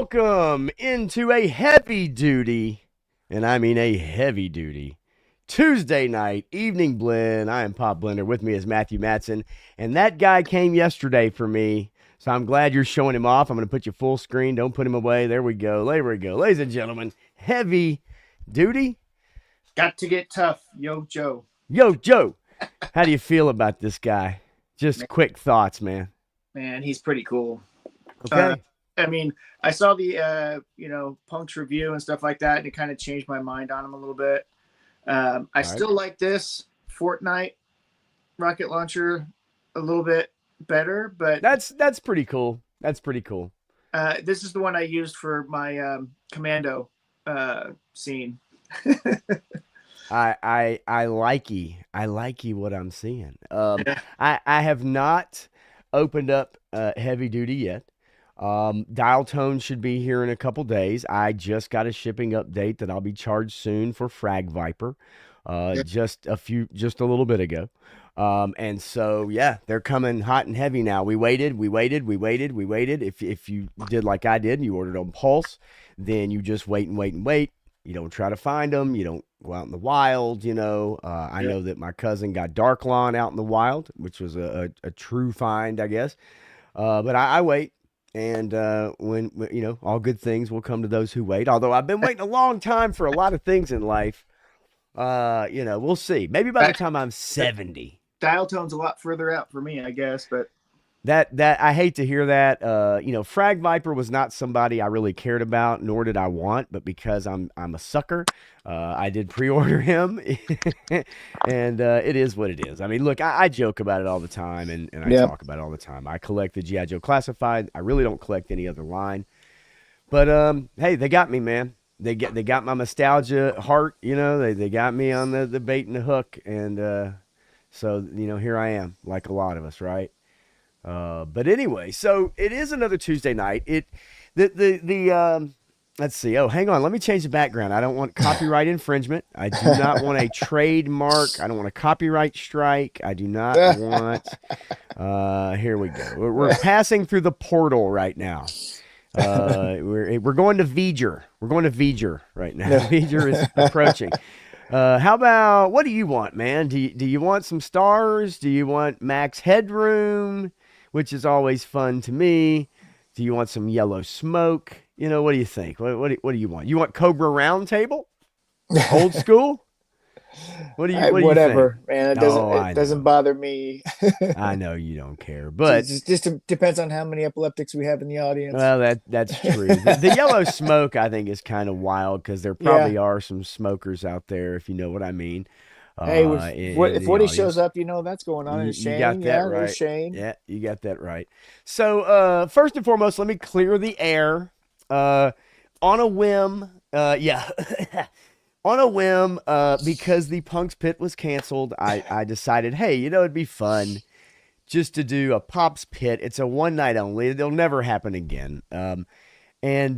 Welcome into a heavy duty, and I mean a heavy duty, Tuesday night evening blend. I am Pop Blender. With me is Matthew Matson, and that guy came yesterday for me. So I'm glad you're showing him off. I'm going to put you full screen. Don't put him away. There we go. There we go. Ladies and gentlemen, heavy duty. Got to get tough, yo, Joe. Yo, Joe, how do you feel about this guy? Just Man, quick thoughts, man. man, he's pretty cool. Uh, Okay. I mean, I saw the Punk's review and stuff like that, and it kind of changed my mind on him a little bit. I All right. still like this Fortnite rocket launcher a little bit better, but That's pretty cool. That's pretty cool. this is the one I used for my commando scene. I likey what I'm seeing. I have not opened up heavy duty yet. Dial tone should be here in a couple days. I just got a shipping update that I'll be charged soon for Frag Viper. Just a little bit ago. And so yeah, they're coming hot and heavy now. We waited. If you did like I did and you ordered on Pulse, then you just wait and wait and wait. You don't try to find them. You don't go out in the wild. I know that my cousin got Dark Lawn out in the wild, which was a true find, I guess. But I wait. And when all good things will come to those who wait. Although I've been waiting a long time for a lot of things in life. We'll see. Maybe by the time I'm 70. Dial tone's a lot further out for me, I guess, but That I hate to hear that. Frag Viper was not somebody I really cared about, nor did I want, but because I'm a sucker, I did pre-order him, and it is what it is. I mean, look, I joke about it all the time, and I talk about it all the time. I collect the G.I. Joe Classified. I really don't collect any other line, but hey, they got me, man. They got my nostalgia heart. They got me on the bait and the hook, and so here I am, like a lot of us, right? But anyway, so it is another Tuesday night. Let's see. Oh, hang on. Let me change the background. I don't want copyright infringement. I do not want a trademark. I don't want a copyright strike. I do not want, here we go. We're passing through the portal right now. We're going to V'ger. We're going to V'ger right now. V'ger is approaching. How about, what do you want, man? Do you want some stars? Do you want max headroom, which is always fun to me? Do you want some yellow smoke? What do you think? What do you want? You want Cobra Round Table? Old school? What do you whatever, think? man. I It doesn't know. bother me. I know you don't care, but Just depends on how many epileptics we have in the audience. well, that's true. The yellow smoke, I think, is kind of wild because there Yeah. probably are some smokers out there, if you know what I mean. Hey, In if the Woody shows audience. up, that's going on. And You got Shane, that there's right. Shane. Yeah, you got that right. So, first and foremost, let me clear the air. Uh, on a whim, yeah, on a whim, because the Punk's Pit was canceled, I decided, hey, it'd be fun just to do a Pops Pit. It's a one night only. It'll never happen again. And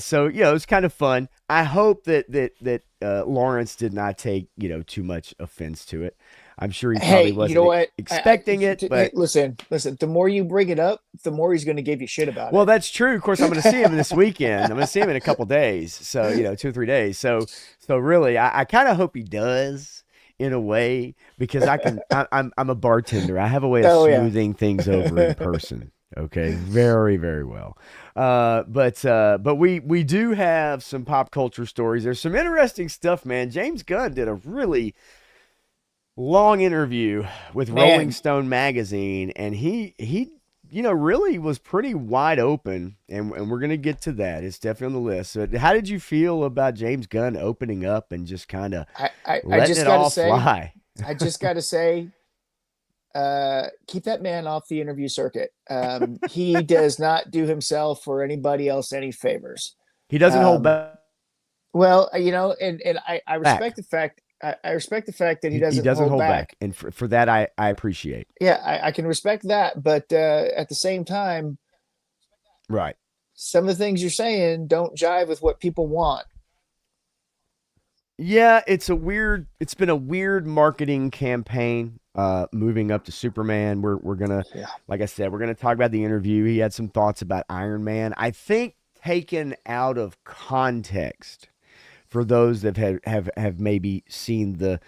so it's kind of fun. I hope that Lawrence did not take too much offense to it. I'm sure he Hey, probably you know wasn't what? expecting it, Hey, but listen. The more you bring it up, the more he's going to give you shit about well, it. that's true. Of course, I'm going to see him this weekend. I'm going to see him in a couple days, so 2 or 3 days. So really, I kind of hope he does in a way because I'm a bartender. I have a way of Oh yeah. smoothing things over in person. Okay, very very well. But we do have some pop culture stories. There's some interesting stuff, man. James Gunn did a really long interview with Rolling Man, Stone magazine, and he really was pretty wide open, and we're gonna get to that. It's definitely on the list. So how did you feel about James Gunn opening up and just kind of I letting just it got to all say, fly? I just got to say, keep that man off the interview circuit. He does not do himself or anybody else any favors. He doesn't hold Um, back. and I respect the fact. I respect the fact that he He doesn't doesn't hold hold back. back, and for that I appreciate. Yeah, I can respect that, but at the same time, Right. some of the things you're saying don't jive with what people want. Yeah, it's been a weird marketing campaign moving up to Superman. We're gonna, Yeah. like I said, we're gonna talk about the interview. He had some thoughts about Iron Man. I think taken out of context for those that have maybe seen the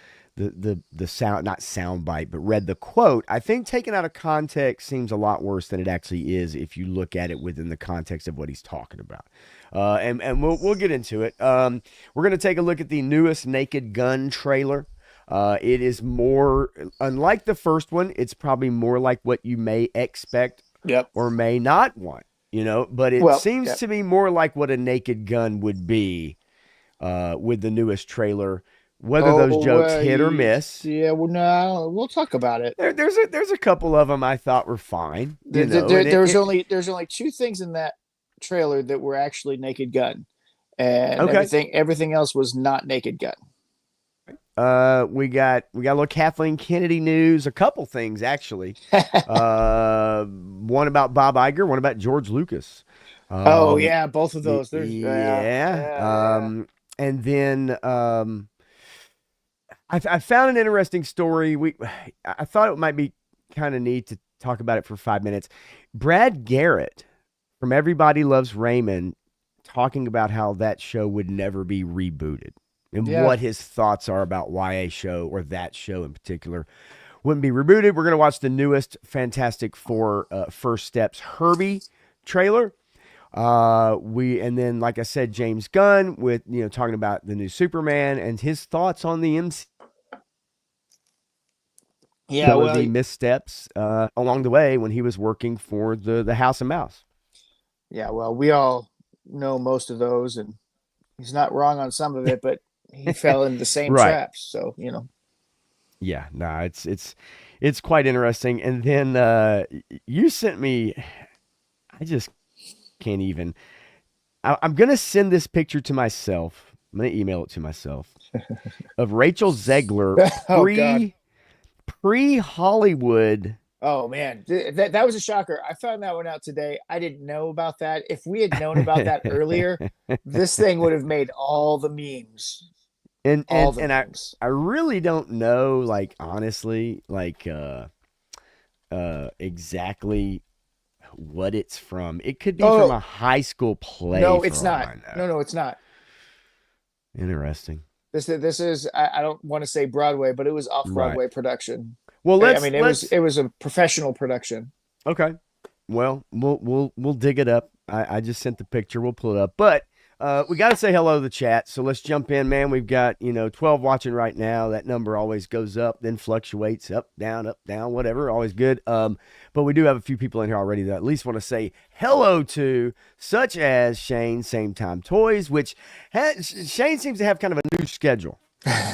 sound, not sound bite, but read the quote. I think taken out of context seems a lot worse than it actually is if you look at it within the context of what he's talking about. And we'll get into it. We're gonna take a look at the newest Naked Gun trailer. It is more, unlike the first one, it's probably more like what you may expect Yep. or may not want, but it Well, seems yep. to be more like what a Naked Gun would be with the newest trailer. Whether those Oh, jokes hit or miss, yeah. Well, no, we'll talk about it. there's a couple of them I thought were fine, and There's only two things in that trailer that were actually Naked Gun, and okay. everything else was not Naked Gun. We got a little Kathleen Kennedy news, a couple things actually. One about Bob Iger, one about George Lucas. Oh yeah, both of those. There's yeah. And then I found an interesting story. I thought it might be kind of neat to talk about it for 5 minutes. Brad Garrett from Everybody Loves Raymond talking about how that show would never be rebooted and Yeah. what his thoughts are about why a show or that show in particular wouldn't be rebooted. We're going to watch the newest Fantastic Four First Steps Herbie trailer. And then, like I said, James Gunn with, talking about the new Superman and his thoughts on the MC. Yeah. Some of Well, the missteps along the way when he was working for the House of Mouse. yeah. Well, we all know most of those, and he's not wrong on some of it, but he fell into the same Right. traps. So Yeah, no, it's quite interesting. And then you sent me, I just can't even. I'm gonna send this picture to myself. I'm gonna email it to myself of Rachel Zegler Oh God. pre Hollywood. Oh man, that was a shocker. I found that one out today. I didn't know about that. If we had known about that earlier, this thing would have made all the memes. and All and the and I memes. I really don't know, like honestly, like exactly what it's from. It could be from Oh a high school play no, for it's all not. I know. No, it's not. Interesting. This is I don't want to say Broadway, but it was off Right. Broadway production. Well, I let's mean, let's it was a professional production. okay. Well, we'll dig it up. I just sent the picture. We'll pull it up. But we got to say hello to the chat. So let's jump in, man. We've got 12 watching right now. That number always goes up, then fluctuates up, down, whatever. Always good. But we do have a few people in here already that at least want to say hello to, such as Shane, Same Time Toys, which Shane seems to have kind of a new schedule.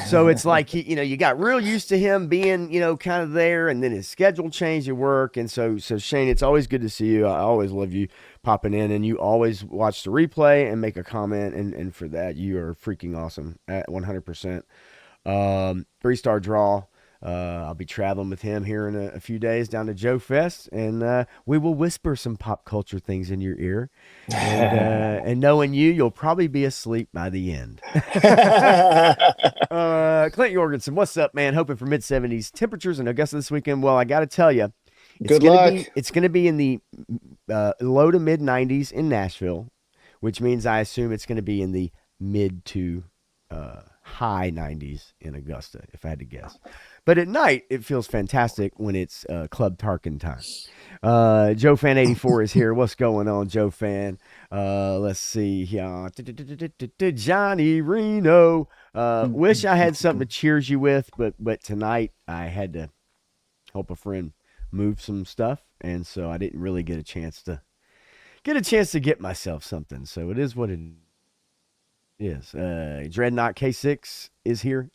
So it's like you got real used to him being, kind of there, and then his schedule changed at work. And so Shane, it's always good to see you. I always love you popping in, and you always watch the replay and make a comment, and for that you are freaking awesome at 100%. 3-star draw. I'll be traveling with him here in a few days down to JoeFest, and we will whisper some pop culture things in your ear. And knowing you'll probably be asleep by the end. Clint Jorgensen, what's up, man? Hoping for mid-70s temperatures in Augusta this weekend. Well, I got to tell you, Good luck. It's gonna be in the low to mid 90s in Nashville, which means I assume it's gonna be in the mid to high 90s in Augusta, if I had to guess. But at night, it feels fantastic when it's Club Tarkin time. Joe Fan 84 is here. What's going on, Joe Fan? Let's see here. Johnny Reno. Wish I had something to cheers you with, but tonight I had to help a friend move some stuff, and so I didn't really get a chance to get myself something. So it is what it is. Dreadnought K6 is here.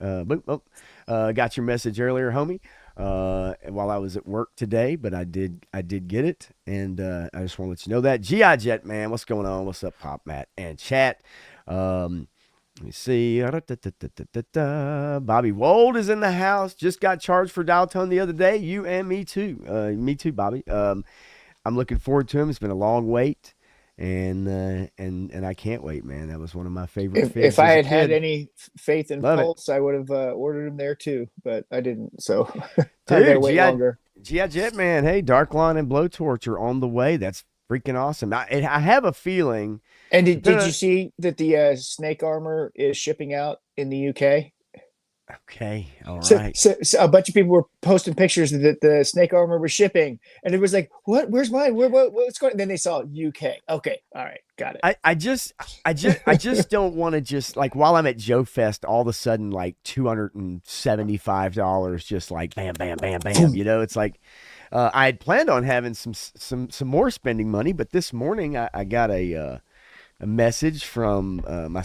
Got your message earlier, homie. While I was at work today, but I did get it, and I just want to let you know that. GI Jet, man, what's going on? What's up, Pop Matt and chat? Let me see. Bobby Wold is in the house. Just got charged for dial tone the other day. You and me too. Me too, Bobby. I'm looking forward to him. It's been a long wait, and I can't wait, man. That was one of my favorite figs. If I had had any faith in Love Pulse, I would have ordered him there too, but I didn't. So I Dude, gotta wait longer. GI Jet, man. Hey, Dark Line and Blowtorch are on the way. That's freaking awesome. I have a feeling. And did you Depending see that the snake armor is shipping out in the UK? okay, all So, right. so a bunch of people were posting pictures that the snake armor was shipping, and it was like, "What? Where's mine? What's going?" And then they saw UK. Okay, all right, got it. I just don't want to just like while I'm at JoeFest, all of a sudden like $275, just like bam, bam, bam, bam. Boom. It's like I had planned on having some more spending money, but this morning I got a message from my.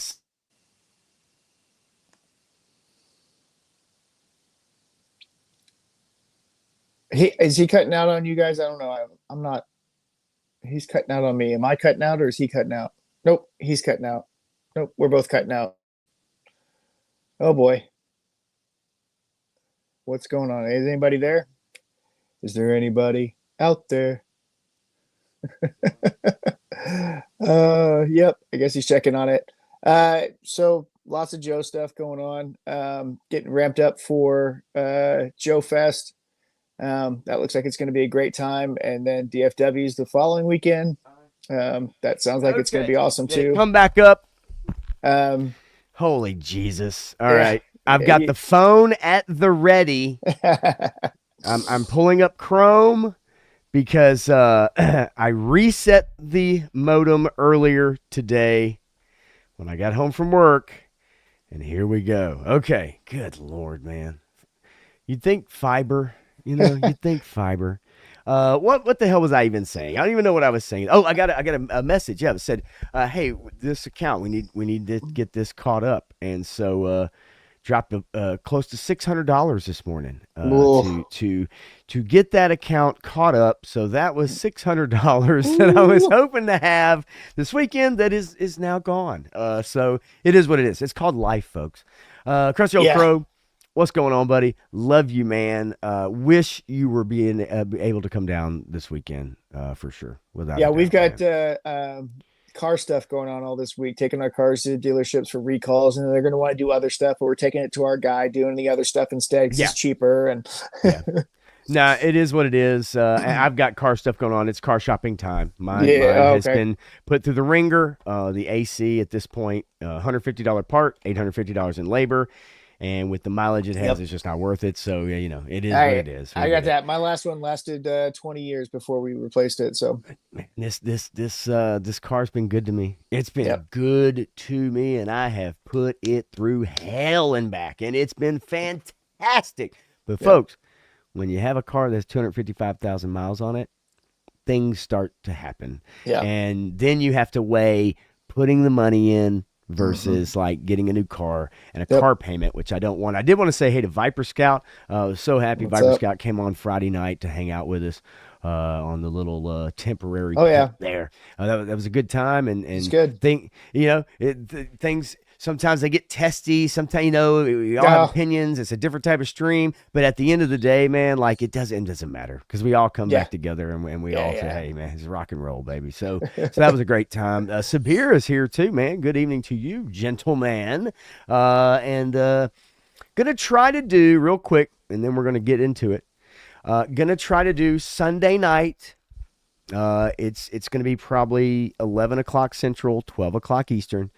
Is he cutting out on you guys? I don't know. I'm not. He's cutting out on me. Am I cutting out or is he cutting out? Nope, he's cutting out. Nope, we're both cutting out. Oh boy, what's going on? Is anybody there? Is there anybody out there? Yep. I guess he's checking on it. So lots of Joe stuff going on. Getting ramped up for Joe Fest. That looks like it's going to be a great time. And then DFW is the following weekend. That sounds like it's going to Okay, be awesome yeah, too. come back up. Um, Holy Jesus! All yeah. right, I've got the phone at the ready. I'm pulling up Chrome because I reset the modem earlier today when I got home from work, and here we go. Okay, good Lord, man. You'd think fiber, you'd think fiber. What the hell was I even saying? I don't even know what I was saying. Oh, I got a message. Yeah, it said, hey, this account we need to get this caught up, and so dropped close to $600 this morning to get that account caught up. So that was $600 that I was hoping to have this weekend that is now gone. So it is what it is. It's called life, folks. Crusty old yeah. crow. What's going on, buddy? Love you, man. Wish you were being able to come down this weekend for sure, without a Yeah. We've doubt, got man. car stuff going on all this week, taking our cars to dealerships for recalls, and they're going to want to do other stuff, but we're taking it to our guy doing the other stuff instead because Yeah, it's cheaper. And yeah. No, it is what it is. I've got car stuff going on. It's car shopping time. Mine yeah. has Okay. been put through the ringer. The AC at this point, $150 part, $850 in labor, and with the mileage it has, Yep. it's just not worth it. So yeah, it is what I it is. We I got get it. that. My last one lasted 20 years before we replaced it. So Man, this car's been good to me. It's yep. been good to me, and I have put it through hell and back, and it's been fantastic. But Yep. folks, when you have a car that's 255,000 miles on it, things start to happen. Yeah. And then you have to weigh putting the money in Hmm. versus like getting a new car and a Yep. car payment, which I don't want. I did want to say hey to Viper Scout. I was so happy What's Viper up? Scout came on Friday night to hang out with us on the little temporary Oh pit yeah, there. That was a good time, it's and good. things sometimes they get testy. Sometimes we all have Oh opinions. It's a different type of stream, but at the end of the day, man, like it doesn't matter because we all come yeah, back together and we yeah, all say, yeah. hey, man, it's rock and roll, baby. So that was a great time. Sabir is here too, man. Good evening to you, gentleman. And gonna try to do real quick, and then we're gonna get into it. Gonna try to do Sunday night. It's gonna be probably 11 o'clock Central, 12 o'clock Eastern.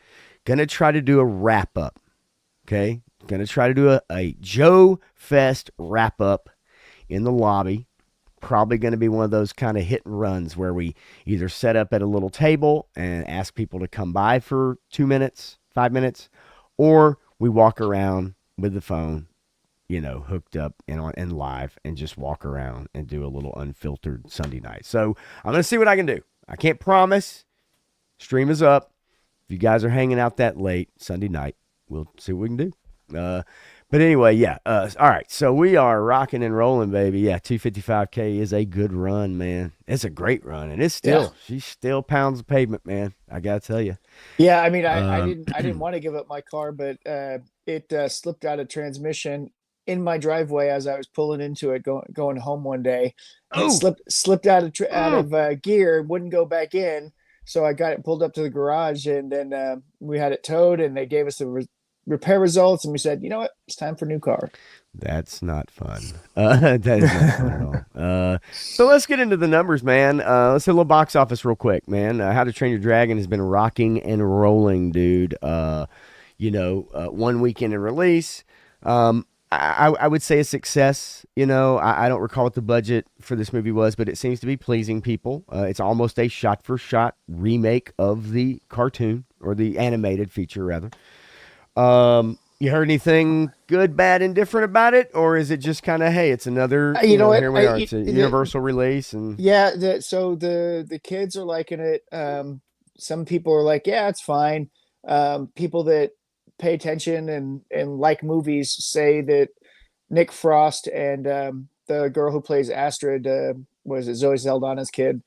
Gonna try to do a wrap up. Okay, gonna try to do a Joe Fest wrap up in the lobby. Probably going to be one of those kind of hit and runs where we either set up at a little table and ask people to come by for 2 minutes, 5 minutes, or we walk around with the phone, hooked up and live and just walk around and do a little unfiltered Sunday night. So I'm going to see what I can do. I can't promise. Stream is up. If you guys are hanging out that late Sunday night, we'll see what we can do. But anyway, yeah. All right. So we are rocking and rolling, baby. Yeah, 255K is a good run, man. It's a great run, and Yeah. she still pounds the pavement, man. I gotta tell you. Yeah, I mean, I Um, didn't want to give up my car, but it slipped out of transmission in my driveway as I was pulling into it, going home one day, and it oh, slipped out of out mm, of gear, wouldn't go back in. So I got it pulled up to the garage, and then we had it towed, and they gave us repair results, and we said, you know what, it's time for a new car. That's not fun. That is not fun at all. So let's get into the numbers, man. Let's hit a little box office real quick, man. How to Train Your Dragon has been rocking and rolling, dude. One weekend in release. I would say a success. I don't recall what the budget for this movie was, but it seems to be pleasing people. It's almost a shot-for-shot remake of the cartoon, or the animated feature, rather. You heard anything good, bad, and different about it, or is it just kind of, hey, it's another, You know what? here we are. It's a universal release, and Yeah, so the kids are liking it. Some people are like, yeah, it's fine. People that pay attention and like movies say that Nick Frost and the girl who plays Astrid, was it Zoe Saldana's kid,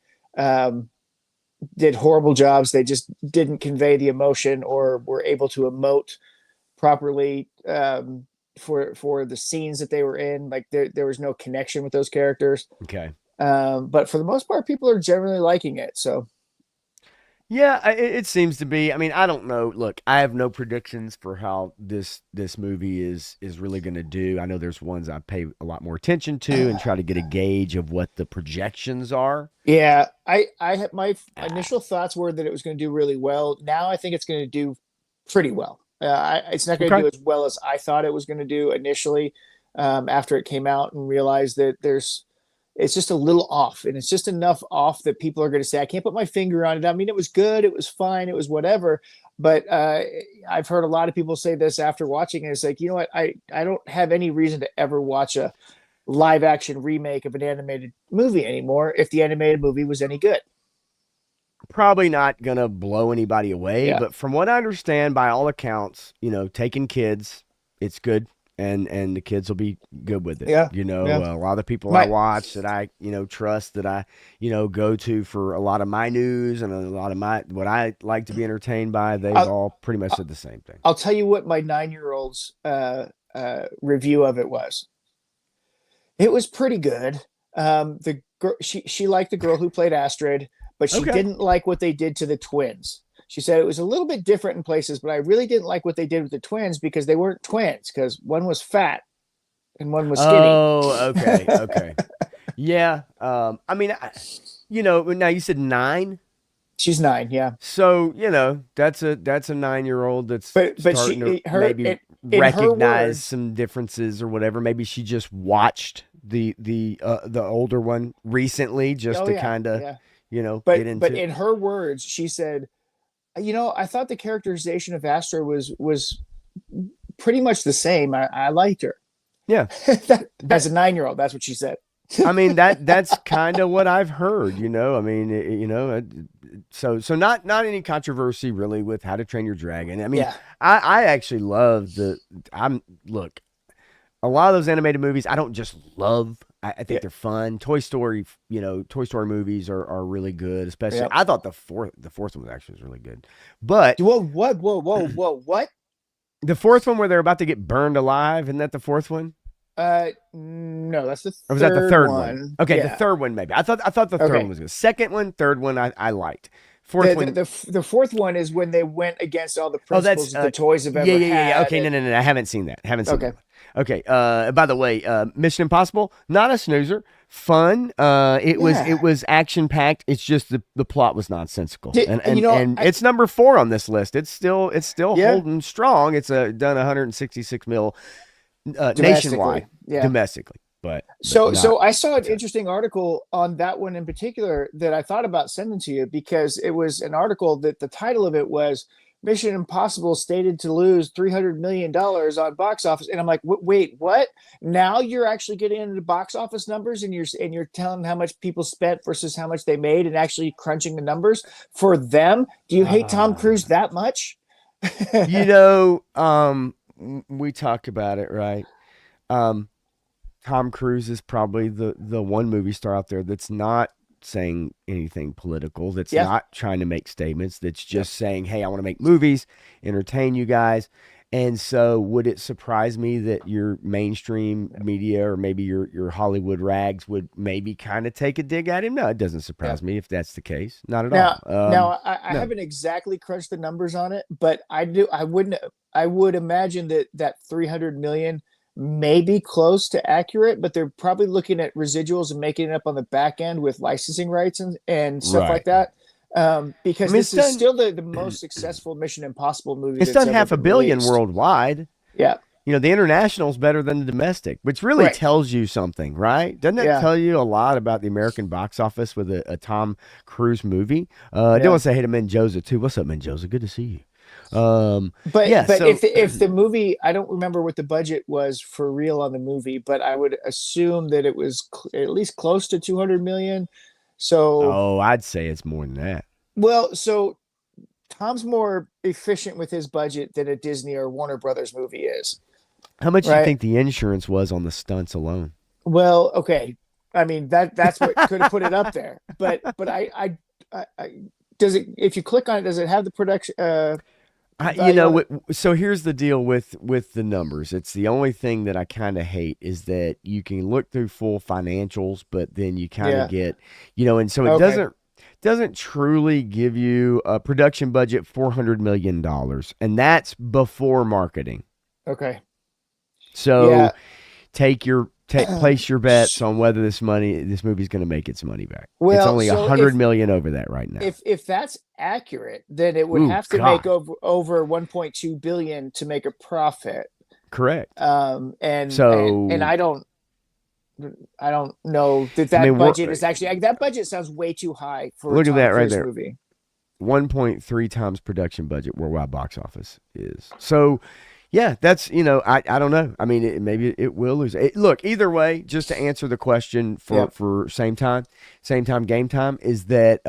did horrible jobs. They just didn't convey the emotion or were able to emote properly, for the scenes that they were in. Like there was no connection with those characters. okay. But for the most part, people are generally liking it. So Yeah, it seems to be. I mean, I don't know. Look, I have no predictions for how this movie is really going to do. I know there's ones I pay a lot more attention to and try to get a gauge of what the projections are. yeah, I had my initial thoughts were that it was going to do really well. Now I think it's going to do pretty well. It's not going to Okay. do as well as I thought it was going to do initially, after it came out, and realized that it's just a little off, and it's just enough off that people are going to say, I can't put my finger on it. I mean, it was good, it was fine, it was whatever. But I've heard a lot of people say this after watching it. It's like, you know what? I don't have any reason to ever watch a live action remake of an animated movie anymore if the animated movie was any good. Probably not gonna blow anybody away, Yeah. but from what I understand, by all accounts, taking kids, it's good, and the kids will be good with it. Yeah. Yeah. A lot of the people I My, watch that I trust, that I go to for a lot of my news and a lot of my what I like to be entertained by, they've I'll, all pretty much said the same thing. I'll tell you what my 9-year-old's review of it was. It was pretty good. The girl, she liked the girl who played Astrid, but she Okay. didn't like what they did to the twins. She said it was a little bit different in places, but I really didn't like what they did with the twins because they weren't twins, because one was fat and one was skinny. Oh, okay, okay, yeah. I mean, now you said 9. She's 9, yeah. So, that's a 9-year-old that's But starting to she her maybe in her recognize words, some differences or whatever. Maybe she just watched the older one recently just oh to yeah, kind of, yeah. get But into. in her words, she said, I thought the characterization of Astra was pretty much the same. I liked her. Yeah. As That a 9-year-old, that's what she said. I mean, that's kind of what I've heard, I mean, so not any controversy really with How to Train Your Dragon. I mean, Yeah, I actually love look, a lot of those animated movies I don't just love. I think yeah, they're fun. Toy Story movies are really good. Especially, yeah. I thought the fourth one was actually really good. But What? the fourth one where they're about to get burned alive, isn't that the fourth one? No, that's the Or was that the third third one? one. Okay, the Yeah. third one maybe. I thought the third Okay. one was good. Second one, third one, I liked. Fourth one, The fourth one is when they went against all the oh, that's principles that the toys have yeah, ever yeah, yeah, yeah. had. Okay, no, And no, no, no, I haven't seen that. Haven't seen okay, that one. Okay. By the way, Mission Impossible, not a snoozer. Fun. It yeah. was action packed. It's just the plot was nonsensical. Did, And you and know, and it's number 4 on this list. It's still yeah, holding strong. It's done 166 mil domestically, nationwide, yeah. domestically, but not So I saw an outside. interesting article on that one in particular that I thought about sending to you, because it was an article that the title of it was Mission Impossible stated to lose $300 million on box office, and I'm like, wait, what? Now you're actually getting into the box office numbers, and you're telling how much people spent versus how much they made, and actually crunching the numbers for them. Do you hate Tom Cruise Uh, that much? we talk about it, right? Um, Tom Cruise is probably the one movie star out there that's not saying anything political, that's Yeah, not trying to make statements, that's yeah, just saying, "Hey, I want to make movies, entertain you guys." And so, would it surprise me that your mainstream media or maybe your Hollywood rags would maybe kind of take a dig at him? No, it doesn't Yeah. surprise me if that's the case. Not at all. Now I No, haven't exactly crunched the numbers on it, but I would imagine that 300 million may be close to accurate, but they're probably looking at residuals and making it up on the back end with licensing rights and stuff like right. that. I Because mean, this is still the most successful Mission Impossible movie it's that's done ever half a been billion released. worldwide. Yeah. The international is better than the domestic, which really Right. tells you something, right? Doesn't that Yeah. tell you a lot about the American box office with a Tom Cruise movie? I did Yeah. want to say hey to Mendoza too. What's up, Mendoza? Good to see you. Yeah, But so if the movie, I don't remember what the budget was for real on the movie, but I would assume that it was at least close to 200 million. So, oh, I'd say it's more than that. so Tom's more efficient with his budget than a Disney or Warner Brothers movie is, How much do you right? think the insurance was on the stunts alone? Well, okay. I mean that's what could have put it up there. But I does it, if you click on it, does it have the production I, you value know, on it? so here's the deal with the numbers. It's the only thing that I kind of hate is that you can look through full financials, but then you kind of Yeah. get, and so it Okay. doesn't truly give you a production budget $400 million, and that's before marketing. Okay. So Yeah. place your bets on whether this movie's going to make its money back. It's Well, only a so hundred million over that right now. if that's accurate, then it would Ooh, have to make God, over 1.2 billion to make a profit. correct. And So I don't know that I that mean, budget is actually, that budget sounds way too high for a look at that Tom right Cruise there. movie. 1.3 times production budget worldwide box office is. So, yeah, that's, I don't know. I mean, maybe it will lose. Look, either way, just to answer the question Yep. for same time, game time, is that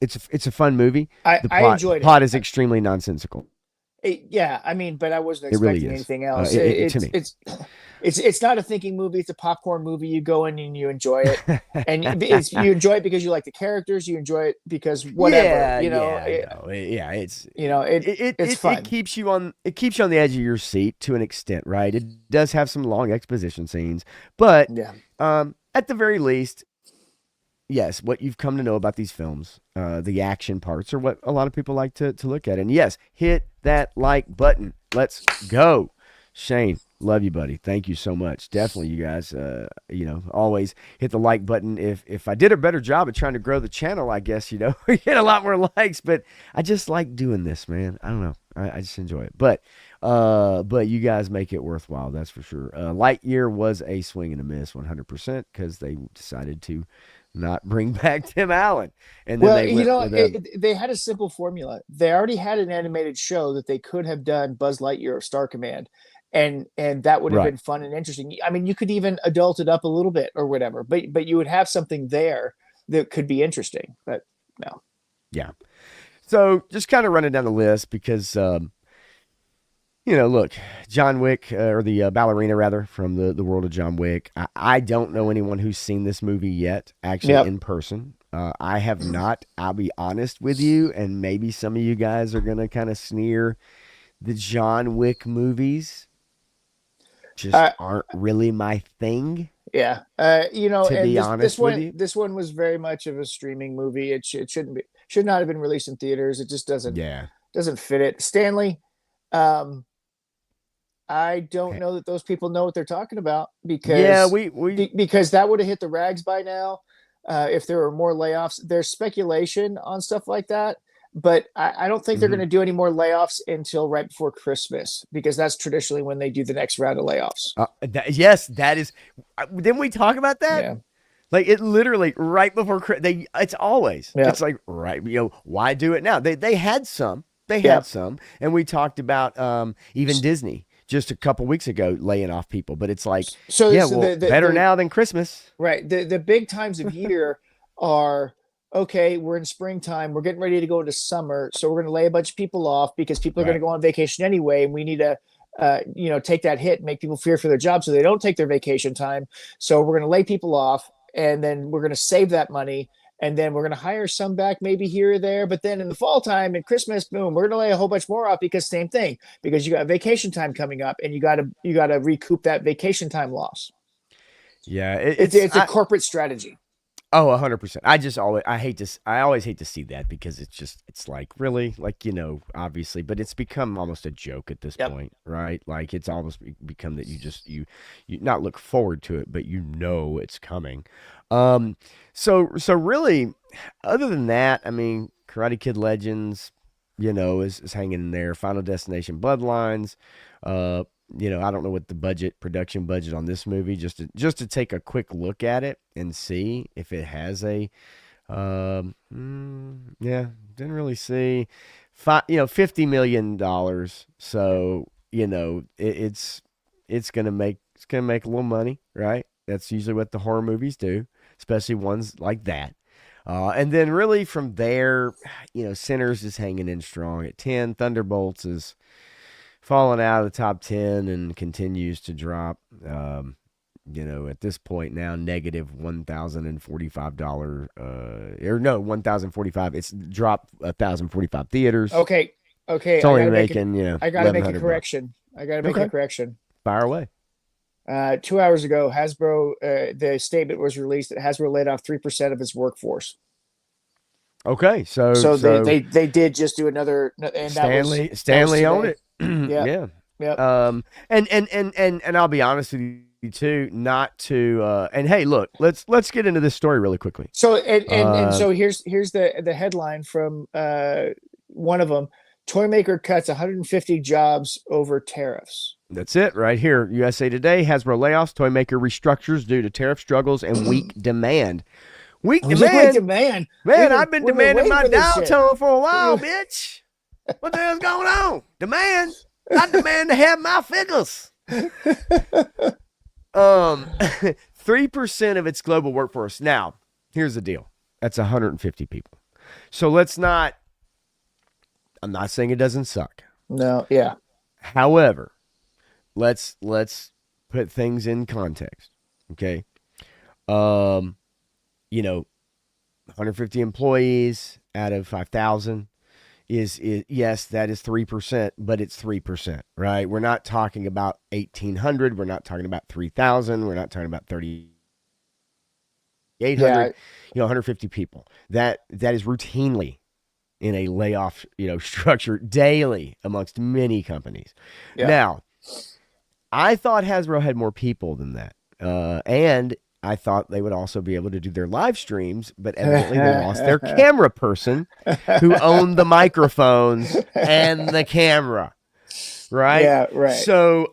it's a fun movie. The I enjoyed it. plot is extremely nonsensical. Yeah, I mean, but I wasn't It really expecting is. anything else. To me. It's not a thinking movie. It's a popcorn movie. You go in and you enjoy it, and you enjoy it because you like the characters. You enjoy it because whatever, Yeah, I know. Yeah, it's it fun. keeps you on the edge of your seat to an extent, right? It does have some long exposition scenes, but Yeah. at the very least, yes, what you've come to know about these films, the action parts are what a lot of people like to look at. And yes, hit that like button. Let's go. Shane, love you, buddy. Thank you so much. Definitely, you guys, always hit the like button. If I did a better job at trying to grow the channel, I guess, we get a lot more likes, but I just like doing this, man. I don't know. I just enjoy it. But you guys make it worthwhile, that's for sure. Lightyear was a swing and a miss 100% because they decided to not bring back Tim Allen. And then Well, they went with they had a simple formula. They already had an animated show that they could have done Buzz Lightyear of Star Command, and that would have right. been fun and interesting. I mean, you could even adult it up a little bit or whatever, but you would have something there that could be interesting. But no. Yeah. So just kind of running down the list because look, John Wick, or the ballerina rather, from the world of John Wick. I don't know anyone who's seen this movie yet, actually Yep. in person. I have not. I'll be honest with you, and maybe some of you guys are gonna kind of sneer. The John Wick movies just Uh, aren't really my thing, yeah. to And be this honest with you. this one was very much of a streaming movie. It should not have been released in theaters. It just Yeah. doesn't fit it. Stanley, um, I don't Okay. know that those people know what they're talking about Yeah, because because that would have hit the rags by now. If there were more layoffs, there's speculation on stuff like that, but I don't think they're going mhm. to do any more layoffs until right before Christmas because that's traditionally when they do the next round of layoffs. Yes, that is. Didn't we talk about that? Yeah, Like it literally right before it's always yeah, it's like right, why do it now? They yeah. had some, and we talked about even Disney just a couple weeks ago laying off people, but it's like, So, yeah, so well, better now than Christmas. right. The big times of year are okay, we're in springtime, we're getting ready to go into summer, so we're going to lay a bunch of people off because people are going to Right. go on vacation anyway, and we need to take that hit and make people fear for their jobs so they don't take their vacation time. So we're going to lay people off and then we're going to save that money And then we're going to hire some back maybe here or there. But then in the fall time and Christmas, boom, we're going to lay a whole bunch more off because same thing, because you got vacation time coming up and you got to recoup that vacation time loss. Yeah, It's a corporate strategy. oh, 100%. I always hate to see that because it's like really like obviously, but it's become almost a joke at this Yep. point, right? Like it's almost become that you not look forward to it, but it's coming. Um, so really, other than that, I mean, Karate Kid Legends, is hanging in there. Final Destination Bloodlines, uh, I don't know what the production budget on this movie, just to take a quick look at it and see if it has yeah, didn't really see $50 million. So it's gonna make a little money, right? That's usually what the horror movies do, especially ones like that. And then really from there, Sinners is hanging in strong at 10. Thunderbolts is falling out of the top 10 and continues to drop. At this point now, negative $1,045, or no, 1,045. It's dropped 1,045 theaters. Okay. Okay. It's only making, I got to make a 1,100 bucks. correction. I got to make a Okay. correction. Fire away. 2 hours ago, Hasbro, the statement was released that Hasbro laid off 3% of its workforce. Okay. So, So they, so they they did just do another, and Stanley owned today. it. Yeah. Yeah. Yep. And I'll be honest with you too, not to and hey, look, let's get into this story really quickly. So and Uh so here's the headline from one of them. Toy maker cuts 150 jobs over tariffs. that's it right here. USA Today, Hasbro layoffs, toy maker restructures due to tariff struggles and weak demand. Weak Wait, demand? demand. Man, I've been We've demanding waiting my for this dial shit. tone for a while, bitch. What the hell's going on? Demand? I demand to have my figures. 3% of its global workforce. Now, here's the deal. That's 150 people. So I'm not saying it doesn't suck. No, yeah. However, let's put things in context. Okay. Um, 150 employees out of 5,000 is yes, that is 3%, but it's 3%, right? We're not talking about 1,800. We're not talking about 3,000. We're not talking about 3,800. Yeah. 150 people. That is routinely in a layoff, structure daily amongst many companies. Yeah. Now, I thought Hasbro had more people than that, and I thought they would also be able to do their live streams, but evidently they lost their camera person who owned the microphones and the camera. Right? Yeah, right. So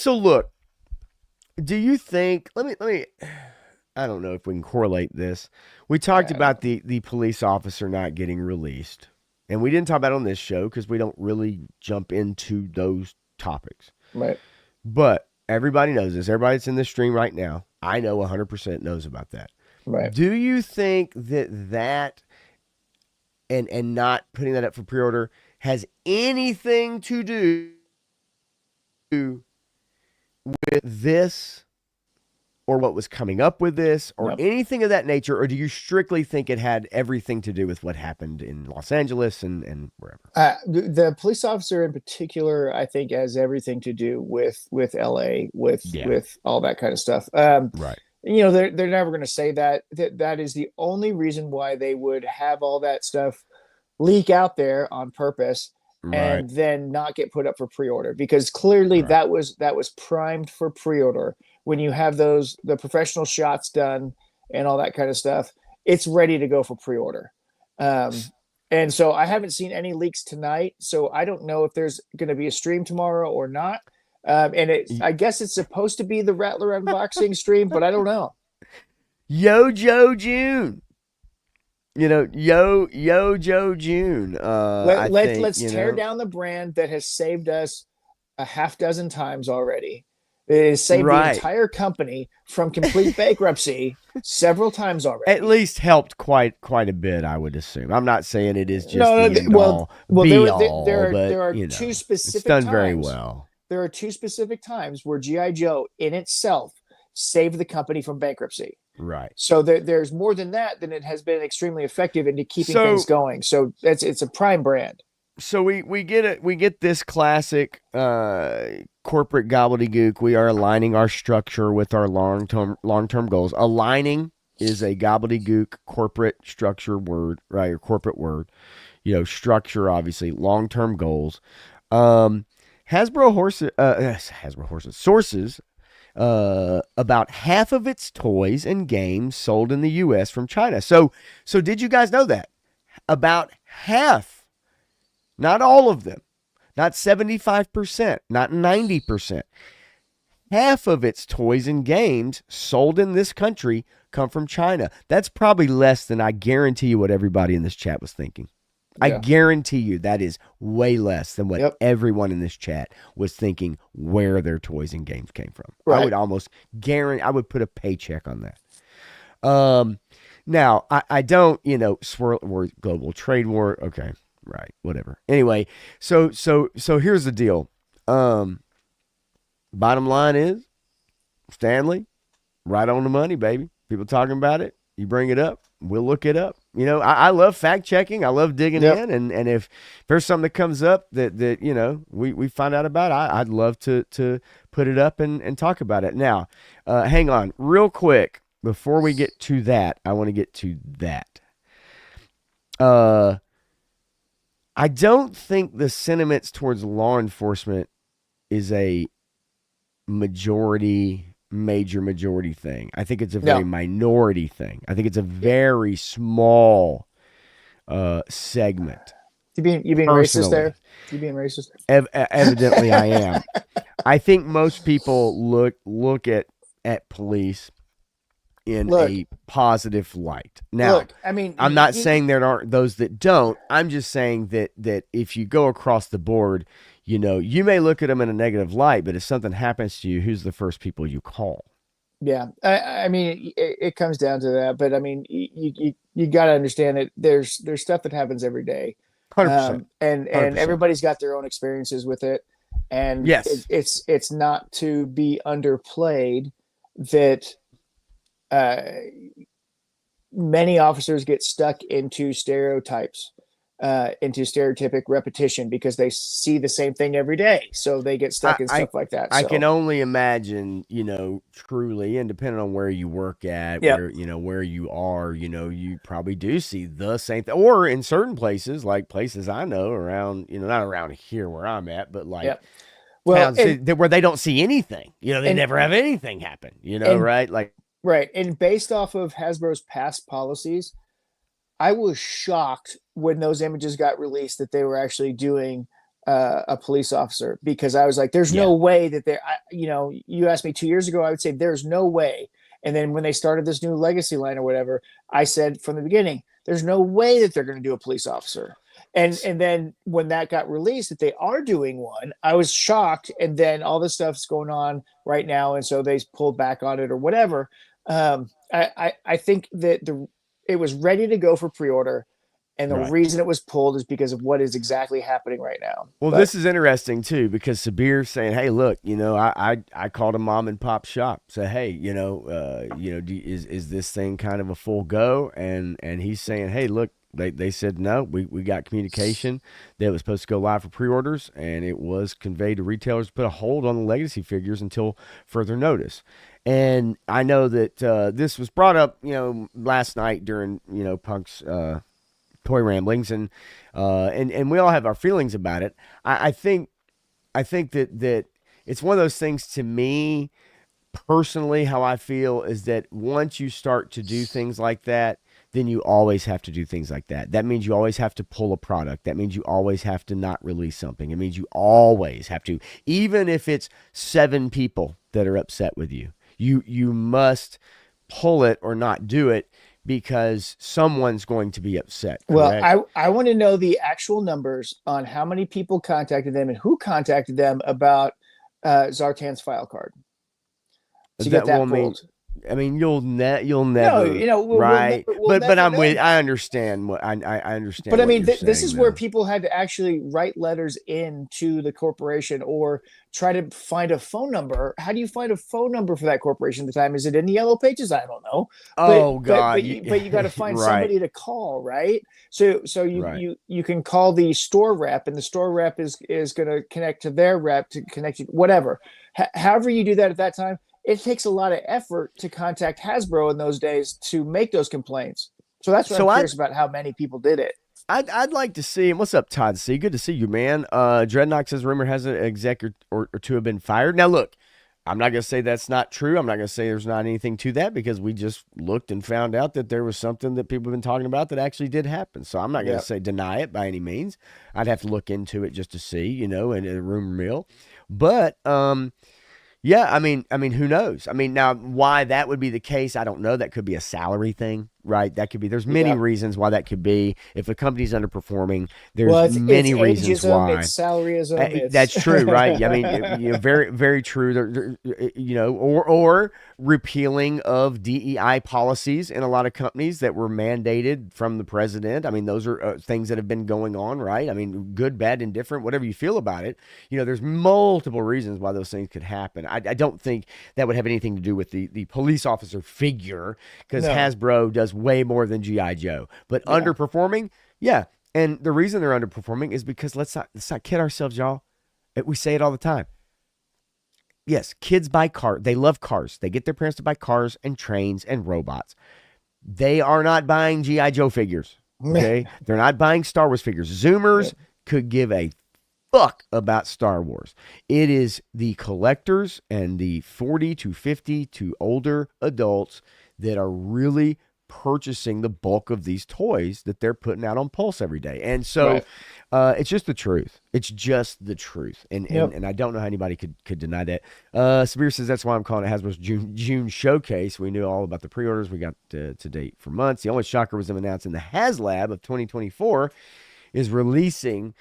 look, do you think let me I don't know if we can correlate this. We talked about the police officer not getting released. And we didn't talk about it on this show because we don't really jump into those topics. Right. But everybody knows this. Everybody that's in this stream right now, I know 100% knows about that. Right. Do you think that and not putting that up for pre-order has anything to do with this or what was coming up with this or No. anything of that nature? Or do you strictly think it had everything to do with what happened in Los Angeles and wherever? The police officer in particular, I think, has everything to do with LA, with all that kind of stuff. Right. They're never going to say that is the only reason why they would have all that stuff leak out there on purpose and then not get put up for pre-order, because clearly that was primed for pre-order. When you have the professional shots done and all that kind of stuff, it's ready to go for pre-order. And so I haven't seen any leaks tonight, so I don't know if there's going to be a stream tomorrow or not. I guess it's supposed to be the Rattler unboxing stream, but I don't know. Yo Joe June. Yo Joe June. Let's tear down the brand that has saved us a half dozen times already. It has saved the entire company from complete bankruptcy several times already. At least helped quite a bit, I would assume. I'm not saying it is just there are two specific it's done times. very well. There are two specific times where G.I. Joe in itself saved the company from bankruptcy. Right. So there's more than that, then it has been extremely effective into keeping things So going. So it's a prime brand. so we get this classic corporate gobbledygook. We are aligning our structure with our long term goals. Aligning is a gobbledygook corporate structure word, right? Or corporate word. Structure obviously long term goals. Um, Hasbro horses sources about half of its toys and games sold in the U.S. from China. So did you guys know that about half, not all of them, not 75%, not 90%, half of its toys and games sold in this country come from China? That's probably less than I guarantee you what everybody in this chat was thinking. I Yeah. guarantee you that is way less than what Yep. everyone in this chat was thinking where their toys and games came from. I Right. would almost guarantee, I would put a paycheck on that. Now, I don't, swirl or global trade war. Okay, right, whatever. Anyway, so here's the deal. Um, Bottom line is, Stanley, right on the money, baby. People talking about it. You bring it up, we'll look it up. I love fact checking. I love digging Yep. in, and if there's something that comes up that we find out about, I'd love to put it up and talk about it. Now, hang on, real quick before we get to that. I want to get to that. Uh, I don't think the sentiments towards law enforcement is a major majority thing. I think it's a very No. minority thing. I think it's a very small segment. You being racist Personally, there? You being racist? evidently I am. I think most people look at police in Look, a positive light. Now, look. I mean, I'm not saying there aren't those that don't. I'm just saying that if you go across the board, you may look at them in a negative light, but if something happens to you, who's the first people you call? yeah. I mean, it comes down to that. But I mean, you got to understand that there's stuff that happens every day, 100%. and 100%. everybody's got their own experiences with it, and Yes. it's not to be underplayed that uh, many officers get stuck into stereotypes, into stereotypic repetition because they see the same thing every day. So they get I, stuck in I stuff like that. I can So, only imagine, truly, and depending on where you work at, yep, where you are, you probably do see the same thing. Or in certain places, like places I know around, not around here where I'm at, but like yep. Well, towns where they don't see anything. They and, never have anything happen, and, right? Like, right. And based off of Hasbro's past policies, I was shocked when those images got released that they were actually doing a police officer, because I was like, "There's yeah, no way that they're." You asked me 2 years ago, I would say there's no way. And then when they started this new legacy line or whatever, I said from the beginning, "There's no way that they're going to do a police officer." And then when that got released that they are doing one, I was shocked. And then all this stuff's going on right now, and so they pulled back on it or whatever. I think that it was ready to go for pre-order, and the right. reason it was pulled is because of what is exactly happening right now. Well, But this is interesting too because Sabir's saying, "Hey, look, I called a mom and pop shop. Say, hey, is this thing kind of a full go?" And he's saying, "Hey, look, they said no. We got communication that it was supposed to go live for pre-orders, and it was conveyed to retailers to put a hold on the legacy figures until further notice." And I know that this was brought up, last night during Punk's toy ramblings, and we all have our feelings about it. I think that it's one of those things. To me personally, how I feel is that once you start to do things like that, then you always have to do things like that. That means you always have to pull a product. That means you always have to not release something. It means you always have to, even if it's 7 people that are upset with you, you must pull it or not do it because someone's going to be upset, well, correct? I want to know the actual numbers on how many people contacted them and who contacted them about Zartan's file card to get That will that mean pulled. I mean, you'll No, never, right? we'll But never I'm know with. that. I understand I But understand I what mean, you're this saying, is where though. people had to actually write letters in to the corporation or try to find a phone number. How do you find a phone number for that corporation at the time? Is it in the yellow pages? I don't know. But Oh God, you, but you got to find right, somebody to call, right? So right. you can call the store rep, and the store rep is going to connect to their rep to connect you, whatever. However you do that at that time, it takes a lot of effort to contact Hasbro in those days to make those complaints. So that's what I'm So curious about, how many people did it. I'd like to see him. What's up, Todd C? Good to see you, man. Dreadnought says rumor has an exec or two have been fired. Now look, I'm not gonna say that's not true. I'm not gonna say there's not anything to that because we just looked and found out that there was something that people have been talking about that actually did happen. So I'm not gonna Yeah. say deny it by any means. I'd have to look into it just to see, in a rumor mill. But yeah, I mean, who knows? I mean, now why that would be the case, I don't know. That could be a salary thing, right? That could be. There's many Yeah. reasons why that could be. If a company's underperforming, Well, there's it's many reasons ageism, it's why. salaryism, That's it's true, right? I mean, very, very true. Or repealing of DEI policies in a lot of companies that were mandated from the president. I mean, those are things that have been going on, right? I mean, good, bad, indifferent, whatever you feel about it. There's multiple reasons why those things could happen. I don't think that would have anything to do with the police officer figure because no. Hasbro does way more than GI Joe. But Yeah. underperforming, yeah, and the reason they're underperforming is because let's not kid ourselves, y'all. We say it all the time. Yes, kids buy cars. They love cars. They get their parents to buy cars and trains and robots. They are not buying GI Joe figures. Okay, they're not buying Star Wars figures. Yeah. Zoomers could give a fuck about Star Wars. It is the collectors and the 40 to 50 to older adults that are really purchasing the bulk of these toys that they're putting out on Pulse every day. And so Right. it's just the truth. It's just the truth. And and, Yep. and I don't know how anybody could deny that. Sabir says that's why I'm calling it Hasbro's June showcase. We knew all about the pre-orders. We got to date for months. The only shocker was them announcing the HasLab of 2024 is releasing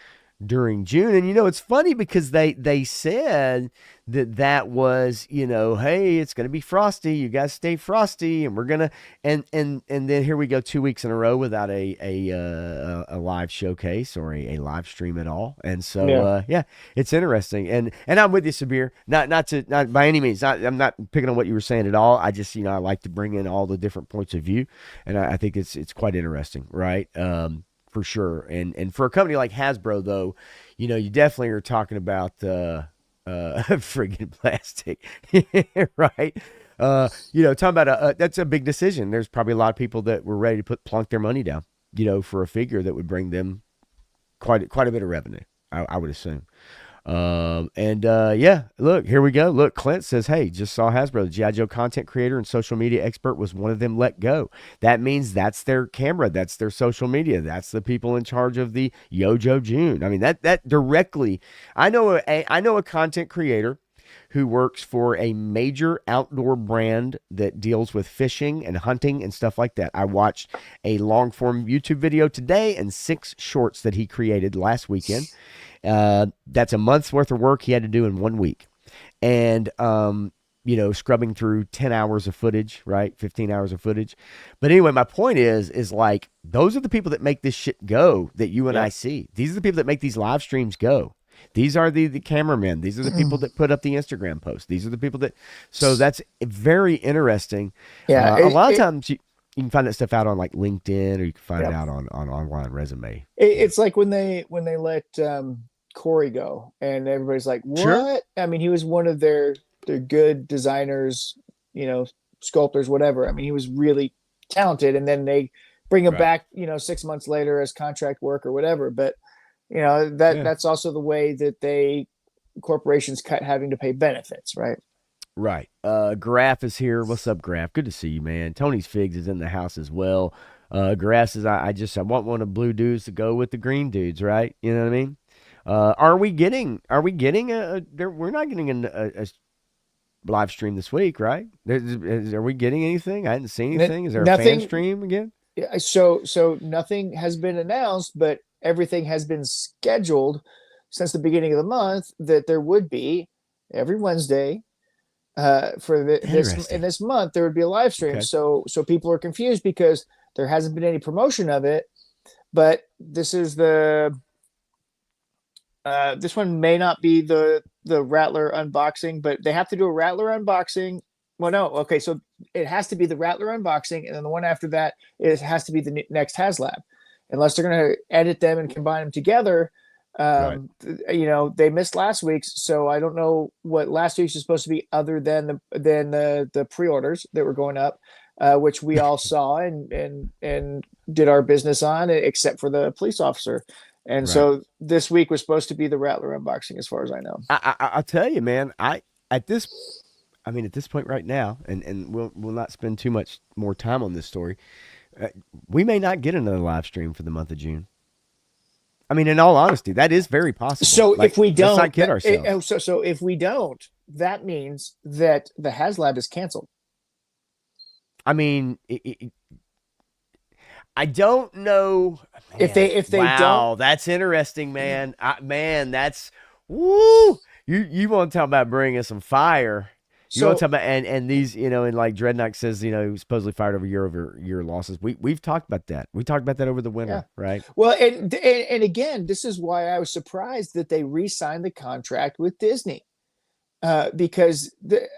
during June. And it's funny because they said that was, hey, it's going to be frosty. You guys stay frosty, and we're gonna and then here we go 2 weeks in a row without a live showcase or a live stream at all. And so Yeah. yeah, it's interesting. And I'm with you, Sabir. Not by any means. I'm not picking on what you were saying at all. I just I like to bring in all the different points of view, and I think it's quite interesting, right? For sure. And for a company like Hasbro, though, you definitely are talking about friggin' plastic, right? Talking about that's a big decision. There's probably a lot of people that were ready to plunk their money down, for a figure that would bring them quite a bit of revenue. I would assume. And yeah, look, here we go. Look, Clint says, hey, just saw Hasbro, the G.I. Joe content creator and social media expert was one of them let go. That means that's their camera, that's their social media, that's the people in charge of the Yojo June. I mean, that directly, I know a content creator who works for a major outdoor brand that deals with fishing and hunting and stuff like that. I watched a long form YouTube video today and 6 shorts that he created last weekend. That's a month's worth of work he had to do in 1 week. And, scrubbing through 10 hours of footage, right? 15 hours of footage. But anyway, my point is like, those are the people that make this shit go that you and I Yep. see. These are the people that make these live streams go. These are the cameramen. These are the people that put up the Instagram posts. These are the people that, so that's very interesting. Yeah. A lot of times you can find that stuff out on like LinkedIn or you can find it Yep. out on online resume. It's like when they let Corey go, and everybody's like, Sure. "What?" I mean, he was one of their good designers, you know, sculptors, whatever. I mean, he was really talented, and then they bring him Right. back, 6 months later as contract work or whatever. But Yeah. that's also the way that they corporations cut having to pay benefits, right? Right. Graf is here. What's up, Graf? Good to see you, man. Tony's Figs is in the house as well. Graf says, I want one of blue dudes to go with the green dudes, right? You know what I mean? Are we getting we're not getting a live stream this week, right? Are we getting anything? I hadn't seen anything. Is there a fan Nothing. stream again? So nothing has been announced, but everything has been scheduled since the beginning of the month that there would be every Wednesday for this in Interesting. this month there would be a live stream. Okay. So people are confused because there hasn't been any promotion of it. But this is the this one may not be the Rattler unboxing, but they have to do a Rattler unboxing. Well, no, okay, so it has to be the Rattler unboxing, and then the one after that it has to be the next HasLab, unless they're going to edit them and combine them together. Right. They missed last week's, so I don't know what last week's is supposed to be other than the pre-orders that were going up, which we all saw and did our business on, except for the police officer. And Right. so this week was supposed to be the Rattler unboxing, as far as I know. I'll tell you, man. At this, I mean, at this point right now, and we'll not spend too much more time on this story. Uh, we may not get another live stream for the month of June. I mean, in all honesty, that is very possible. So Like, if we let's not don't, kid ourselves. so if we don't, that means that the HasLab is canceled. I mean, I don't know, man. If they don't, Wow, that's interesting, man. Man, that's woo. You want to talk about bringing some fire? You want to so talk about and these, and like Dreadnought says, supposedly fired over year losses. We've talked about that. We talked about that over the yeah. winter, right? Well, and again, this is why I was surprised that they re-signed the contract with Disney. Because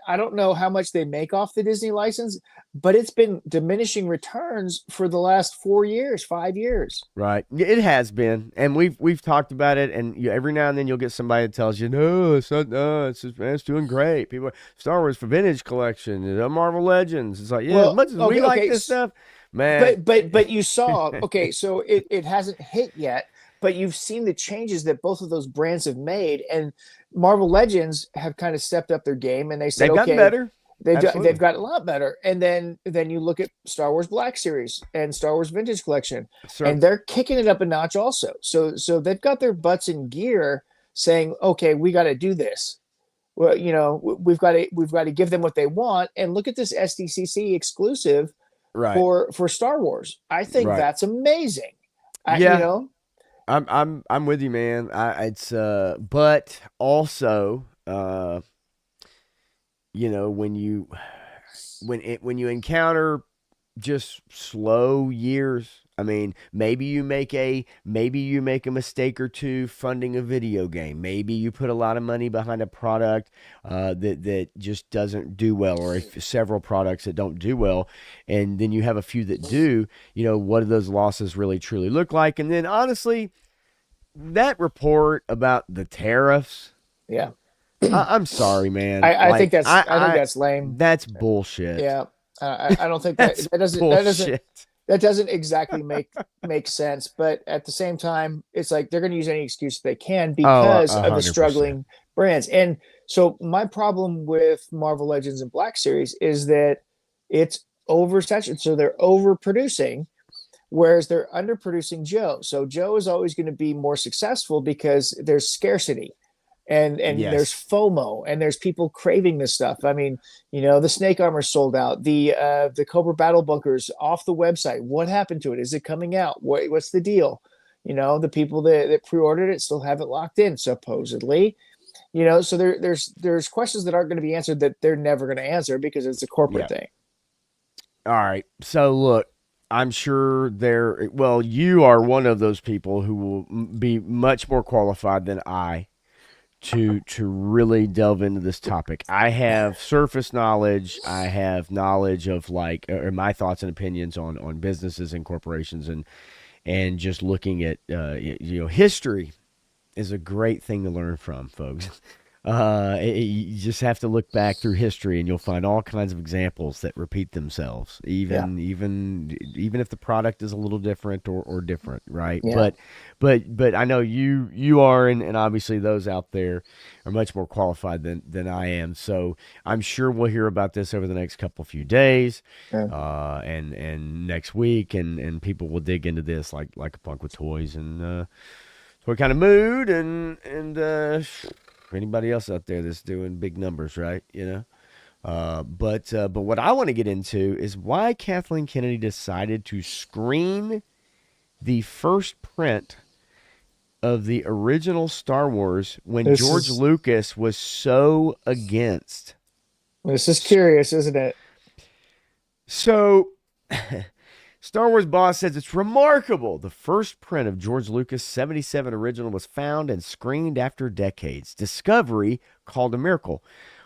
I don't know how much they make off the Disney license, but it's been diminishing returns for the last 4 years, 5 years. Right. It has been, and we've talked about it. And every now and then you'll get somebody that tells you, "No, it's not. No, it's doing great." People, Star Wars for Vintage Collection, Marvel Legends. It's like, yeah, as Well, much as we okay, like okay, this stuff, man. but you saw, okay, so it hasn't hit yet, but you've seen the changes that both of those brands have made, and Marvel Legends have kind of stepped up their game, and they said, They've gotten okay, better. they've Absolutely. got a lot better. And then you look at Star Wars Black Series and Star Wars Vintage Collection, Sir. and they're kicking it up a notch also. So they've got their butts in gear, saying, okay, we got to do this. Well, we've got to give them what they want, and look at this SDCC exclusive Right. for Star Wars. I think Right. that's amazing. I, you Yeah. know, I'm with you, man. It's but also when when you encounter just slow years. I mean, maybe you make a mistake or two funding a video game. Maybe you put a lot of money behind a product that just doesn't do well, or several products that don't do well, and then you have a few that do. What do those losses really truly look like? And then honestly, that report about the tariffs, yeah. I'm sorry, man. I think Like that's lame. that's bullshit. Yeah. I don't think That's bullshit. that doesn't exactly make sense. But at the same time, it's like they're going to use any excuse they can Oh, because of the 100%. struggling brands. And so my problem with Marvel Legends and Black Series is that it's oversaturated. So they're overproducing, whereas they're underproducing Joe. So Joe is always going to be more successful because there's scarcity and there's Yes. FOMO and there's people craving this stuff. I mean, the snake armor sold out, the Cobra battle bunkers off the website. What happened to it? Is it coming out? What's the deal? The people that pre-ordered it still have it locked in, supposedly. So there's questions that aren't going to be answered that they're never going to answer because it's a corporate Yeah. thing. All right. So look, I'm sure well, you are one of those people who will be much more qualified than I to really delve into this topic. I have surface knowledge. I have knowledge of like or my thoughts and opinions on businesses and corporations and just looking at history is a great thing to learn from, folks. You just have to look back through history, and you'll find all kinds of examples that repeat themselves, Yeah. even if the product is a little different or different, right? Yeah. But I know you are, and obviously those out there are much more qualified than I am. So I'm sure we'll hear about this over the next few days, Yeah. and next week, and people will dig into this like a punk with toys and. What kind of mood and for anybody else out there that's doing big numbers, right? But what I want to get into is why Kathleen Kennedy decided to screen the first print of the original Star Wars when This George is Lucas was so against. This is curious, isn't it? So, Star Wars boss says it's remarkable. The first print of George Lucas' 77 original was found and screened after decades. Discovery called a miracle.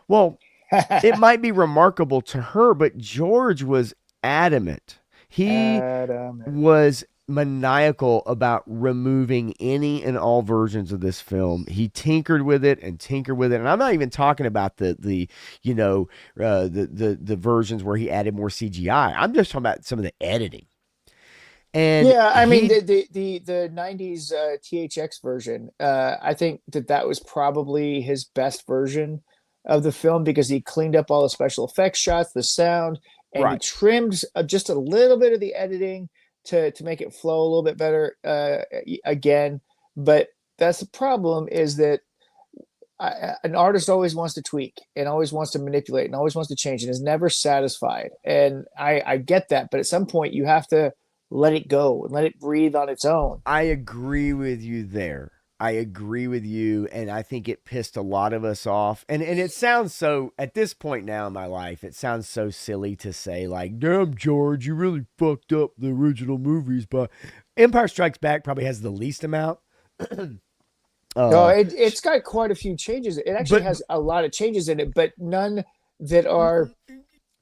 Well, it might be remarkable to her, but George was adamant. He Adam. was maniacal about removing any and all versions of this film. He tinkered with it and tinkered with it, and I'm not even talking about the the versions where he added more CGI. I'm just talking about some of the editing. And Yeah, I mean he the 90s THX version, I think that was probably his best version of the film because he cleaned up all the special effects shots, the sound, and he right, trimmed just a little bit of the editing to make it flow a little bit better again. But that's the problem is that an artist always wants to tweak and always wants to manipulate and always wants to change and is never satisfied. And I get that, but at some point you have to let it go and let it breathe on its own. I agree with you there. I agree with you, and I think it pissed a lot of us off. And it sounds so at this point now in my life, it sounds so silly to say like, "Damn, George, you really fucked up the original movies." But Empire Strikes Back probably has the least amount. No, uh, it's got quite a few changes. It actually but has a lot of changes in it, but none that are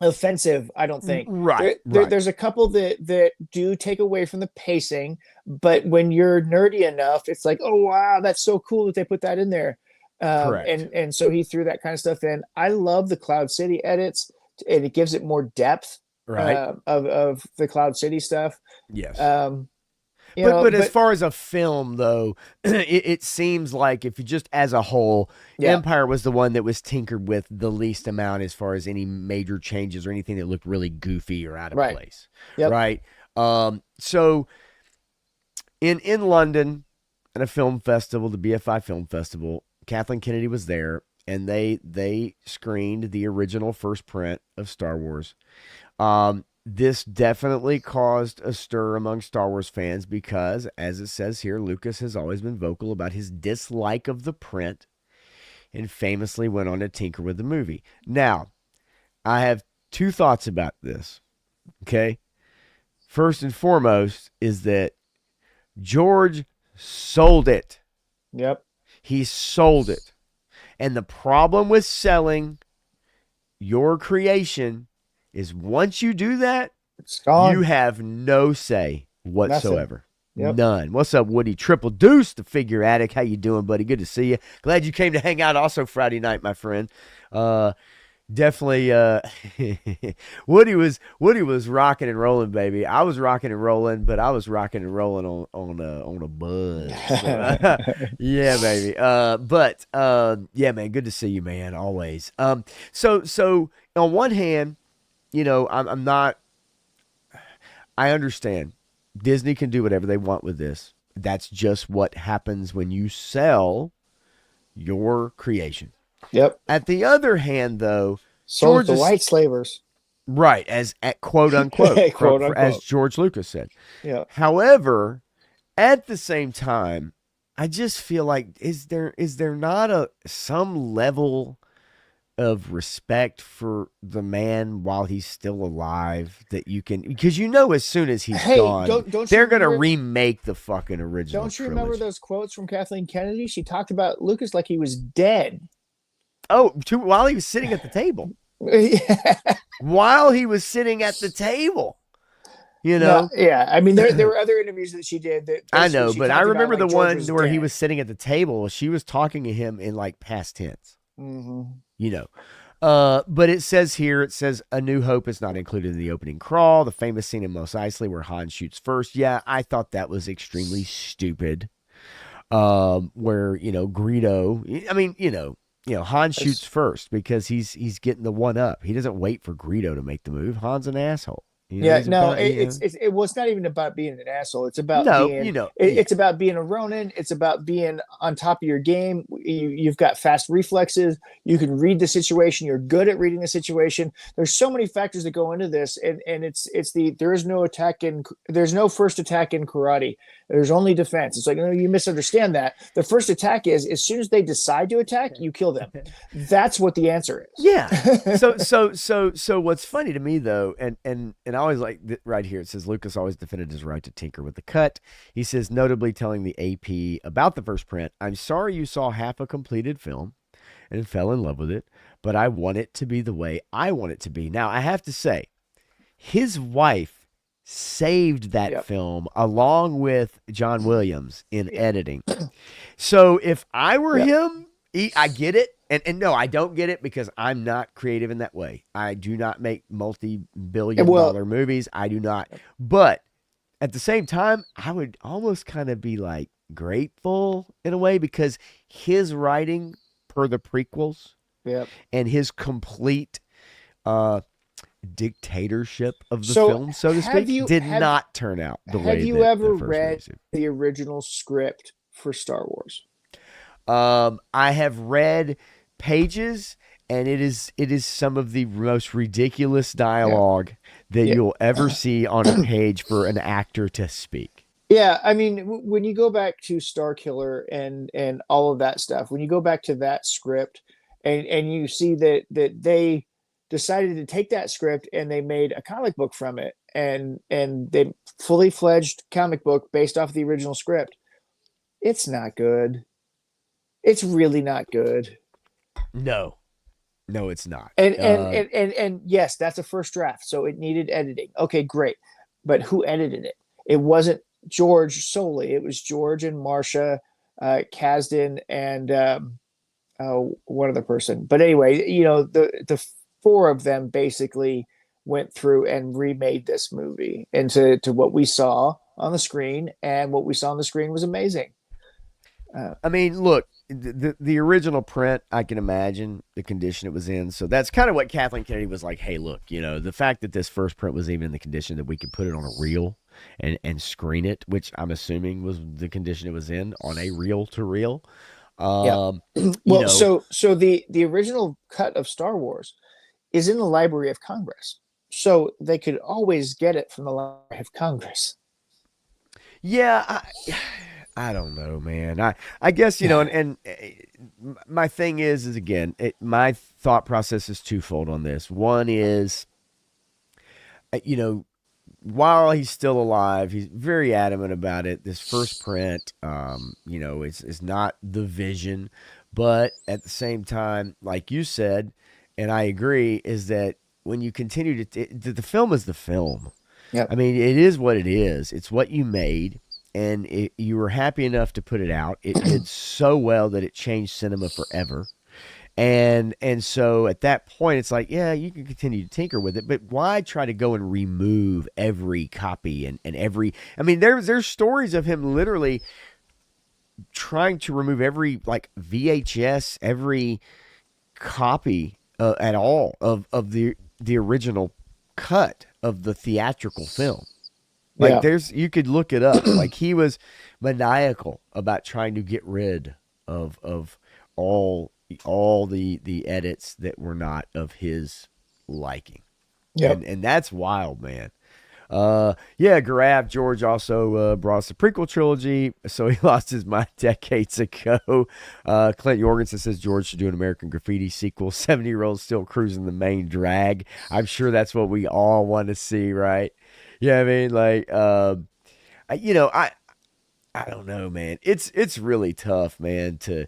offensive. I don't think right, right, there's a couple that do take away from the pacing, but when you're nerdy enough, it's like, oh wow, that's so cool that they put that in there. correct, And so he threw that kind of stuff in. I love the Cloud City edits, and it gives it more depth right, of the Cloud City stuff. yes. Um, But as but far as a film though, it seems like if you just as a whole, yeah, Empire was the one that was tinkered with the least amount as far as any major changes or anything that looked really goofy or out of right, place. yep, Right. So in London at a film festival, the BFI Film Festival, Kathleen Kennedy was there and they screened the original first print of Star Wars. This definitely caused a stir among Star Wars fans because, as it says here, Lucas has always been vocal about his dislike of the print and famously went on to tinker with the movie. Now, I have two thoughts about this. Okay. First and foremost is that George sold it. yep, He sold it. And the problem with selling your creation is once you do that, it's you gone. have no say Nothing. whatsoever. Yep. None. What's up, Woody? Triple Deuce, the figure addict. How you doing, buddy? Good to see you. Glad you came to hang out also Friday night, my friend. Uh definitely Woody was rocking and rolling, baby. I was rocking and rolling, but I was rocking and rolling on a buzz. So, yeah, baby. But yeah, man, good to see you, man, always. So on one hand, I'm not. I understand Disney can do whatever they want with this. That's just what happens when you sell your creation. Yep. At the other hand, though, Sold George the is white slavers, right as at quote unquote quote as unquote. George Lucas said. Yeah. However, at the same time, I just feel like is there not a some level of respect for the man while he's still alive that you can because as soon as he's Hey, gone don't you they're gonna remember? remake the fucking original Don't you remember trilogy. those quotes from Kathleen Kennedy? She talked about Lucas like he was dead. While he was sitting at the table, Yeah. while he was sitting at the table, you No, know. yeah. I mean, there were other interviews that she did that I basically know, she but I talked about remember the like George one was where he dead. was sitting at the table. She was talking to him in like past tense, Hmm. you know. But it says here, it says A New Hope is not included in the opening crawl. The famous scene in Mos Eisley where Han shoots first. Yeah, I thought that was extremely stupid. Where Greedo. I mean, Han shoots first because he's getting the one up. He doesn't wait for Greedo to make the move. Han's an asshole. Yeah, He's no, about it was not even about being an asshole. It's about no, being yeah, it's about being a Ronin. It's about being on top of your game. You've got fast reflexes. You can read the situation. You're good at reading the situation. There's so many factors that go into this, and it's there's no first attack in karate. There's only defense. It's like, no, you misunderstand that. The first attack is as soon as they decide to attack, you kill them. That's what the answer Yeah. is. So what's funny to me though, and I always like right here, it says Lucas always defended his right to tinker with the cut. He says, notably telling the AP about the first print, I'm sorry you saw half a completed film and fell in love with it, but I want it to be the way I want it to be. Now, I have to say, his wife saved that Yep. film along with John Williams in Yeah. editing. So if I were Yep. him, I get it. And no, I don't get it because I'm not creative in that way. I do not make multi-billion Well, dollar movies. I do not. But at the same time, I would almost kind of be like grateful in a way because his writing per the prequels yep. and his complete uh dictatorship of the So film, so to speak, did not turn out the have way you that ever the first read movies did. the original script for Star Wars? I have read pages, and it is some of the most ridiculous Yeah. dialogue that Yeah. you'll ever see on a page for an actor to speak. Yeah, I mean, when you go back to Star Killer and all of that stuff, when you go back to that script, and you see that they decided to take that script and they made a comic book from it, and they fully fledged comic book based off the original script. It's not good. It's really not good. No, no, it's not. And yes, that's a first draft, so it needed editing. Okay, great. But who edited it? It wasn't George solely. It was George and Marcia, Kasdan, and one other person. But anyway, the four of them basically went through and remade this movie into what we saw on the screen, and what we saw on the screen was amazing. I mean, look, the original print, I can imagine the condition it was in. So that's kind of what Kathleen Kennedy was like. Hey, look, the fact that this first print was even in the condition that we could put it on a reel and screen it, which I'm assuming was the condition it was in on a reel to reel. Yeah. You Well, know, so the original cut of Star Wars is in the Library of Congress. So they could always get it from the Library of Congress. yeah, I don't know, man. I guess and my thing is again, my thought process is twofold on this. One is, you know, while he's still alive, he's very adamant about it. This first print, is not the vision, but at the same time, like you said, and I agree, is that when you continue the film is the film. Yep. I mean, it is what it is. It's what you made, and you were happy enough to put it out. It did so well that it changed cinema forever. And so at that point, it's like, yeah, you can continue to tinker with it, but why try to go and remove every copy and every? I mean, there's stories of him literally trying to remove every like VHS, every copy at all of the original cut of the theatrical film. Like Yeah. you could look it up. Like he was maniacal about trying to get rid of all the edits that were not of his liking. Yep. And that's wild, man. Yeah, Garab George also brought us the prequel trilogy, so he lost his mind decades ago. Clint Jorgensen says George should do an American Graffiti sequel. 70-year-olds still cruising the main drag. I'm sure that's what we all want to see, right? Yeah, I mean, like, I don't know, man. It's really tough, man, to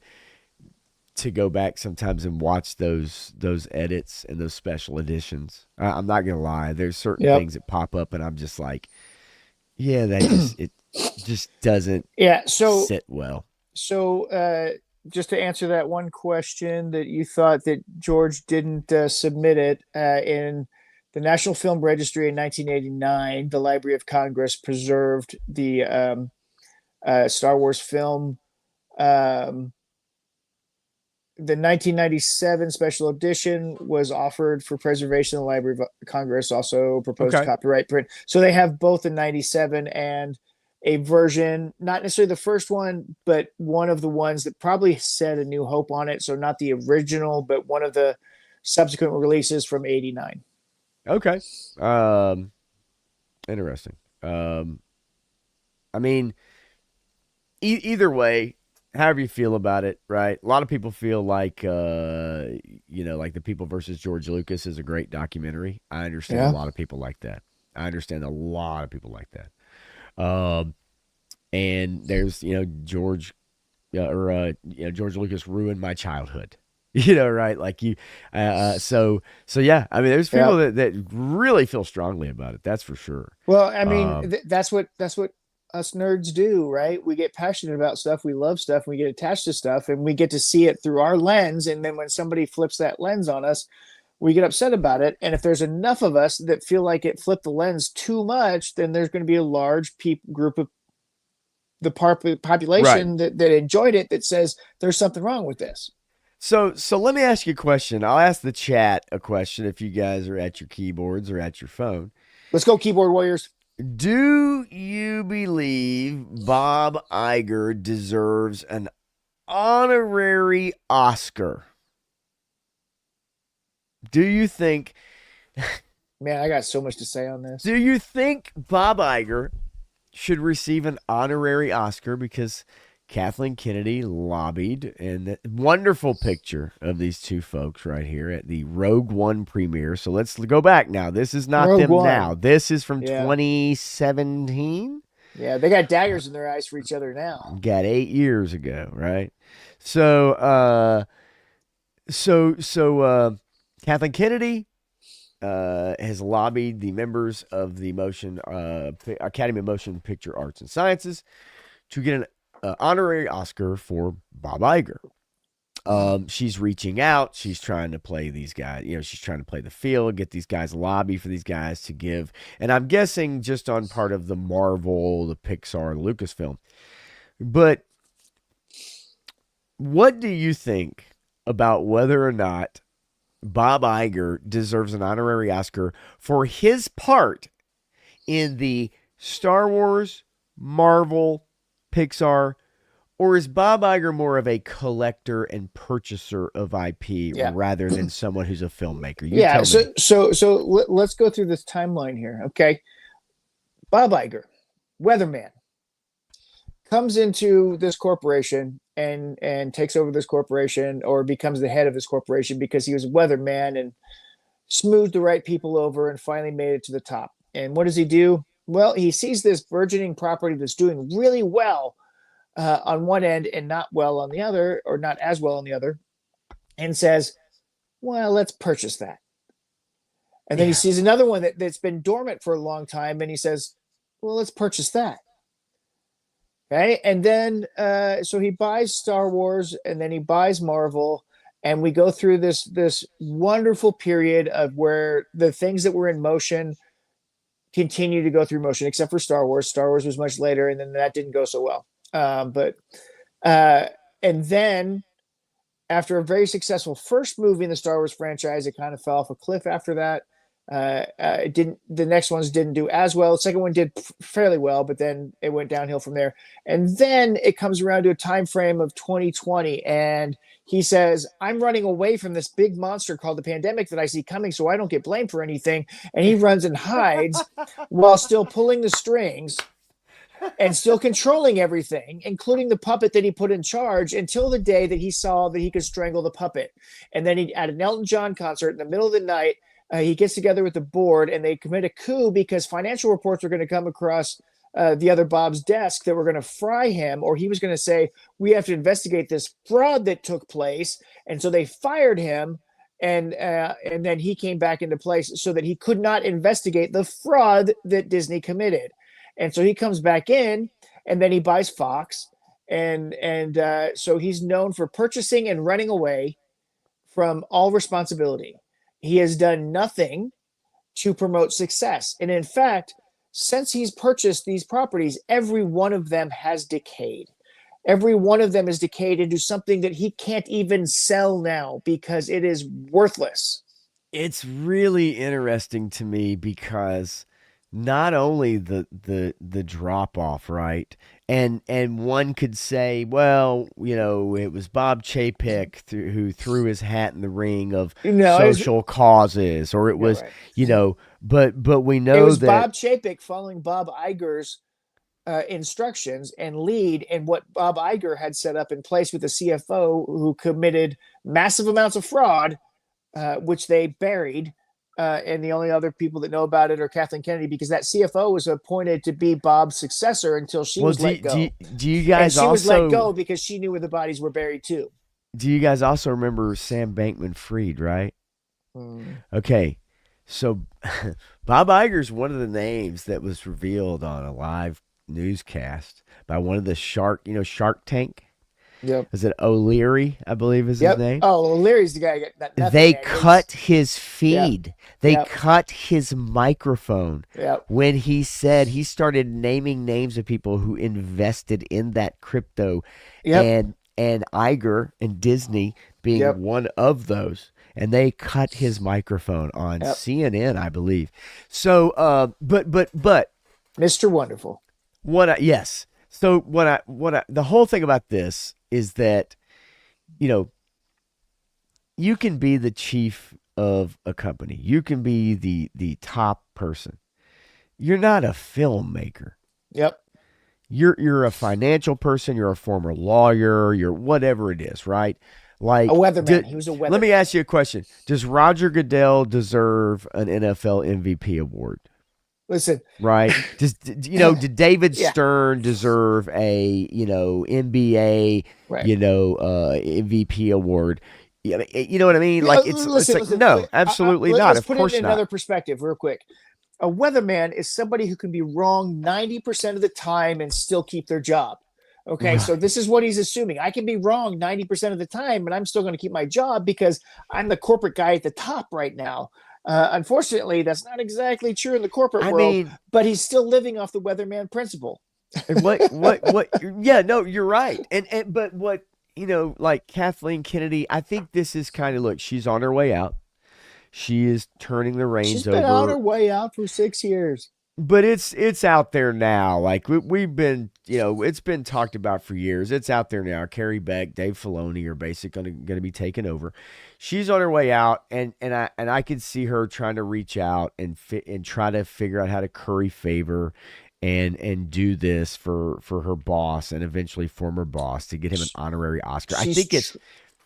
go back sometimes and watch those edits and those special editions. I'm not gonna lie. There's certain Yep. things that pop up, and I'm just like, yeah, it just doesn't Yeah. So sit well. so just to answer that one question that you thought that George didn't submit it in the National Film Registry in 1989, the Library of Congress preserved the Star Wars film. Um, the 1997 special edition was offered for preservation. The Library of Congress also proposed Okay. copyright print. So they have both the 97 and a version, not necessarily the first one, but one of the ones that probably said A New Hope on it. So not the original, but one of the subsequent releases from 89. Okay. Interesting. I mean, either way, however you feel about it, right? A lot of people feel like, like The People versus George Lucas is a great documentary. I understand a Yeah. lot of people like that. I understand a lot of people like that. And there's, George Lucas ruined my childhood. Right? Like you, so yeah. I mean, there's Yeah. people that really feel strongly about it. That's for sure. Well, I mean, Um, that's what us nerds do, right? We get passionate about stuff, we love stuff, we get attached to stuff, and we get to see it through our lens. And then when somebody flips that lens on us, we get upset about it. And if there's enough of us that feel like it flipped the lens too much, then there's going to be a large group of the right. population that enjoyed it that says there's something wrong with this. So let me ask you a question. I'll ask the chat a question if you guys are at your keyboards or at your phone. Let's go, keyboard warriors. Do you believe Bob Iger deserves an honorary Oscar? Do you think Man, I got so much to say on this. do you think Bob Iger should receive an honorary Oscar because Kathleen Kennedy lobbied, and that wonderful picture of these two folks right here at the Rogue One premiere. So let's go back now. This is not Rogue them now. One. This is from Yeah. 2017. Yeah, they got daggers in their eyes for each other now. Got 8 years ago, right? So, Kathleen Kennedy has lobbied the members of the Academy of Motion Picture Arts and Sciences to get an honorary Oscar for Bob Iger. She's reaching out. She's trying to play these guys. She's trying to play the field, get these guys, lobby for these guys to give. And I'm guessing just on part of the Marvel, the Pixar, the Lucasfilm. But what do you think about whether or not Bob Iger deserves an honorary Oscar for his part in the Star Wars, Marvel, Pixar, or is Bob Iger more of a collector and purchaser of IP Yeah. rather than someone who's a filmmaker? You Yeah. tell me. Let's go through this timeline here. Okay. Bob Iger, weatherman, comes into this corporation and takes over this corporation or becomes the head of this corporation because he was a weatherman and smoothed the right people over and finally made it to the top. And what does he do? Well, he sees this burgeoning property that's doing really well on one end and not well on the other, or not as well on the other, and says, well, let's purchase that. And then he Yeah. sees another one that's been dormant for a long time, and he says, well, let's purchase that. Okay. And then, so he buys Star Wars and then he buys Marvel. And we go through this wonderful period of where the things that were in motion continue to go through motion, except for Star Wars. Star Wars was much later, and then that didn't go so well. But and then after a very successful first movie in the Star Wars franchise, it kind of fell off a cliff after that. It didn't. The next ones didn't do as well. The second one did fairly well, but then it went downhill from there. And then it comes around to a time frame of 2020, and he says, "I'm running away from this big monster called the pandemic that I see coming, so I don't get blamed for anything." And he runs and hides while still pulling the strings and still controlling everything, including the puppet that he put in charge, until the day that he saw that he could strangle the puppet. And then he, at an Elton John concert in the middle of the night, he gets together with the board and they commit a coup because financial reports are going to come across the other Bob's desk that were going to fry him, or he was going to say, we have to investigate this fraud that took place. And so they fired him. And then he came back into place so that he could not investigate the fraud that Disney committed. And so he comes back in, and then he buys Fox, and so he's known for purchasing and running away from all responsibility. He has done nothing to promote success, and in fact, since he's purchased these properties, every one of them has decayed. Every one of them is decayed into something that he can't even sell now because it is worthless. It's really interesting to me because not only the drop off, right? And one could say, well, it was Bob Chapek who threw his hat in the ring of social causes, or it Yeah, was, right. but we It know was that Bob Chapek following Bob Iger's instructions and lead in what Bob Iger had set up in place with the CFO, who committed massive amounts of fraud, which they buried. And the only other people that know about it are Kathleen Kennedy, because that CFO was appointed to be Bob's successor until she Well, was let go. do you And guys she was let also go because she knew where the bodies were buried too. remember Sam Bankman-Fried, right? Hmm. Okay, so Bob Iger's one of the names that was revealed on a live newscast by one of the Shark Tank. Yep. Is it O'Leary? I believe is his Yep. name. Oh, Larry's the guy that nothing They man. cut his Yep. feed. They Yep. cut his microphone Yep. when he said he started naming names of people who invested in that crypto, Yep. and Iger and Disney being Yep. one of those. And they cut his microphone on Yep. CNN, I believe. So, but Mr. Wonderful. yes. So the whole thing about this is that, you know, you can be the chief of a company. You can be the top person. You're not a filmmaker. Yep. You're a financial person. You're a former lawyer. You're whatever it is, right? A Like, weatherman. He was a weatherman. let me ask you a question. Does Roger Goodell deserve an NFL MVP award? Listen. Right? Did David Yeah. Stern deserve a, NBA, Right. MVP award? You know what I mean? Yeah, Like it's like no, absolutely not. Let's Of put course it in not. another perspective, real quick. A weatherman is somebody who can be wrong 90% of the time and still keep their job. Okay, so this is what he's assuming. I can be wrong 90% of the time, and I'm still going to keep my job because I'm the corporate guy at the top right now. Unfortunately, that's not exactly true in the corporate I world, mean, but he's still living off the weatherman principle. what? Yeah, no, you're right. But what, like Kathleen Kennedy, I think this is kind of, look, she's on her way out. She is turning the She's reins been on her over. way out for 6 years. But it's out there now. Like we've been, it's been talked about for years. It's out there now. Carrie Beck, Dave Filoni are basically going to be taking over. She's on her way out, and I could see her trying to reach out and try to figure out how to curry favor, and do this for her boss and eventually former boss to get him an honorary Oscar. I She's think it's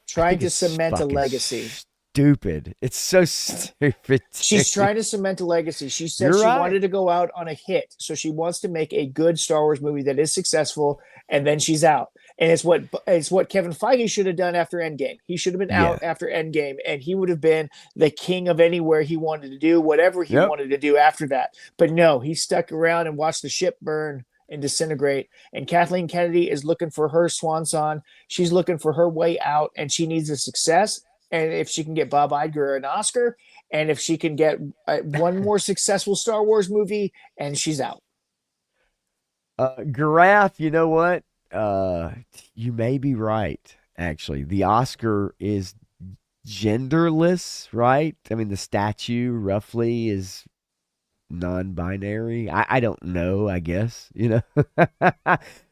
trying to cement a fucking legacy. stupid. It's so stupid. She's trying to cement a legacy. She said You're she right. wanted to go out on a hit. So she wants to make a good Star Wars movie that is successful, and then she's out. And it's what Kevin Feige should have done after Endgame. He should have been Yeah. out after Endgame, and he would have been the king of anywhere he wanted to do, whatever he Yep. wanted to do after that. But no, he stuck around and watched the ship burn and disintegrate. And Kathleen Kennedy is looking for her swan song. She's looking for her way out, and she needs a success. And if she can get Bob Iger an Oscar, and if she can get one more successful Star Wars movie, and she's out. Gareth, you know what? You may be right. Actually, the Oscar is genderless, right? I mean, the statue roughly is non-binary. I don't know. I guess.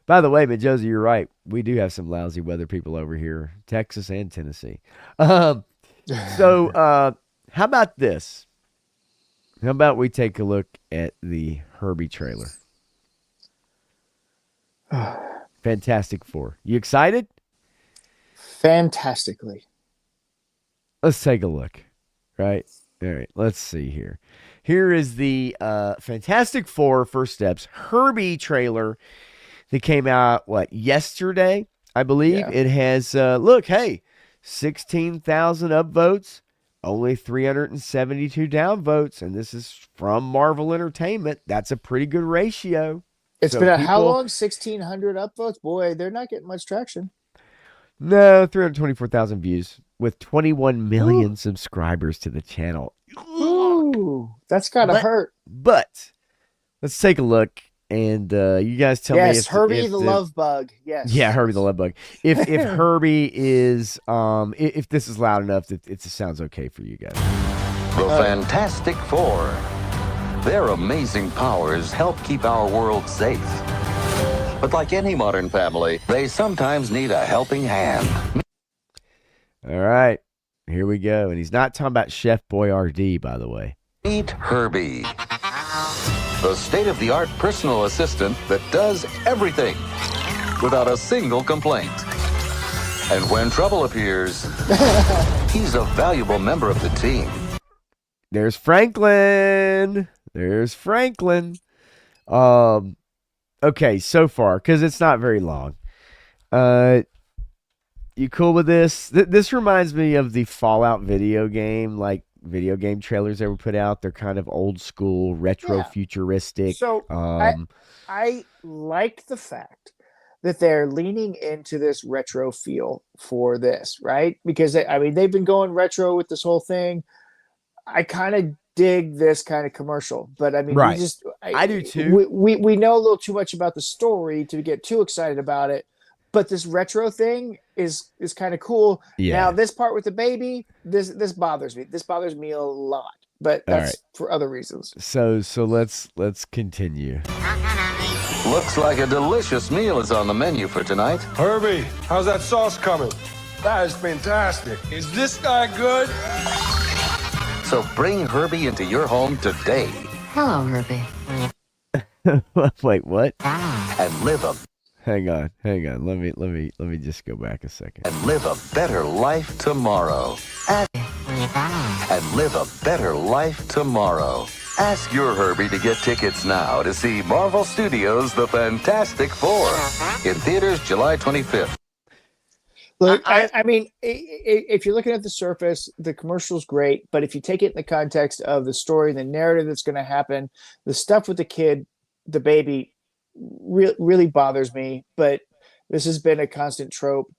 By the way, but Josie, you're right. We do have some lousy weather people over here, Texas and Tennessee. So, how about this? How about we take a look at the Herbie trailer? Fantastic Four. You excited? Fantastically. Let's take a look. Right? All right. Let's see here. Here is the Fantastic Four First Steps Herbie trailer that came out, yesterday, I believe. Yeah. It has, look, hey, 16,000 upvotes, only 372 downvotes, and this is from Marvel Entertainment. That's a pretty good ratio. It's So been how people- long? 1,600 upvotes? Boy, they're not getting much traction. No, 324,000 views with 21 million subscribers to the channel. Ooh, that's gotta hurt. But let's take a look, and you guys tell me Yes, if Herbie if the love bug. Yes. Yeah, Herbie the love bug. If Herbie is if this is loud enough that it sounds okay for you guys. The Fantastic Four. Their amazing powers help keep our world safe. But like any modern family, they sometimes need a helping hand. All right, here we go, and he's not talking about Chef Boyardee, by the way. Meet Herbie. the state-of-the-art personal assistant that does everything without a single complaint. And when trouble appears, he's a valuable member of the team. There's Franklin. There's Franklin. Okay, so far, because it's not very long. You cool with this? This reminds me of the Fallout video game, like video game trailers that were put out. They're kind of old school, retro, futuristic. So I like the fact that they're leaning into this retro feel for this, right? Because they've been going retro with this whole thing. I kind of dig this kind of commercial, but I mean, right. I do too. We know a little too much about the story to get too excited about it. But this retro thing is kind of cool. Yeah. Now this part with the baby, this bothers me. This bothers me a lot, but that's for other reasons. So let's continue. Looks like a delicious meal is on the menu for tonight. Herbie, how's that sauce coming? That is fantastic. Is this guy good? So bring Herbie into your home today. Hello, Herbie. Wait, what? And live a Hang on. Let me just go back a second. And live a better life tomorrow. And live a better life tomorrow. Ask your Herbie to get tickets now to see Marvel Studios' The Fantastic Four in theaters July 25th. Look, I mean, if you're looking at the surface, the commercial's great, but if you take it in the context of the story, the narrative that's going to happen, the stuff with the kid, the baby, really bothers me. But this has been a constant trope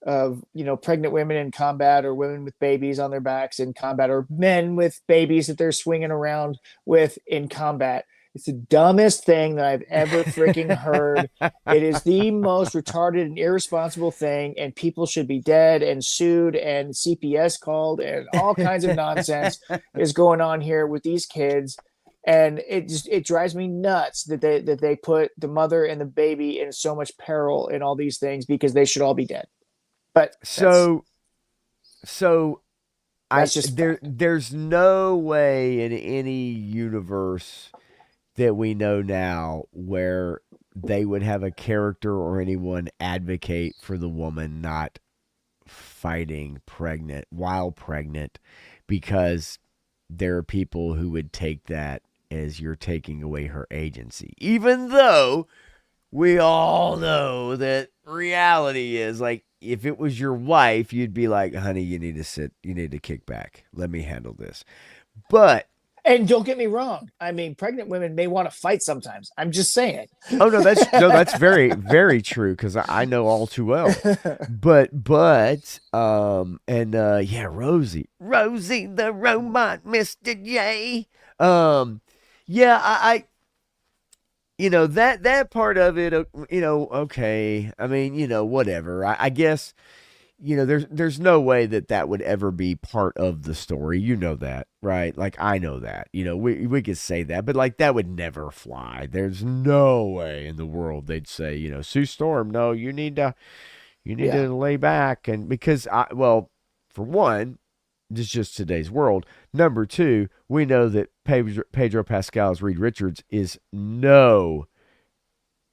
of, pregnant women in combat, or women with babies on their backs in combat, or men with babies that they're swinging around with in combat. It's the dumbest thing that I've ever freaking heard. It is the most retarded and irresponsible thing, and people should be dead and sued and CPS called, and all kinds of nonsense is going on here with these kids. And it drives me nuts that they put the mother and the baby in so much peril in all these things, because they should all be dead. But there's no way in any universe that we know now where they would have a character or anyone advocate for the woman not fighting while pregnant, because there are people who would take that as you're taking away her agency, even though we all know that reality is, like, if it was your wife, you'd be like, honey, you need to kick back, let me handle this. And don't get me wrong, I mean, pregnant women may want to fight sometimes. I'm just saying. Oh no, that's very, very true, because I know all too well. But Rosie the robot, Mr. J. Yeah, I that part of it, okay. I mean, whatever. I guess, there's no way that would ever be part of the story. You know that, right? Like, I know that. We could say that, but like, that would never fly. There's no way in the world they'd say, Sue Storm, no, you need to lay back, and because for one, this is just today's world. Number two, we know that Pedro Pascal's Reed Richards is no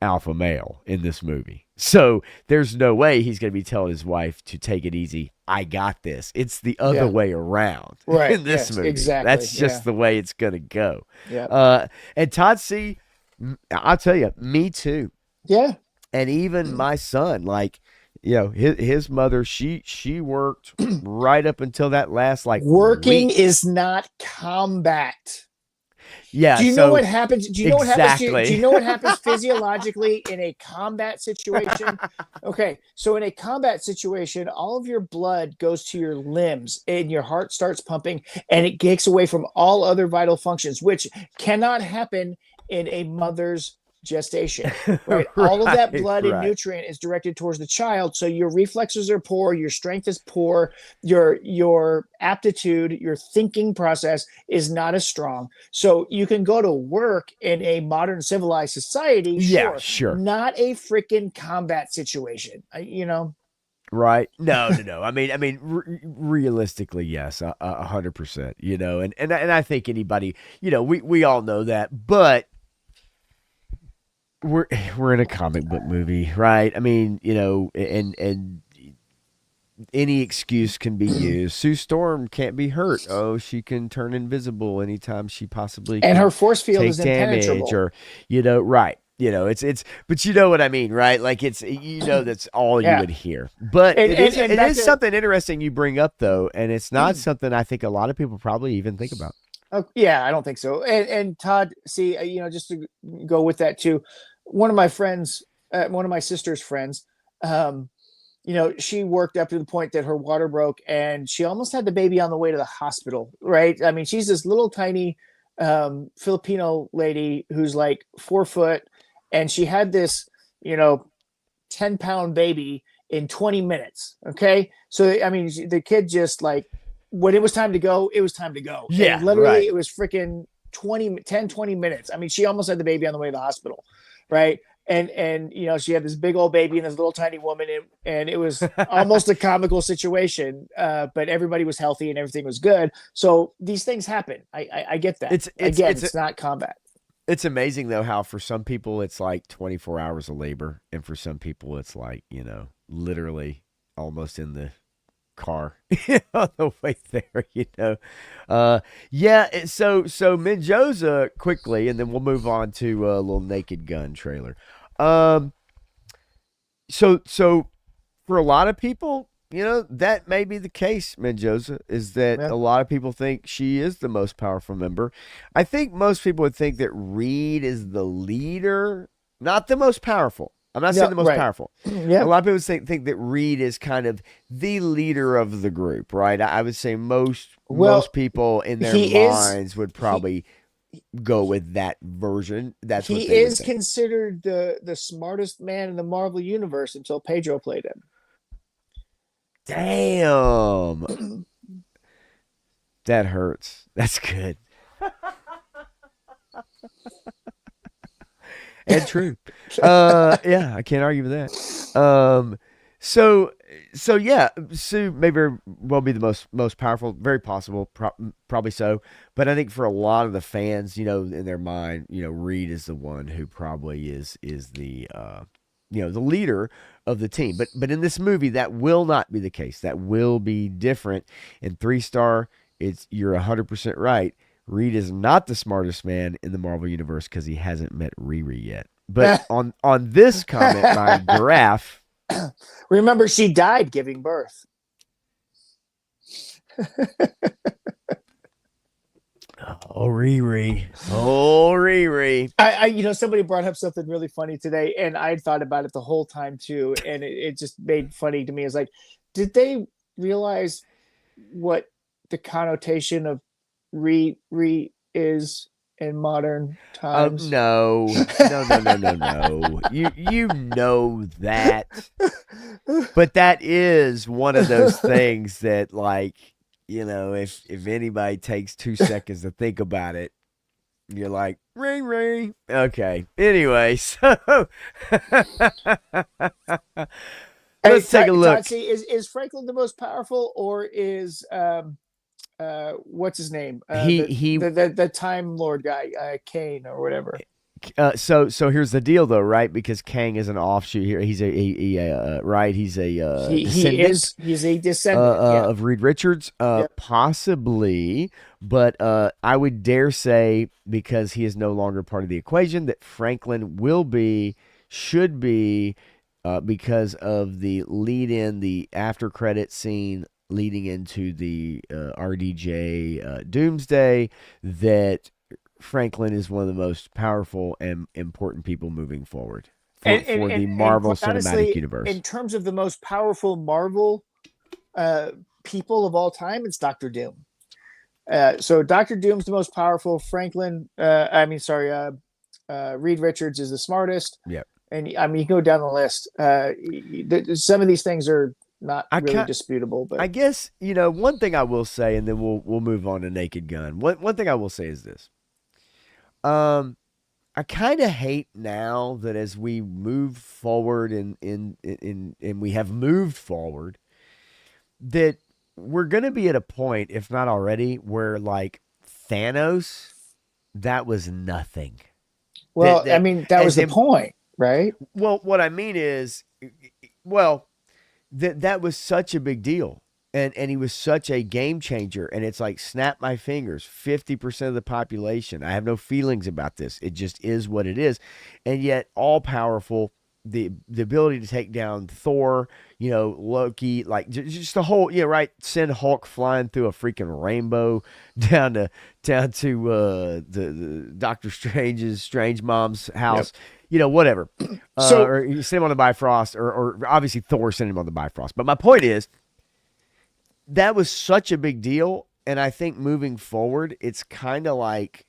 alpha male in this movie. So there's no way he's going to be telling his wife to take it easy. I got this. It's the other way around in this movie. Exactly. That's just the way it's going to go. Yeah. And Todd C., I'll tell you, me too. Yeah. And even my son, like, his mother, she worked right up until that last, like, working week. is not combat. Yeah. Do you know what happens? Do you know exactly. what happens? Do you know what happens physiologically in a combat situation? Okay, so in a combat situation, all of your blood goes to your limbs, and your heart starts pumping, and it takes away from all other vital functions, which cannot happen in a mother's gestation, right? All of that blood and nutrient is directed towards the child, so your reflexes are poor, your strength is poor, your aptitude, your thinking process is not as strong. So you can go to work in a modern civilized society, sure, not a freaking combat situation, Right? No. I mean, realistically, yes, 100%. And I think anybody, we all know that, but we're we're in a comic book movie, right? I mean, and any excuse can be used. Sue Storm can't be hurt. Oh, she can turn invisible anytime she possibly And her can force field take is damage, impenetrable. or right. But you know what I mean, right? Like that's all you Yeah. would hear. But And it back is to, something interesting you bring up though, and it's not something I think a lot of people probably even think about. oh, yeah, I don't think so. And Todd, see, just to go with that too, one of my friends, one of my sister's friends, um, she worked up to the point that her water broke and she almost had the baby on the way to the hospital, right? I mean, she's this little tiny Filipino lady who's like 4 foot, and she had this, 10-pound baby in 20 minutes. Okay. So, I mean, the kid just like, when it was time to go, it was time to go. And Yeah, literally right. it was freaking 20 minutes. I mean, she almost had the baby on the way to the hospital. Right. And she had this big old baby and this little tiny woman, and it was almost a comical situation, but everybody was healthy and everything was good. So these things happen. I get that. Again, it's not combat. It's amazing though how for some people it's like 24 hours of labor, and for some people it's like literally almost in the car on the way there. Yeah. So Mendoza quickly, and then we'll move on to a little Naked Gun trailer. Um, so for a lot of people, that may be the case. Mendoza is that Yeah. a lot of people think she is the most powerful member. I think most people would think that Reed is the leader, not the most powerful. I'm not saying Yeah, the most right. powerful. A Yeah. lot of people think that Reed is kind of the leader of the group, right? I would say most Well, people in their he is minds would he probably go with that version. That's what he they would is think. considered the smartest man in the Marvel universe until Pedro played Damn, him. that hurts. That's good and true. Yeah, I can't argue with that. So yeah, Sue may very well be the most powerful, very possible, probably so. But I think for a lot of the fans, in their mind, Reed is the one who probably is the the leader of the team. But in this movie, that will not be the case. That will be different. In 3-star, you're 100% right. Reed is not the smartest man in the Marvel universe because he hasn't met Riri yet. But on this comment by Graph. Remember, she died giving birth. Oh, Riri. Oh, Riri. Somebody brought up something really funny today, and I thought about it the whole time too, and it just made funny to me. It's like, did they realize what the connotation of re is in modern times? No. No. You know that. But that is one of those things that, like, if anybody takes 2 seconds to think about it, you're like, ring. Okay. Anyway, so let's take a look. Tatsi, is Franklin the most powerful, or is what's his name? The Time Lord guy, Kane or whatever. So here's the deal though, right? Because Kang is an offshoot here. He's right. He's a descendant. He's a descendant of Reed Richards, Yep. possibly, but I would dare say, because he is no longer part of the equation, that Franklin should be, because of the lead in the after credit scene leading into the RDJ Doomsday, that Franklin is one of the most powerful and important people moving forward for the Marvel Cinematic honestly, Universe. in terms of the most powerful Marvel people of all time, it's Doctor Doom. So Doctor Doom's the most powerful. Franklin, Reed Richards is the smartest. Yep. And I mean, you can go down the list. Some of these things are not really disputable, but I guess one thing I will say, and then we'll move on to Naked Gun. One thing I will say is this. I kind of hate now that as we move forward and we have moved forward, that we're going to be at a point, if not already, where like Thanos, that was nothing. Well, I mean, that was as the in, point, right? well, what I mean is, well, that was such a big deal. And he was such a game changer. And it's like, snap my fingers, 50% of the population. I have no feelings about this. It just is what it is. And yet, all powerful, the ability to take down Thor, Loki, like just the whole, right. Send Hulk flying through a freaking rainbow down to the Doctor Strange mom's house. Yep. Whatever. So or you send him on the Bifrost, or obviously Thor sent him on the Bifrost. But my point is, that was such a big deal. And I think moving forward, it's kind of like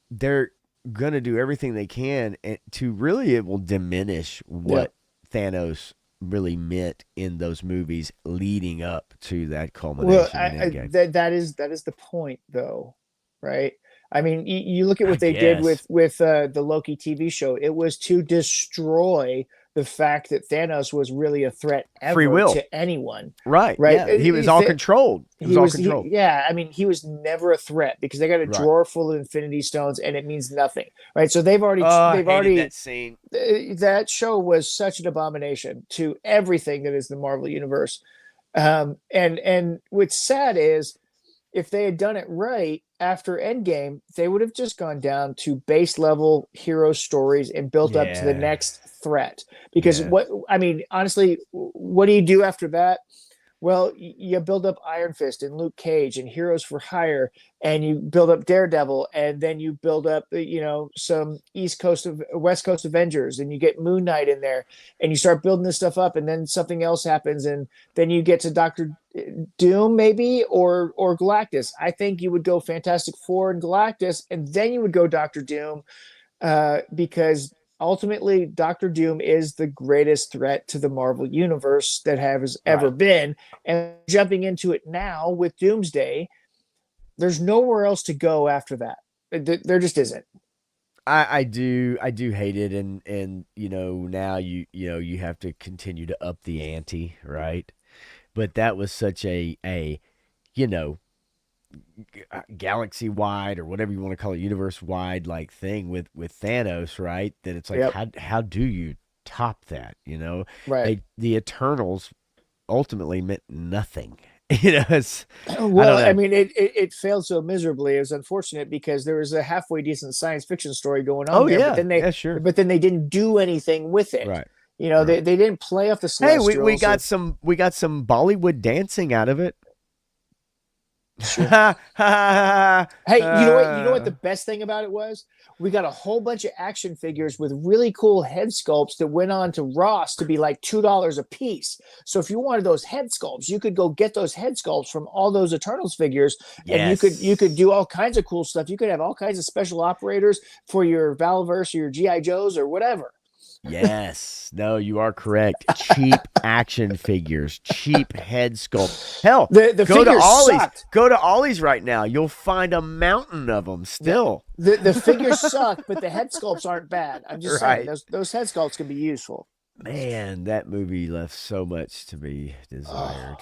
they're going to do everything they can to really, it will diminish what Thanos really meant in those movies leading up to that culmination. Well, that is the point, though, right? I mean, you look at what they did with the Loki TV show. It was to destroy the fact that Thanos was really a threat ever to anyone. Right. Yeah. He was all controlled. He was all controlled. I mean, he was never a threat because they got a drawer full of Infinity Stones and it means nothing. Right. So they've already that scene. That show was such an abomination to everything that is the Marvel universe. And what's sad is, if they had done it right after Endgame, they would have just gone down to base level hero stories and built up to the next threat. Because honestly, what do you do after that? Well, you build up Iron Fist and Luke Cage and Heroes for Hire, and you build up Daredevil, and then you build up, some West Coast Avengers, and you get Moon Knight in there, and you start building this stuff up, and then something else happens, and then you get to Doctor Doom, maybe, or Galactus. I think you would go Fantastic Four and Galactus, and then you would go Doctor Doom, because ultimately, Doctor Doom is the greatest threat to the Marvel universe that has ever been. And jumping into it now with Doomsday, there's nowhere else to go after that. There just isn't. I do hate it, and now you have to continue to up the ante, right? But that was such a galaxy wide, or whatever you want to call it, universe wide like thing with Thanos, right? That it's like, how do you top that? Right. The Eternals ultimately meant nothing. I mean, it failed so miserably. It was unfortunate because there was a halfway decent science fiction story going on there. But then they didn't do anything with it. Right. They didn't play off the Celestials. Hey, we got some Bollywood dancing out of it. Sure. Hey, you know what the best thing about it was? We got a whole bunch of action figures with really cool head sculpts that went on to Ross to be like $2 a piece. So if you wanted those head sculpts, you could go get those head sculpts from all those Eternals figures, and you could do all kinds of cool stuff. You could have all kinds of special operators for your Valverse or your GI Joes or whatever. Yes. No, you are correct. Cheap action figures, cheap head sculpt. Hell, the go to figures Ollie's. sucked. Go to Ollie's right now. You'll find a mountain of them still. The figures suck, but the head sculpts aren't bad. I'm just saying those head sculpts can be useful. Man, that movie left so much to be desired.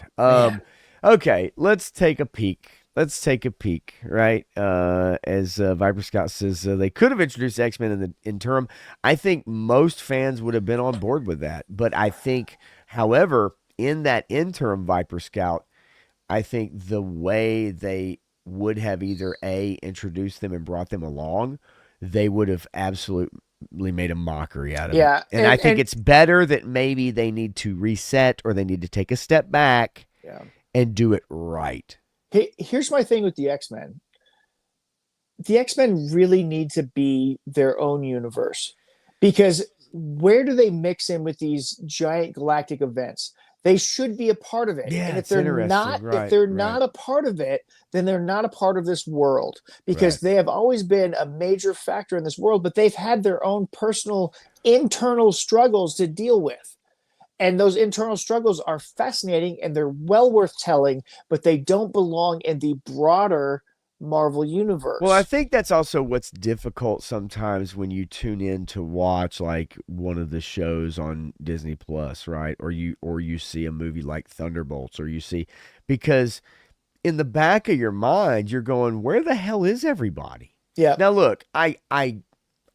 Okay, let's take a peek. Right? As Viper Scott says, they could have introduced X-Men in the interim. I think most fans would have been on board with that. But I think, however, in that interim, Viper Scout, I think the way they would have either introduced them and brought them along, they would have absolutely made a mockery out of it. And I think it's better that maybe they need to reset, or they need to take a step back and do it right. Hey, here's my thing with the X-Men. The X-Men really need to be their own universe, because where do they mix in with these giant galactic events? They should be a part of it. Yeah, and if they're not, not a part of it, then they're not a part of this world, because they have always been a major factor in this world, but they've had their own personal internal struggles to deal with. And those internal struggles are fascinating, and they're well worth telling, but they don't belong in the broader Marvel universe. Well, I think that's also what's difficult sometimes when you tune in to watch like one of the shows on Disney Plus, right? Or you see a movie like Thunderbolts, or because in the back of your mind, you're going, where the hell is everybody? Yeah. Now look, I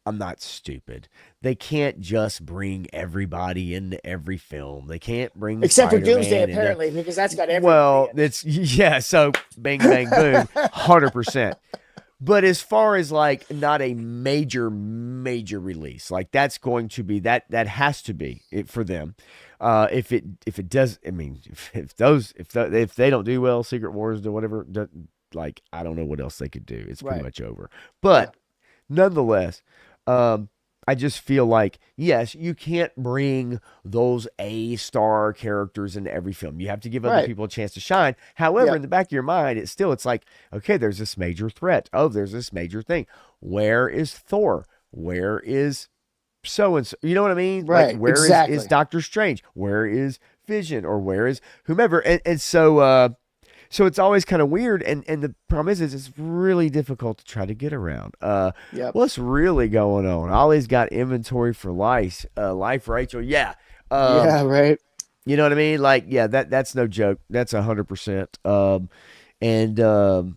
I'm not stupid. They can't just bring everybody into every film. They can't bring Except for Spider-Man Doomsday, into, apparently, because that's got everybody. well, in it. it's yeah. So bang bang boom, 100%. But as far as like not a major release, like that's going to be that has to be it for them. If it does, I mean, if they don't do well, Secret Wars or whatever, like I don't know what else they could do. It's pretty Right. much over. But nonetheless, I just feel like, yes, you can't bring those A-star characters into every film. You have to give other Right. people a chance to shine. However, Yep. in the back of your mind, it's like, okay, there's this major threat. Oh, there's this major thing. Where is Thor? Where is so-and-so? You know what I mean? Right, Like, where exactly. is Doctor Strange? Where is Vision? Or where is whomever? And so it's always kind of weird, and the problem is it's really difficult to try to get around. Yep. What's really going on? Ollie's got inventory for life. Rachel, yeah. Yeah, right. You know what I mean? Like, yeah, that's no joke. That's 100%. And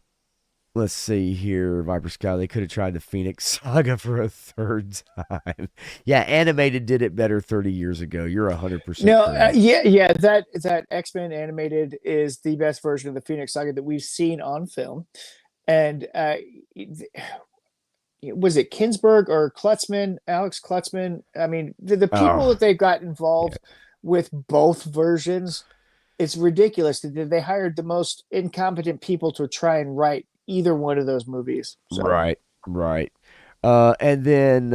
let's see here, Viper Sky. They could have tried the Phoenix Saga for a third time. Yeah, animated did it better 30 years ago. You're 100%. No, correct. yeah. That X-Men animated is the best version of the Phoenix Saga that we've seen on film, and was it Kinsberg or Klutzman, Alex Klutzman? I mean, the people that they've got involved with both versions, it's ridiculous that they hired the most incompetent people to try and write either one of those movies. So. Right. And then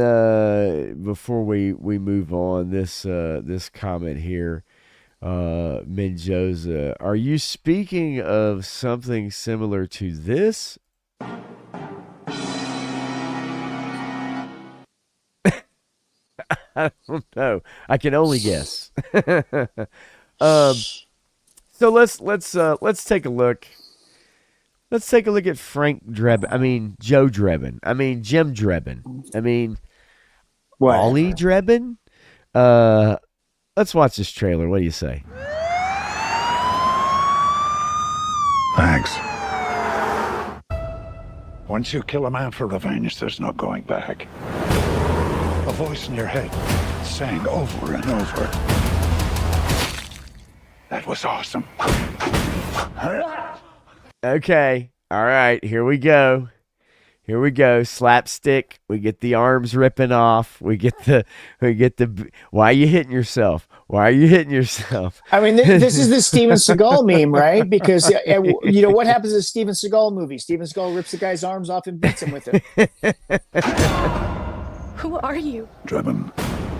before we move on, this comment here, Menjoza, are you speaking of something similar to this? I don't know. I can only guess. So let's take a look. Let's take a look at Frank Drebin. I mean, Joe Drebin. I mean, Jim Drebin. I mean, Ollie Drebin. Let's watch this trailer. What do you say? Thanks. Once you kill a man for revenge, there's no going back. A voice in your head saying over and over, "That was awesome." Okay. All right. Here we go. Slapstick. We get the arms ripping off. We get the. Why are you hitting yourself? I mean, this is the Steven Seagal meme, right? Because you know what happens in a Steven Seagal movie? Steven Seagal rips the guy's arms off and beats him with it. Who are you? Drebin.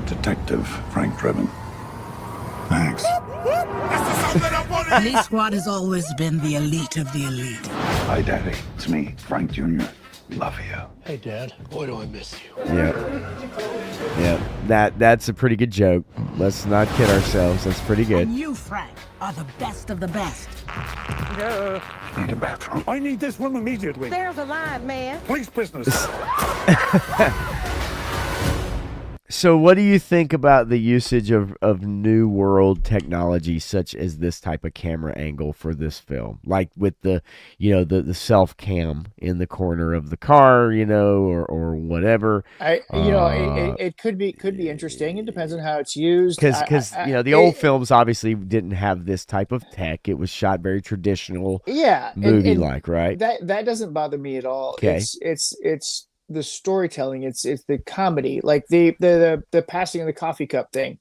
Detective Frank Drebin. Thanks. Elite Squad has always been the elite of the elite. Hi, Daddy. It's me, Frank Jr. Love you. Hey, Dad. Boy, do I miss you. Yeah. That's a pretty good joke. Let's not kid ourselves. That's pretty good. And you, Frank, are the best of the best. Need a bathroom. I need this room immediately. There's a line, man. Police business. So what do you think about the usage of new world technology such as this type of camera angle for this film? Like with the self cam in the corner of the car, or whatever. It could be interesting. It depends on how it's used. Because the old films obviously didn't have this type of tech. It was shot very traditional. Yeah. Movie like, right? That doesn't bother me at all. Okay. It's the storytelling, it's the comedy, like the passing of the coffee cup thing.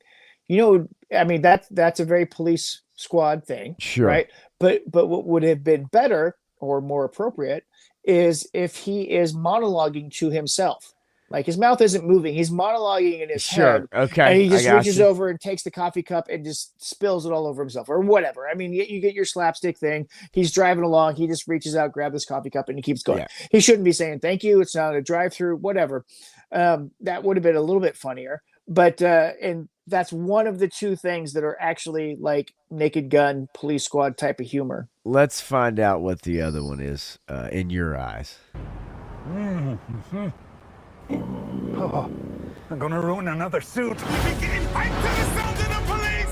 I mean, that's a very Police Squad thing, sure, right? But what would have been better or more appropriate is if he is monologuing to himself. Like his mouth isn't moving, he's monologuing in his head. Okay. And he just reaches over and takes the coffee cup and just spills it all over himself or whatever. I mean, you get your slapstick thing. He's driving along, he just reaches out, grabs this coffee cup, and he keeps going. Yeah. He shouldn't be saying thank you. It's not a drive-through, whatever. That would have been a little bit funnier. But and that's one of the two things that are actually like Naked Gun, Police Squad type of humor. Let's find out what the other one is in your eyes. Mm-hmm. Oh, I'm gonna ruin another suit.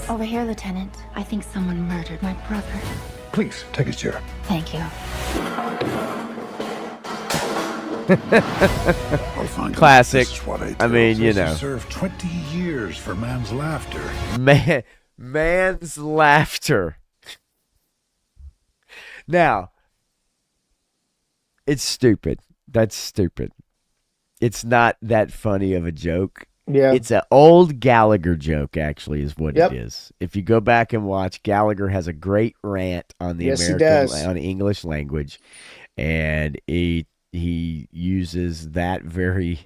Over here, Lieutenant. I think someone murdered my brother. Please, take a chair. Thank you. I'll find them. Classic. This is what I mean, you know. Serve 20 years for man's laughter. Man's laughter. Now, it's stupid. That's stupid. It's not that funny of a joke. Yeah. It's an old Gallagher joke, actually, is what Yep. it is. If you go back and watch, Gallagher has a great rant on the Yes, he does. on the English language, and he uses that very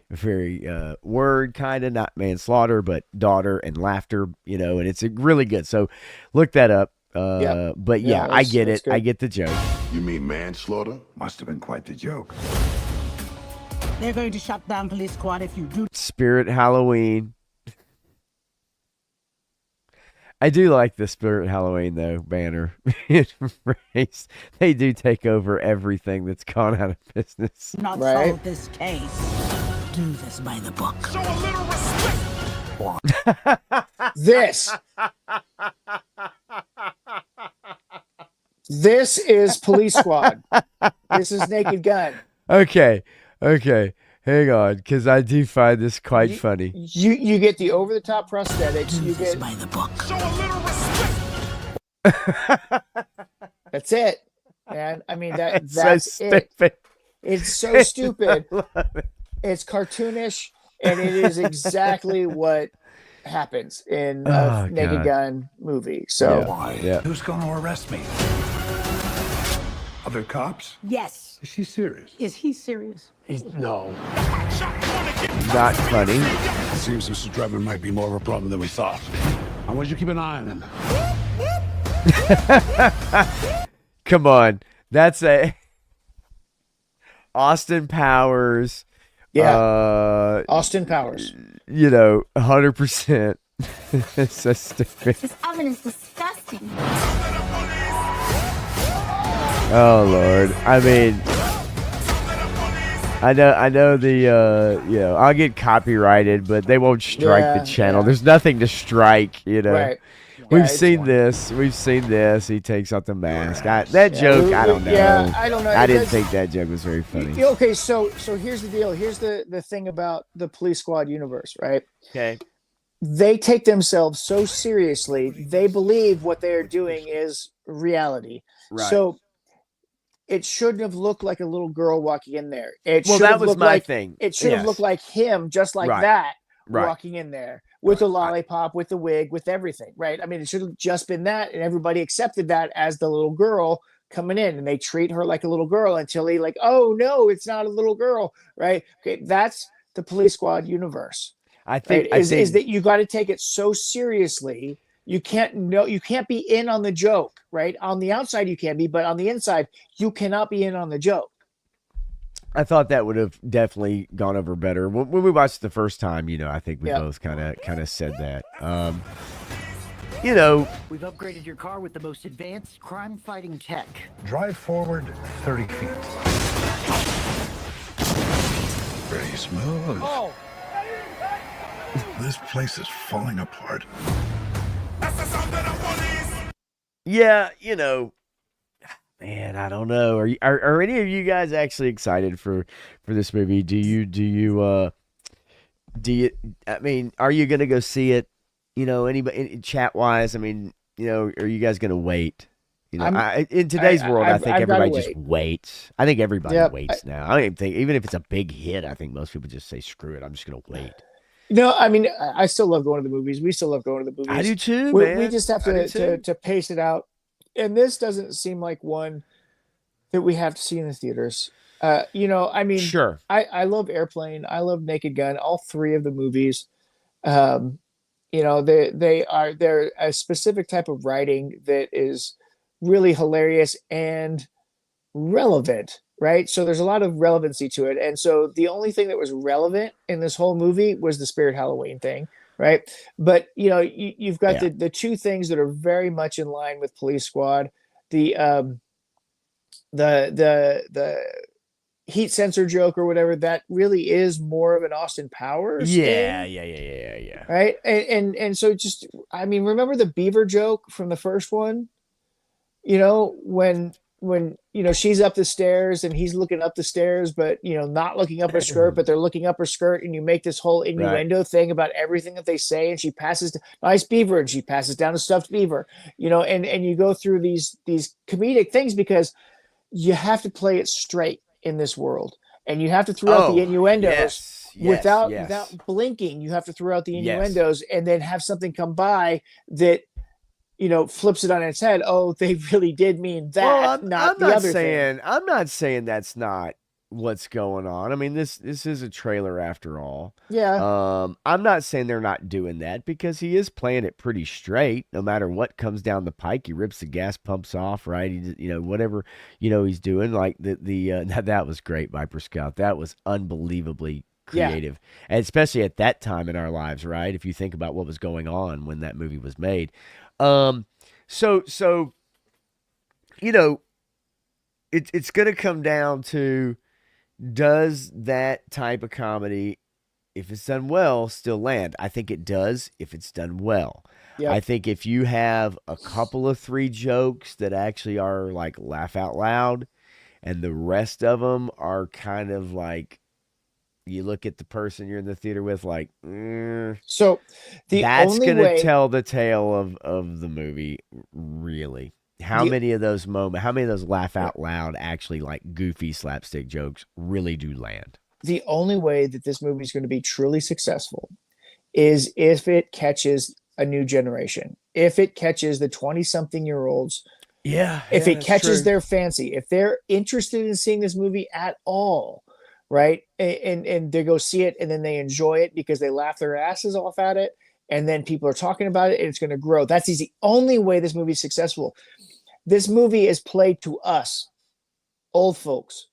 word, kind of, not manslaughter, but daughter and laughter, you know, and it's really good. So look that up. Yeah. But yeah, I get it. good. I get the joke. You mean manslaughter? Must have been quite the joke. They're going to shut down Police Squad if you do. Spirit Halloween. I do like the Spirit Halloween, though, banner. They do take over everything that's gone out of business. Not Right. solve this case. Do this by the book. This is Police Squad. This is Naked Gun. Okay. Hang on, because I do find this quite funny. You get the over the top prosthetics. Do You this get by the book. that's it, man. I mean It's that's so it. stupid. It's so stupid. I love it. It's cartoonish, and it is exactly what happens in Oh, a Naked God. Gun movie. So Why? Yeah. Who's going to arrest me? Other cops? Yes. Is she serious? Is he serious? No. Not funny. It seems Mr. Drebin might be more of a problem than we thought. I want you to keep an eye on him. Come on. That's a Austin Powers. yeah, Austin Powers. You know, 100%. It's so stupid. This oven is disgusting. Oh Lord. I mean, I know the you know, I'll get copyrighted, but they won't strike the channel. Yeah. There's nothing to strike, you know. Right. We've Yeah, it's seen fine. this. We've seen this. He takes off the mask. That joke, I don't know. Yeah, I don't know. I didn't That's- think that joke was very funny. Okay, so here's the deal. Here's the thing about the Police Squad universe, right? Okay. They take themselves so seriously. They believe what they're doing is reality. Right. So it shouldn't have looked like a little girl walking in there. It Well, should that have was looked my like, thing. It should have Yes. looked like him, just like Right. that, Right. walking in there with the lollipop, with the wig, with everything, right? I mean, it should have just been that, and everybody accepted that as the little girl coming in, and they treat her like a little girl until he like, oh no, it's not a little girl, right? Okay, that's the Police Squad universe. I think Right? Is that you got to take it so seriously. You can't be in on the joke, right? On the outside you can be, but on the inside you cannot be in on the joke. I thought that would have definitely gone over better when we watched it the first time. You know, I think we Yeah. both kind of said that. You know, We've upgraded your car with the most advanced crime-fighting tech. Drive forward 30 feet. Pretty smooth. Oh! This place is falling apart. yeah, you know, man, I don't know. Are any of you guys actually excited for this movie? Do you? I mean, are you gonna go see it? You know, anybody chat wise? I mean, you know, are you guys gonna wait? You know, in today's world, I think I've gotta everybody just waits. I think everybody Yep, waits now. I don't even think, even if it's a big hit, I think most people just say, "Screw it, I'm just gonna wait." No, I mean, I still love going to the movies. We still love going to the movies. I do too, we, man. we just have I do too. to pace it out. And this doesn't seem like one that we have to see in the theaters. You know, I mean, Sure. I love Airplane. I love Naked Gun. All three of the movies. You know, they're a specific type of writing that is really hilarious and relevant, right? So there's a lot of relevancy to it. And so the only thing that was relevant in this whole movie was the Spirit Halloween thing, right? But you know, you've got the two things that are very much in line with Police Squad. The heat sensor joke or whatever, that really is more of an Austin Powers Yeah, thing, yeah. right? And so just, I mean, remember the beaver joke from the first one? You know, when when she's up the stairs and he's looking up the stairs, but not looking up her skirt, but they're looking up her skirt, and you make this whole innuendo thing about everything that they say, and she passes nice beaver and she passes down a stuffed beaver, and you go through these comedic things because you have to play it straight in this world, and you have to throw out the innuendos without blinking. You have to throw out the innuendos and then have something come by that flips it on its head. Oh, they really did mean that. Well, I'm not saying that's not what's going on. I mean, this is a trailer after all. Yeah. I'm not saying they're not doing that, because he is playing it pretty straight. No matter what comes down the pike, he rips the gas pumps off, right? He, whatever, he's doing. Like that was great, Viper Scout. That was unbelievably creative, and especially at that time in our lives, right? If you think about what was going on when that movie was made. So it's going to come down to, does that type of comedy, if it's done well, still land? I think it does if it's done well. Yep. I think if you have a couple of 3 jokes that actually are like laugh out loud, and the rest of them are kind of like, you look at the person you're in the theater with like, so that's going to tell the tale of the movie, really. How many of those laugh out loud, actually like goofy slapstick jokes really do land? The only way that this movie is going to be truly successful is if it catches a new generation. If it catches the 20-something-year-olds. If it catches their fancy. If they're interested in seeing this movie at all, right? And they go see it, and then they enjoy it because they laugh their asses off at it, and then people are talking about it, and it's going to grow. That's the only way this movie is successful. This movie is played to us, old folks,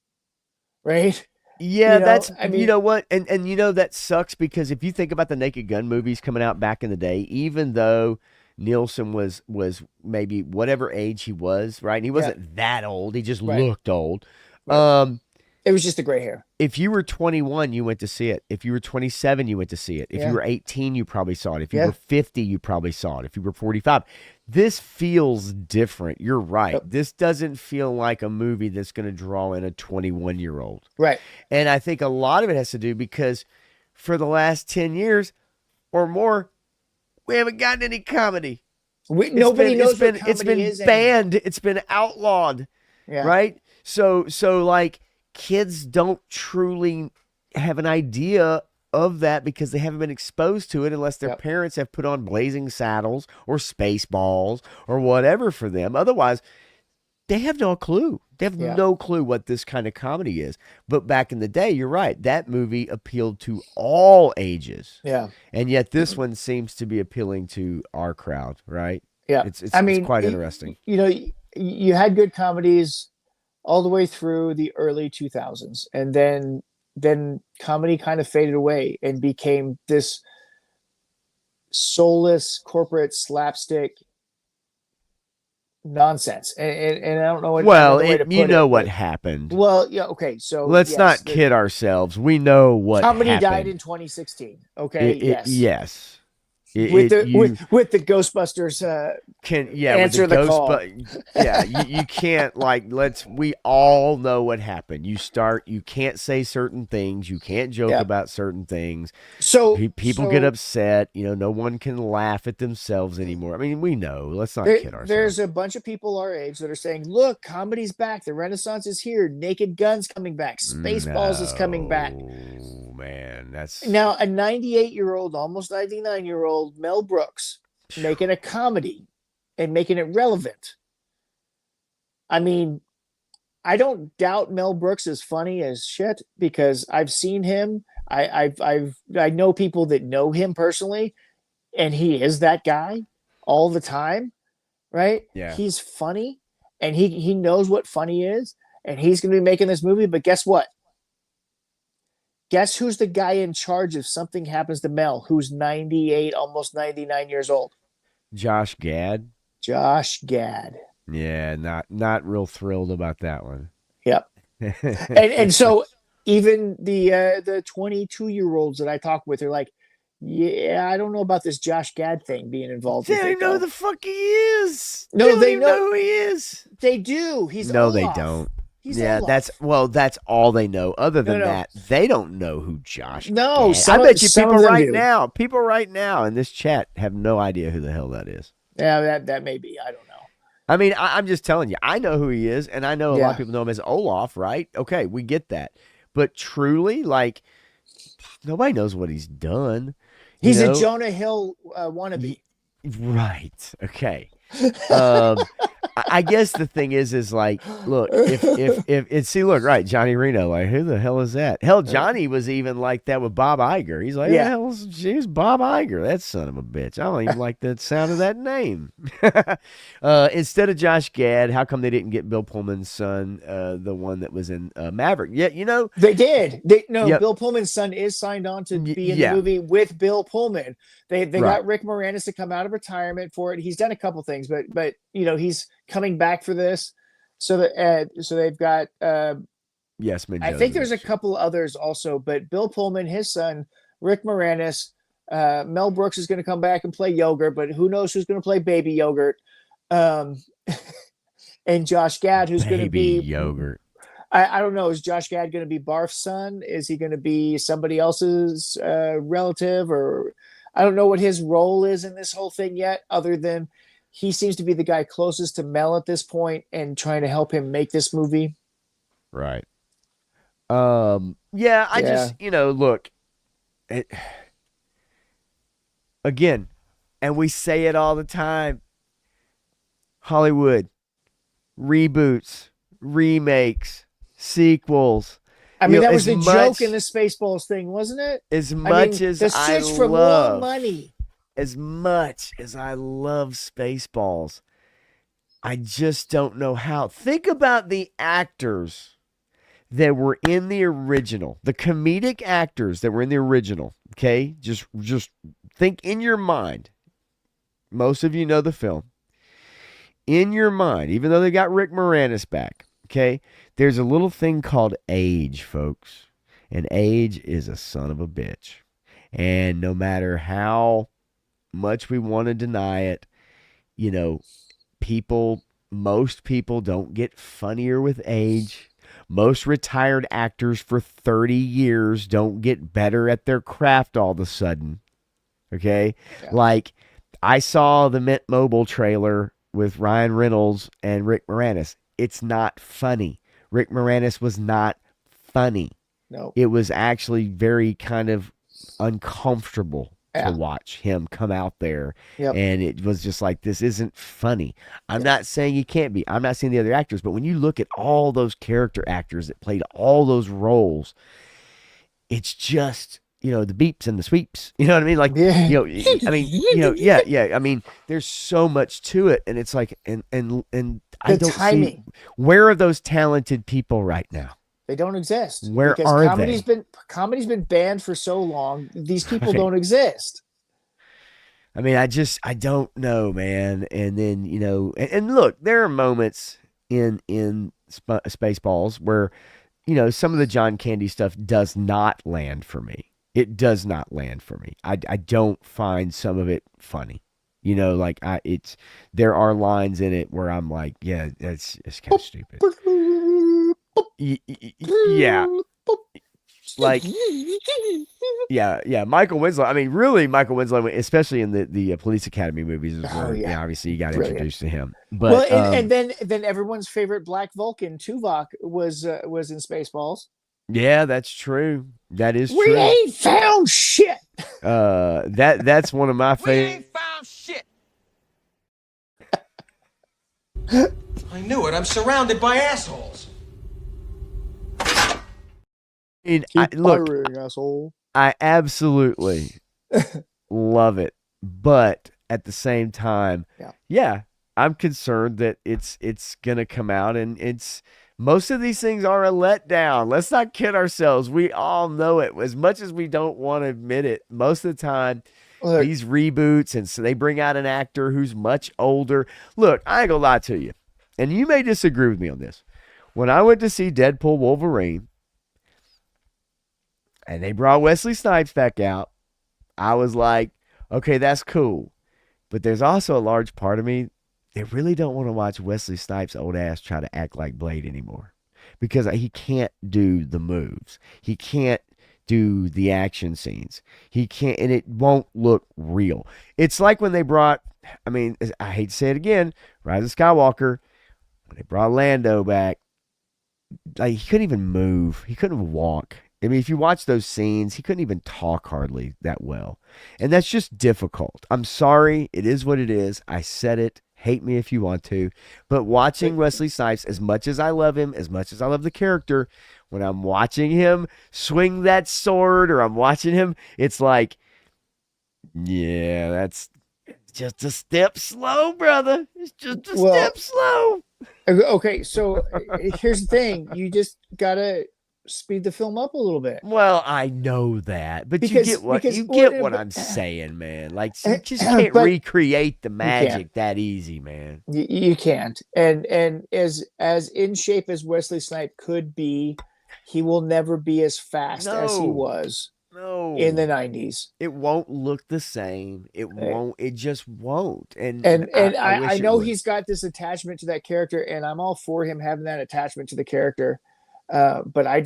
right? Yeah, you know what? And that sucks, because if you think about the Naked Gun movies coming out back in the day, even though Nielsen was maybe whatever age he was, right? And he wasn't that old. He just looked old. Right. It was just the gray hair. If you were 21, you went to see it. If you were 27, you went to see it. If you were 18, you probably saw it. If you were 50, you probably saw it. If you were 45. This feels different. You're right. Yep. This doesn't feel like a movie that's going to draw in a 21-year-old. Right. And I think a lot of it has to do because for the last 10 years or more, we haven't gotten any comedy. Nobody knows what comedy is. It's been banned. It's been outlawed. Yeah. Right? So like, kids don't truly have an idea of that because they haven't been exposed to it unless their parents have put on Blazing Saddles or Spaceballs or whatever for them. Otherwise, they have no clue. They have no clue what this kind of comedy is. But back in the day, you're right. That movie appealed to all ages. Yeah. And yet this one seems to be appealing to our crowd, right? Yeah. It's quite interesting. You had good comedies all the way through the early 2000s, and then comedy kind of faded away and became this soulless corporate slapstick nonsense. And I don't know what. What happened. Well, yeah, okay. So let's not kid ourselves. We know what comedy happened. Died in 2016. Okay. Yes. With the Ghostbusters answer the call. You can't we all know what happened. You can't say certain things, you can't joke about certain things. So people get upset, no one can laugh at themselves anymore. I mean, we know. Let's not kid ourselves. There's a bunch of people our age that are saying, look, comedy's back, the Renaissance is here, Naked Gun's coming back, Spaceballs is coming back. Man, that's now a 98-year-old, almost 99-year-old Mel Brooks making a comedy and making it relevant. I mean, I don't doubt Mel Brooks is funny as shit because I've seen him. I know people that know him personally, and he is that guy all the time, right? Yeah, he's funny, and he knows what funny is, and he's going to be making this movie. But guess what? Guess who's the guy in charge if something happens to Mel, who's 98, almost 99 years old? Josh Gad. Josh Gad. Yeah, not real thrilled about that one. Yep. and so even the 22-year-olds that I talk with are like, Yeah, I don't know about this Josh Gad thing being involved They with don't it even know though. who the fuck he is. No, They don't they even know. know who he is. They do. He's No, they Olaf. don't. He's Yeah, Olaf. that's all they know. Other No, than no. that, they don't know who Josh. No, Gad. I bet you some people of them right do. now, in this chat have no idea who the hell that is. Yeah, that may be. I don't know. I mean, I'm just telling you, I know who he is, and I know a lot Yeah. of people know him as Olaf, right? Okay, we get that. But truly, like, nobody knows what he's done. He's know? a Jonah Hill wannabe. Right. Okay. I guess the thing is like, look, if see, look, right, Johnny Reno, like, who the hell is that? Hell, Johnny was even like that with Bob Iger. He's like, Yeah. she's Bob Iger, that son of a bitch. I don't even like the sound of that name. Instead of Josh Gad, how come they didn't get Bill Pullman's son, the one that was in Maverick? Yeah, They did. Yep. Bill Pullman's son is signed on to be in yeah. the movie with Bill Pullman. They Right. got Rick Moranis to come out of retirement for it. He's done a couple things, but he's coming back for this. So they've got Yes, I think there's a couple others also, but Bill Pullman, his son, Rick Moranis, Mel Brooks is going to come back and play Yogurt, but who knows who's going to play Baby Yogurt? And Josh Gad, who's going to be Yogurt. I don't know. Is Josh Gad going to be Barf's son? Is he going to be somebody else's relative? Or I don't know what his role is in this whole thing yet, other than he seems to be the guy closest to Mel at this point and trying to help him make this movie. Right. Yeah, I just, look, again, and we say it all the time, Hollywood, reboots, remakes, sequels. I mean, that was the joke in the Spaceballs thing, wasn't it? As much as the search for more money. As much as I love Spaceballs, I just don't know how. Think about the actors that were in the original, the comedic actors that were in the original. Okay, just think in your mind. Most of you know the film. In your mind, even though they got Rick Moranis back, okay, there's a little thing called age, folks. And age is a son of a bitch. And no matter how much we want to deny it, most people don't get funnier with age. Most retired actors for 30 years don't get better at their craft all of a sudden. Okay? Yeah. Like, I saw the Mint Mobile trailer with Ryan Reynolds and Rick Moranis. It's not funny. Rick Moranis was not funny. No. It was actually very kind of uncomfortable to watch him come out there. Yep. And it was just like, this isn't funny. I'm not saying you can't be. I'm not saying the other actors, but when you look at all those character actors that played all those roles, it's just, the beeps and the sweeps. You know what I mean? Like, I mean, there's so much to it. And it's like, and I don't see, where are those talented people right now? They don't exist. Where because are comedy's been banned for so long. These people don't exist. I mean, I don't know, man. And then, and look, there are moments in Spaceballs where, some of the John Candy stuff does not land for me. It does not land for me. I don't find some of it funny. There are lines in it where I'm like, yeah, it's kind of stupid. Yeah. Like, yeah, Michael Winslow. I mean, really, Michael Winslow, especially in the Police Academy movies, is where, obviously you got introduced to him. But and then everyone's favorite Black Vulcan, Tuvok, was in Spaceballs. Yeah, that's true. That is true. We ain't found shit. That's one of my favorites. We ain't found shit. I knew it. I'm surrounded by assholes. Firing, asshole. I absolutely love it, but at the same time, I'm concerned that it's gonna come out, and most of these things are a letdown. Let's not kid ourselves. We all know it. As much as we don't want to admit it, most of the time, these reboots, and so they bring out an actor who's much older. Look, I ain't gonna lie to you, and you may disagree with me on this. When I went to see Deadpool Wolverine, and they brought Wesley Snipes back out, I was like, okay, that's cool. But there's also a large part of me that really don't want to watch Wesley Snipes' old ass try to act like Blade anymore because he can't do the moves. He can't do the action scenes. He can't, and it won't look real. It's like when they brought, I mean, I hate to say it again, Rise of Skywalker, when they brought Lando back, like he couldn't even move. He couldn't walk. I mean, if you watch those scenes, he couldn't even talk hardly that well. And that's just difficult. I'm sorry. It is what it is. I said it. Hate me if you want to. But watching Wesley Snipes, as much as I love him, as much as I love the character, when I'm watching him swing that sword or I'm watching him, it's like, yeah, that's just a step slow, brother. It's just a step slow. Okay, so here's the thing. You just got to speed the film up a little bit. Well, I know that, but Because- you get because- what I'm saying, man. Like you just can't but recreate the magic that easy, man. You can't. And as in shape as Wesley Snipes could be, he will never be as fast as he No. was No. in the 90s. It won't look the same. It won't. It just won't. And I wish it know would. he's got this attachment to that character, and I'm all for him having that attachment to the character. But I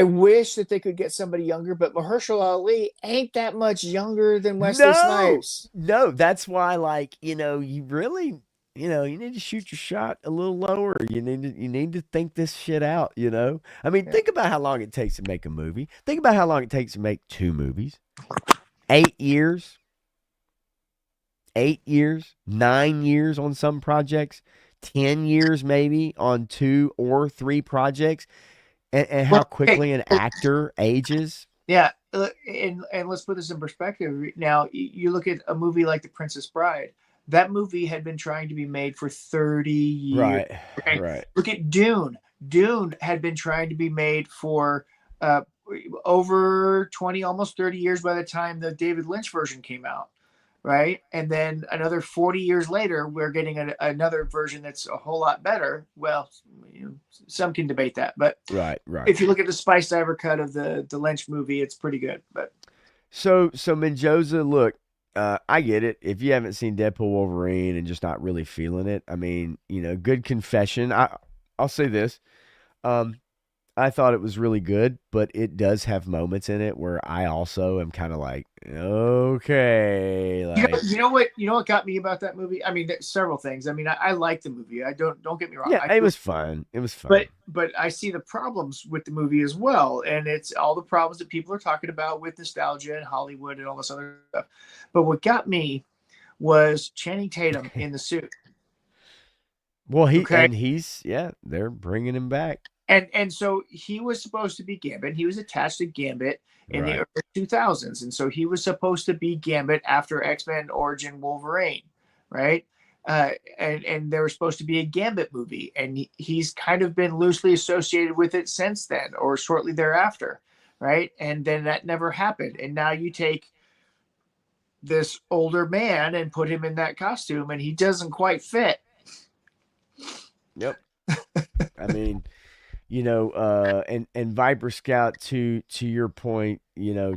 wish that they could get somebody younger, but Mahershala Ali ain't that much younger than Wesley Snipes. No, that's why, like, you really, you need to shoot your shot a little lower. You need to think this shit out, I mean, think about how long it takes to make a movie. Think about how long it takes to make 2 movies. 8 years. 8 years, 9 years on some projects, 10 years maybe on 2 or 3 projects, and how quickly an actor ages. Yeah, and let's put this in perspective. Now, you look at a movie like The Princess Bride. That movie had been trying to be made for 30 years. Right, okay? right. Look at Dune. Dune had been trying to be made for over 20, almost 30 years by the time the David Lynch version came out. Right. And then another 40 years later, we're getting another version that's a whole lot better. Well, some can debate that. But right. if you look at the Spice Diver cut of the Lynch movie, it's pretty good. But So Mendoza, look, I get it. If you haven't seen Deadpool Wolverine and just not really feeling it, I mean, good confession. I'll say this. I thought it was really good, but it does have moments in it where I also am kind of like, okay, like, you know what got me about that movie? I mean, there's several things. I mean, I like the movie. I don't get me wrong. yeah, it was fun. It was fun. But I see the problems with the movie as well, and it's all the problems that people are talking about with nostalgia and Hollywood and all this other stuff. But what got me was Channing Tatum in the suit. Well, they're bringing him back. And so he was supposed to be Gambit. He was attached to Gambit in the early 2000s. And so he was supposed to be Gambit after X-Men Origin Wolverine, right? And there was supposed to be a Gambit movie. And he's kind of been loosely associated with it since then or shortly thereafter, right? And then that never happened. And now you take this older man and put him in that costume and he doesn't quite fit. Yep. I mean... and Viper Scout, to your point,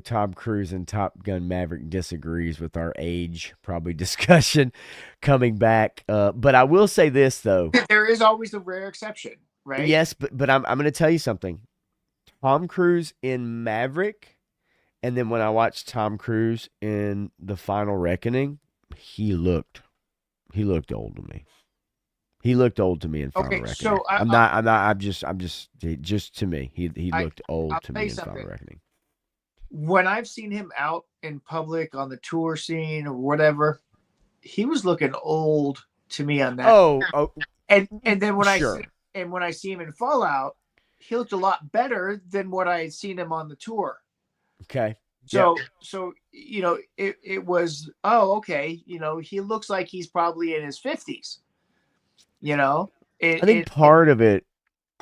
Tom Cruise and Top Gun Maverick disagrees with our age probably discussion coming back. But I will say this though, there is always the rare exception, right? Yes, but I'm going to tell you something. Tom Cruise in Maverick, and then when I watched Tom Cruise in The Final Reckoning, he looked old to me. He looked old to me in Final Reckoning. So I'm just to me. He looked old to me in Final Reckoning. When I've seen him out in public on the tour scene or whatever, he was looking old to me on that. Oh, and then when sure. I see him in Fallout, he looked a lot better than what I had seen him on the tour. Okay. So it was okay. He looks like he's probably in his 50s. I think part of it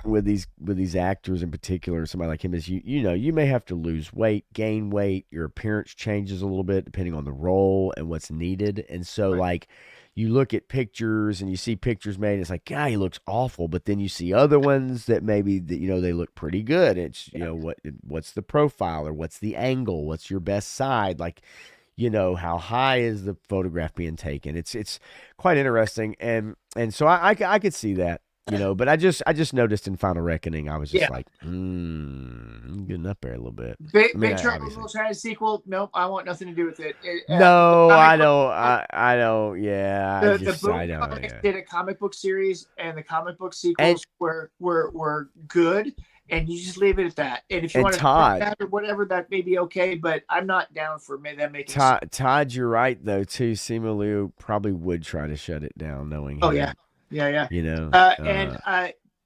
with these actors in particular, somebody like him, is you know, you may have to lose weight, gain weight, your appearance changes a little bit depending on the role and what's needed. And so like you look at pictures and you see pictures made, it's like, God, he looks awful. But then you see other ones that maybe that, you know, they look pretty good. It's, you know, what's the profile or what's the angle? What's your best side? Like, you know, how high is the photograph being taken? It's quite interesting. And so I could see that, you know, but I just noticed in Final Reckoning, I was just like, I'm getting up there a little bit. Big Trouble in Little China sequel. Nope, I want nothing to do with it. No, I don't. I don't. Yeah, The I don't. Boom Yeah. did a comic book series, and the comic book sequels were good, and you just leave it at that. And if you want to that or whatever, that may be okay. But I'm not down for them making. Todd, you're right though too. Simu Liu probably would try to shut it down, knowing. Oh him. Yeah. You know. And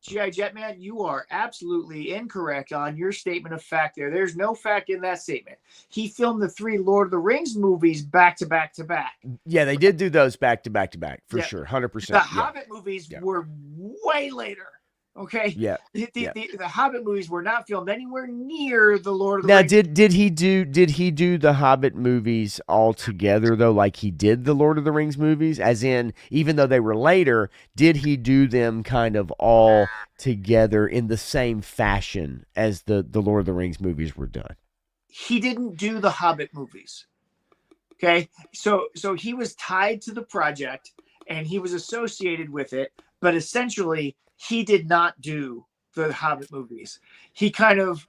G.I. Jetman, you are absolutely incorrect on your statement of fact there. There's no fact in that statement. He filmed the 3 Lord of the Rings movies back to back to back. Yeah, they did do those back to back to back for sure, 100%. The Hobbit movies were way later. Okay. Yeah. The Hobbit movies were not filmed anywhere near the Lord of the Rings. Now, did he do the Hobbit movies all together though, like he did the Lord of the Rings movies? As in, even though they were later, did he do them kind of all together in the same fashion as the Lord of the Rings movies were done? He didn't do the Hobbit movies. Okay, so he was tied to the project and he was associated with it, but essentially he did not do the Hobbit movies. He kind of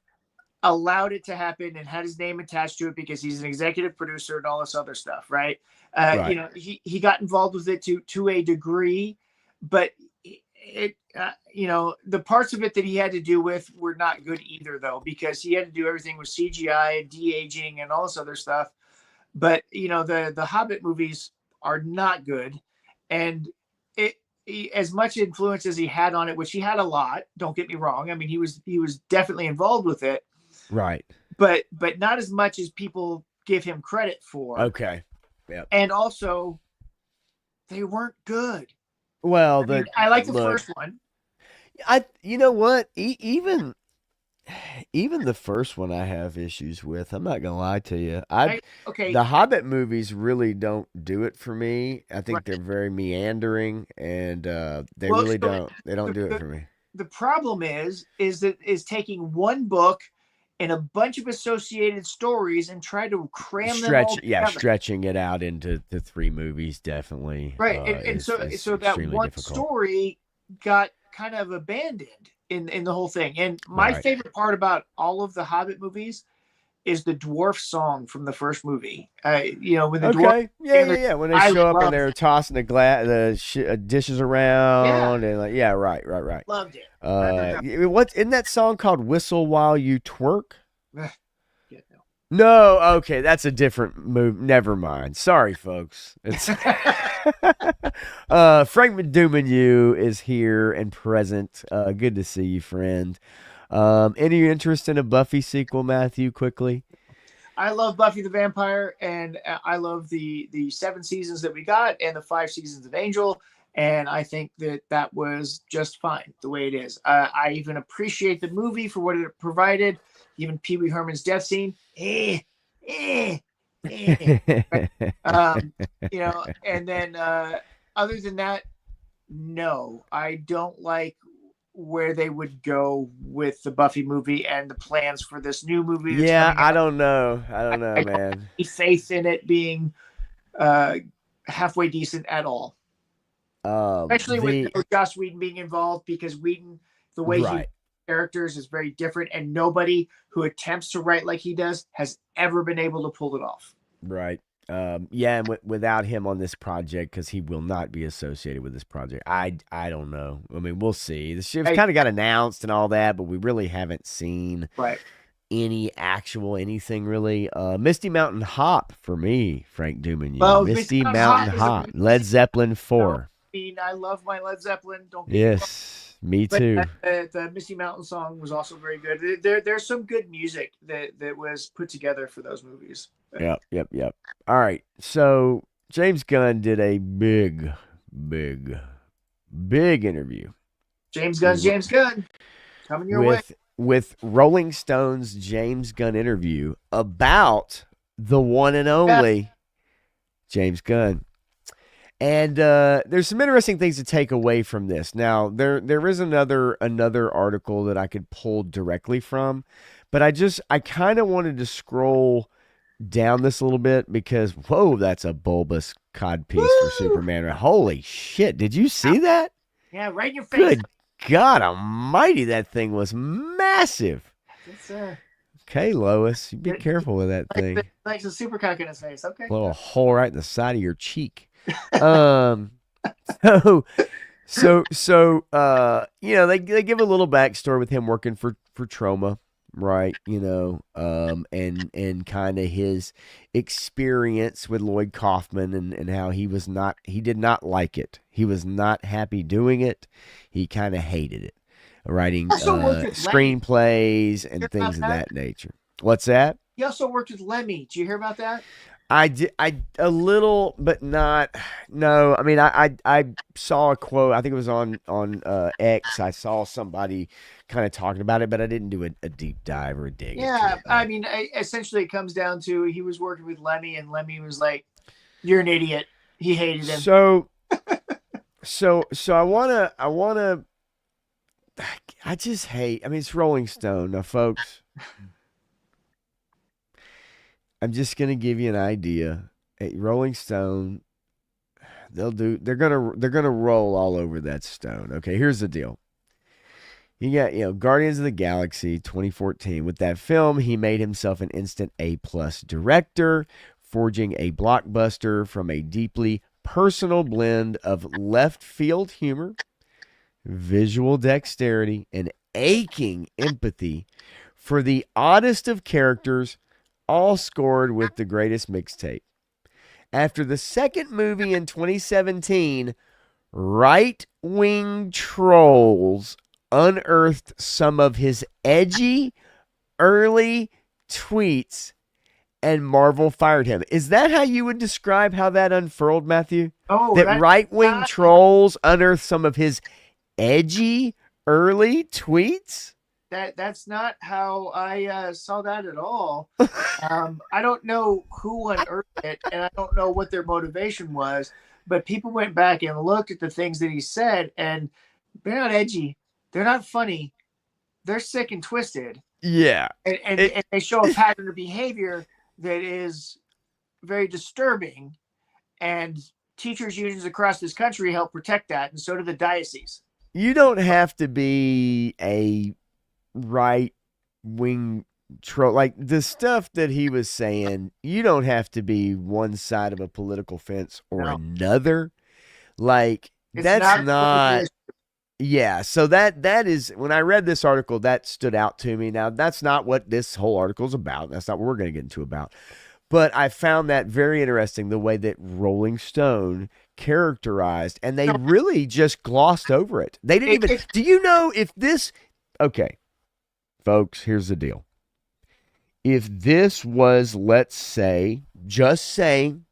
allowed it to happen and had his name attached to it because he's an executive producer and all this other stuff, right? You know, he got involved with it to a degree, but it you know, the parts of it that he had to do with were not good either, though, because he had to do everything with CGI, de-aging, and all this other stuff. But you know, the Hobbit movies are not good, and as much influence as he had on it, which he had a lot, don't get me wrong. I mean, he was definitely involved with it. Right. But not as much as people give him credit for. Okay. Yeah. And also, they weren't good. Well, I like the first one. You know what? Even the first one I have issues with. I'm not gonna lie to you. The Hobbit movies really don't do it for me. I think they're very meandering, and they don't do it for me. The problem is taking one book and a bunch of associated stories and try to cram them all together. Stretching it out into the 3 movies, definitely. Right, and so that one story got kind of abandoned in the whole thing. And my favorite part about all of the Hobbit movies is the dwarf song from the first movie. You know, when the dwarf, when they show up and they're tossing the dishes around and right. Loved it. What in that song called "Whistle While You Twerk"? No, okay, that's a different move. Never mind. Sorry, folks. It's Frank Madumanu is here and present. Good to see you, friend. Any interest in a Buffy sequel, Matthew? Quickly. I love Buffy the Vampire, and I love the 7 seasons that we got and the 5 seasons of Angel. And I think that was just fine the way it is. I even appreciate the movie for what it provided. Even Pee Wee Herman's death scene. You know, and then other than that, no, I don't like where they would go with the Buffy movie and the plans for this new movie. Yeah, I don't know, man. Don't have faith in it being halfway decent at all. Especially with Joss Whedon being involved, because Whedon, the way he characters is very different, and nobody who attempts to write like he does has ever been able to pull it off. Right. And without him on this project, because he will not be associated with this project, I don't know. I mean, we'll see. The ship kind of got announced and all that, but we really haven't seen anything really. Misty Mountain Hop for me, Frank Dumanu. Well, Misty Mountain Hop, Led Zeppelin 4. I mean, I love my Led Zeppelin. Me too. The Misty Mountain song was also very good. There's some good music that was put together for those movies. Yep. All right. So James Gunn did a big interview James Gunn coming your way. With Rolling Stone's James Gunn interview about the one and only James Gunn. And there's some interesting things to take away from this. Now, there is another article that I could pull directly from, but I kind of wanted to scroll down this a little bit because, whoa, that's a bulbous codpiece for Superman. Holy shit, did you see that? Yeah, right in your face. Good God almighty, that thing was massive. Okay, Lois, you be careful with that thing. Like a supercock in his face. Okay. A little hole right in the side of your cheek. So they give a little backstory with him working for Trauma, right? And kind of his experience with Lloyd Kaufman and how he did not like it. He was not happy doing it. He kind of hated it. Writing screenplays and things of that nature. What's that? He also worked with Lemmy. Did you hear about that? I did, a little, but not. No, I mean, I saw a quote. I think it was on X. I saw somebody kind of talking about it, but I didn't do a deep dive or a dig. Yeah, I mean, essentially, it comes down to he was working with Lemmy, and Lemmy was like, "You're an idiot." He hated him. So I wanna. I just hate. I mean, it's Rolling Stone now, folks. I'm just gonna give you an idea. At Rolling Stone, they're gonna roll all over that stone. Okay, here's the deal. You got Guardians of the Galaxy 2014. With that film, he made himself an instant A+ director, forging a blockbuster from a deeply personal blend of left field humor, visual dexterity, and aching empathy for the oddest of characters, all scored with the greatest mixtape. After the second movie in 2017, right-wing trolls unearthed some of his edgy early tweets and Marvel fired him. Is that how you would describe how that unfurled, Matthew? Oh, that right-wing trolls unearthed some of his edgy early tweets? That's not how I saw that at all. I don't know who unearthed it, and I don't know what their motivation was, but people went back and looked at the things that he said, and they're not edgy. They're not funny. They're sick and twisted. Yeah. And they show a pattern of behavior that is very disturbing, and teachers' unions across this country help protect that, and so do the diocese. You don't have to be a right-wing troll. Like, the stuff that he was saying, you don't have to be one side of a political fence or another. Like, that's not yeah, so that is, when I read this article, that stood out to me. Now, that's not what this whole article is about. That's not what we're going to get into about. But I found that very interesting, the way that Rolling Stone characterized, and they really just glossed over it. They didn't even, do you know if this, okay, folks, here's the deal. If this was, let's say, just saying,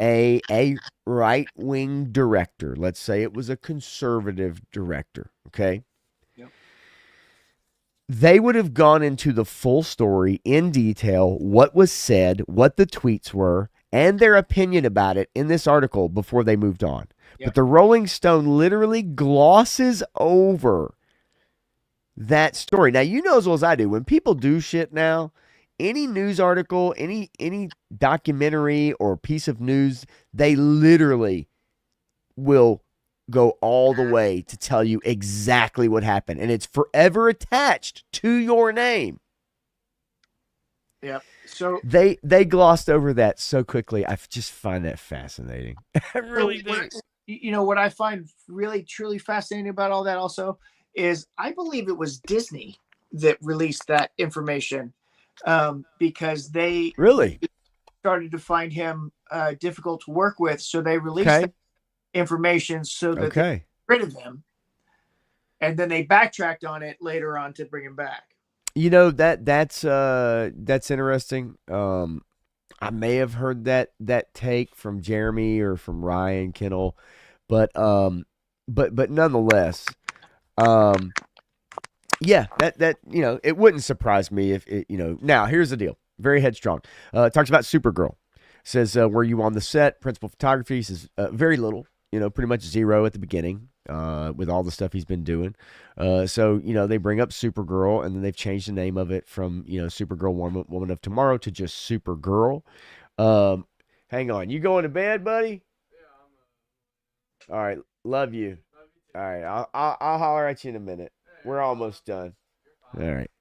a right-wing director, let's say it was a conservative director, okay? Yep. They would have gone into the full story in detail, what was said, what the tweets were, and their opinion about it in this article before they moved on. Yep. But the Rolling Stone literally glosses over that story. Now, you know as well as I do, when people do shit now, any news article, any documentary or piece of news, they literally will go all the way to tell you exactly what happened. And it's forever attached to your name. Yep. So they glossed over that so quickly. I just find that fascinating. I really do. You know what I find really, truly fascinating about all that also is I believe it was Disney that released that information. Because they really started to find him difficult to work with, so they released that information so that they got rid of him, and then they backtracked on it later on to bring him back. You know, that's interesting. I may have heard that take from Jeremy or from Ryan Kennel, but nonetheless, Yeah, that it wouldn't surprise me if it, Now here's the deal. Very headstrong. Talks about Supergirl. Says, were you on the set? Principal photography says very little. Pretty much zero at the beginning. With all the stuff he's been doing. So they bring up Supergirl, and then they've changed the name of it from Supergirl Woman of Tomorrow to just Supergirl. Hang on, you going to bed, buddy? All right, love you. All right, I'll holler at you in a minute. We're almost done. All right.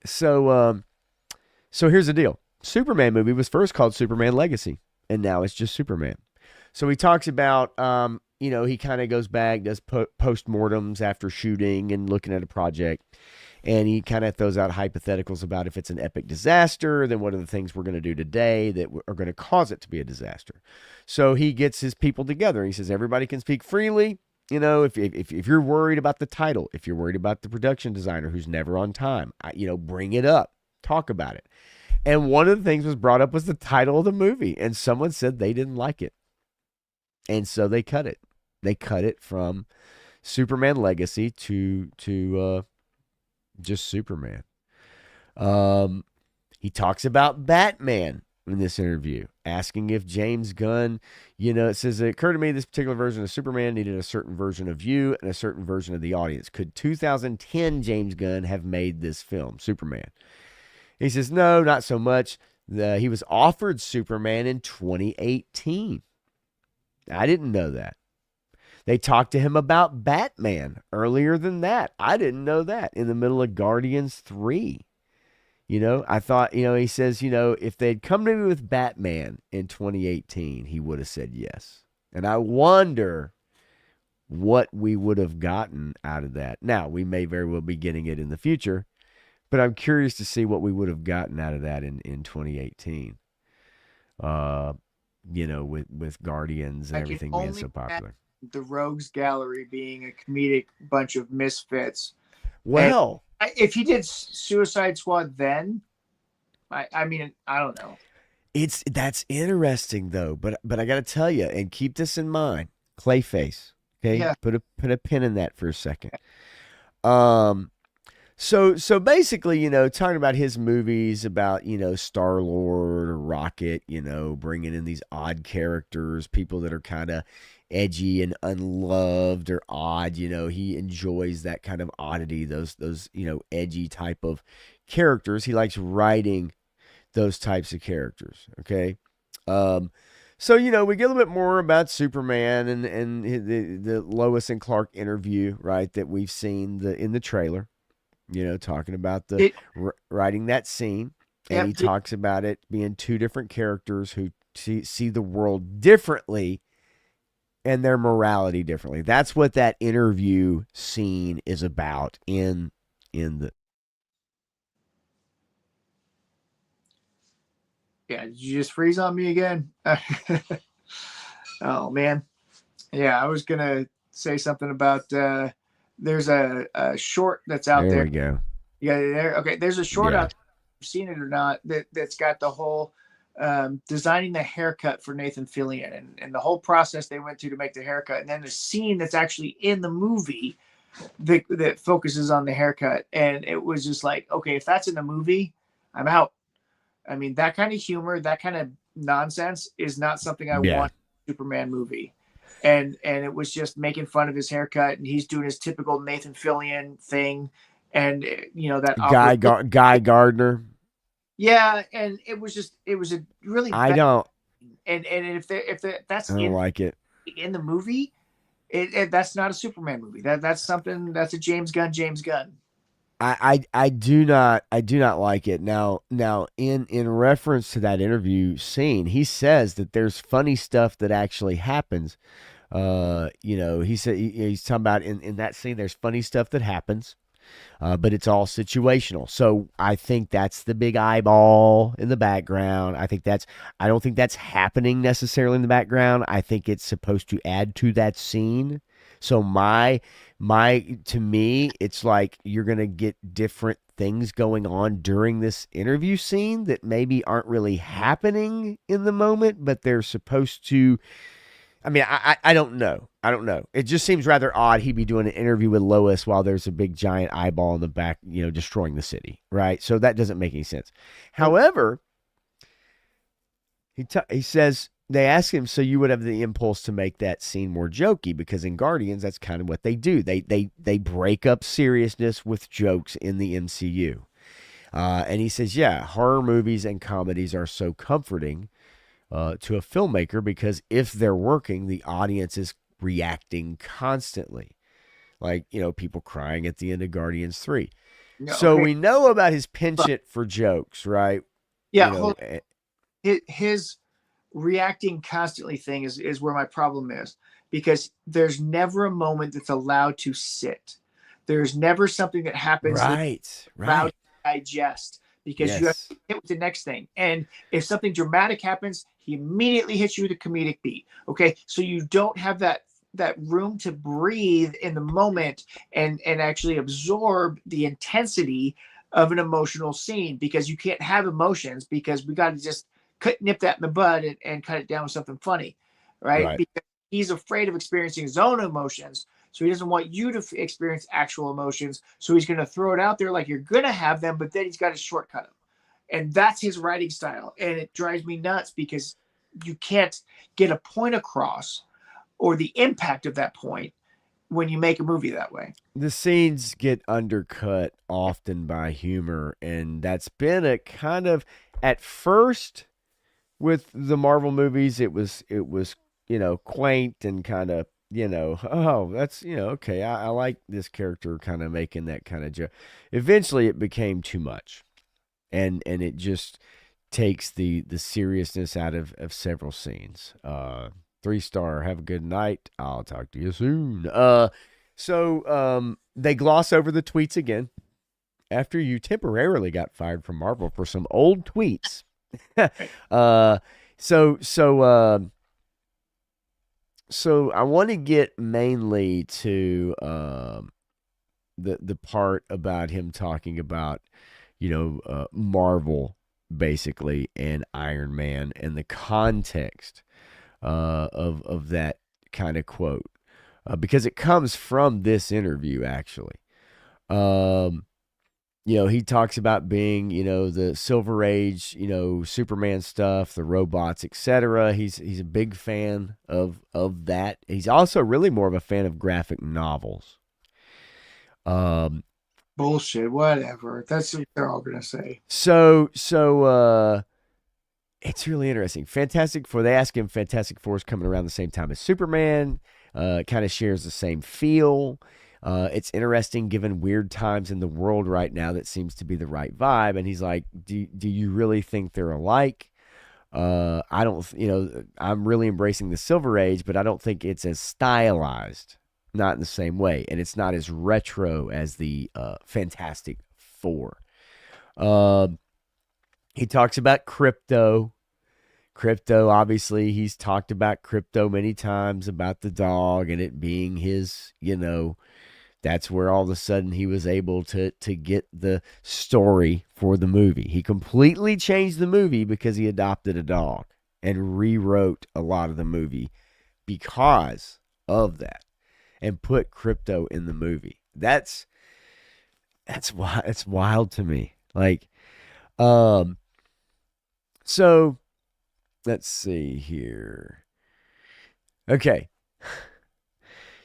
So here's the deal. Superman movie was first called Superman Legacy, and now it's just Superman. So he talks about, he kind of goes back, does postmortems after shooting and looking at a project, and he kind of throws out hypotheticals about if it's an epic disaster, then what are the things we're going to do today that are going to cause it to be a disaster. So he gets his people together. He says everybody can speak freely. If you're worried about the title, if you're worried about the production designer who's never on time, bring it up, talk about it. And one of the things was brought up was the title of the movie, and someone said they didn't like it. And so they cut it. They cut it from Superman Legacy to just Superman. He talks about Batman in this interview, asking if James Gunn, it says, it occurred to me this particular version of Superman needed a certain version of you and a certain version of the audience. Could 2010 James Gunn have made this film, Superman? He says, no, not so much. He was offered Superman in 2018. I didn't know that. They talked to him about Batman earlier than that. I didn't know that. In the middle of Guardians 3. I thought, he says, if they'd come to me with Batman in 2018, he would have said yes. And I wonder what we would have gotten out of that. Now, we may very well be getting it in the future, but I'm curious to see what we would have gotten out of that in 2018. With Guardians and everything being so popular. The Rogues Gallery being a comedic bunch of misfits. Well, and if he did Suicide Squad then, I mean, I don't know. That's interesting though, but I got to tell you, and keep this in mind, Clayface. Okay, Yeah. Put a pin in that for a second. So basically, talking about his movies about, Star-Lord or Rocket, bringing in these odd characters, people that are kind of edgy and unloved or odd, he enjoys that kind of oddity, those edgy type of characters. He likes writing those types of characters, okay? So, we get a little bit more about Superman and the Lois and Clark interview, right, that we've seen in the trailer. Talking about writing that scene. And he talks about it being two different characters who see the world differently and their morality differently. That's what that interview scene is about in the... Yeah, did you just freeze on me again? Oh, man. Yeah, I was going to say something about... there's a short that's out there. There we go. Yeah, there. Okay, there's a short Yeah. out there. If you've seen it or not? That's got the whole designing the haircut for Nathan Fillion and the whole process they went through to make the haircut, and then the scene that's actually in the movie that focuses on the haircut. And it was just like, okay, if that's in the movie, I'm out. I mean, that kind of humor, that kind of nonsense is not something I want in a Superman movie. And it was just making fun of his haircut, and he's doing his typical Nathan Fillion thing, and that Guy Gardner. Yeah, and it was a really I don't that's I don't like it in the movie, that's not a Superman movie. That's a James Gunn. I do not like it. Now in reference to that interview scene, he says that there's funny stuff that actually happens. He said he's talking about in that scene there's funny stuff that happens, but it's all situational. So I think that's the big eyeball in the background. I don't think that's happening necessarily in the background. I think it's supposed to add to that scene. So to me, it's like you're going to get different things going on during this interview scene that maybe aren't really happening in the moment, but they're supposed to, I mean, I don't know. I don't know. It just seems rather odd he'd be doing an interview with Lois while there's a big giant eyeball in the back, destroying the city, right? So that doesn't make any sense. However, he says they ask him, so you would have the impulse to make that scene more jokey because in Guardians, that's kind of what they do. They break up seriousness with jokes in the MCU. And he says, yeah, horror movies and comedies are so comforting to a filmmaker because if they're working, the audience is reacting constantly. Like, people crying at the end of Guardians 3. So we know about his penchant for jokes, right? Yeah. His reacting constantly thing is where my problem is, because there's never a moment that's allowed to sit. There's never something that happens that's allowed to digest, because you have to hit with the next thing. And if something dramatic happens, he immediately hits you with a comedic beat. Okay. So you don't have that room to breathe in the moment and actually absorb the intensity of an emotional scene, because you can't have emotions, because we got to just nip that in the bud and cut it down with something funny, right? Because he's afraid of experiencing his own emotions, so he doesn't want you to experience actual emotions, so he's going to throw it out there like you're going to have them, but then he's got to shortcut them. And that's his writing style, and it drives me nuts because you can't get a point across or the impact of that point when you make a movie that way. The scenes get undercut often by humor, and that's been a kind of, at first with the Marvel movies, it was quaint and kind of, oh, that's, okay, I like this character kind of making that kind of joke. Eventually it became too much, and it just takes the seriousness out of several scenes. 3-star, have a good night, I'll talk to you soon. So they gloss over the tweets again after you temporarily got fired from Marvel for some old tweets. So I want to get mainly to the part about him talking about Marvel basically and Iron Man and the context of that kind of quote, because it comes from this interview actually. He talks about being, the Silver Age, Superman stuff, the robots, etc. He's a big fan of that. He's also really more of a fan of graphic novels. Bullshit, whatever. That's what they're all gonna say. So it's really interesting. Fantastic Four. They ask him, Fantastic Four is coming around the same time as Superman. Kind of shares the same feel. It's interesting given weird times in the world right now, that seems to be the right vibe. And he's like, do you really think they're alike? I don't, I'm really embracing the Silver Age, but I don't think it's as stylized, not in the same way. And it's not as retro as the Fantastic Four. He talks about crypto. Crypto, obviously, he's talked about crypto many times, about the dog and it being his, that's where all of a sudden he was able to get the story for the movie. He completely changed the movie because he adopted a dog and rewrote a lot of the movie because of that and put crypto in the movie. That's why it's wild to me. Like, so let's see here. Okay.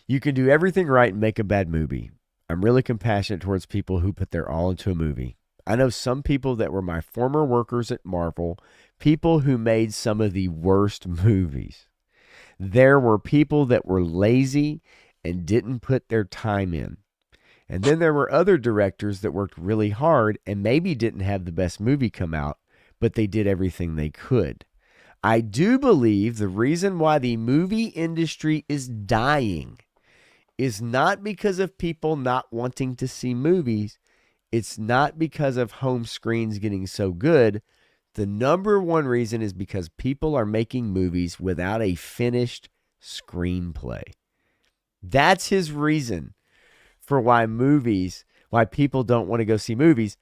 You can do everything right and make a bad movie. I'm really compassionate towards people who put their all into a movie. I know some people that were my former workers at Marvel, people who made some of the worst movies. There were people that were lazy and didn't put their time in. And then there were other directors that worked really hard and maybe didn't have the best movie come out, but they did everything they could. I do believe the reason why the movie industry is dying is not because of people not wanting to see movies. It's not because of home screens getting so good. The number one reason is because people are making movies without a finished screenplay. That's his reason for why people don't want to go see movies,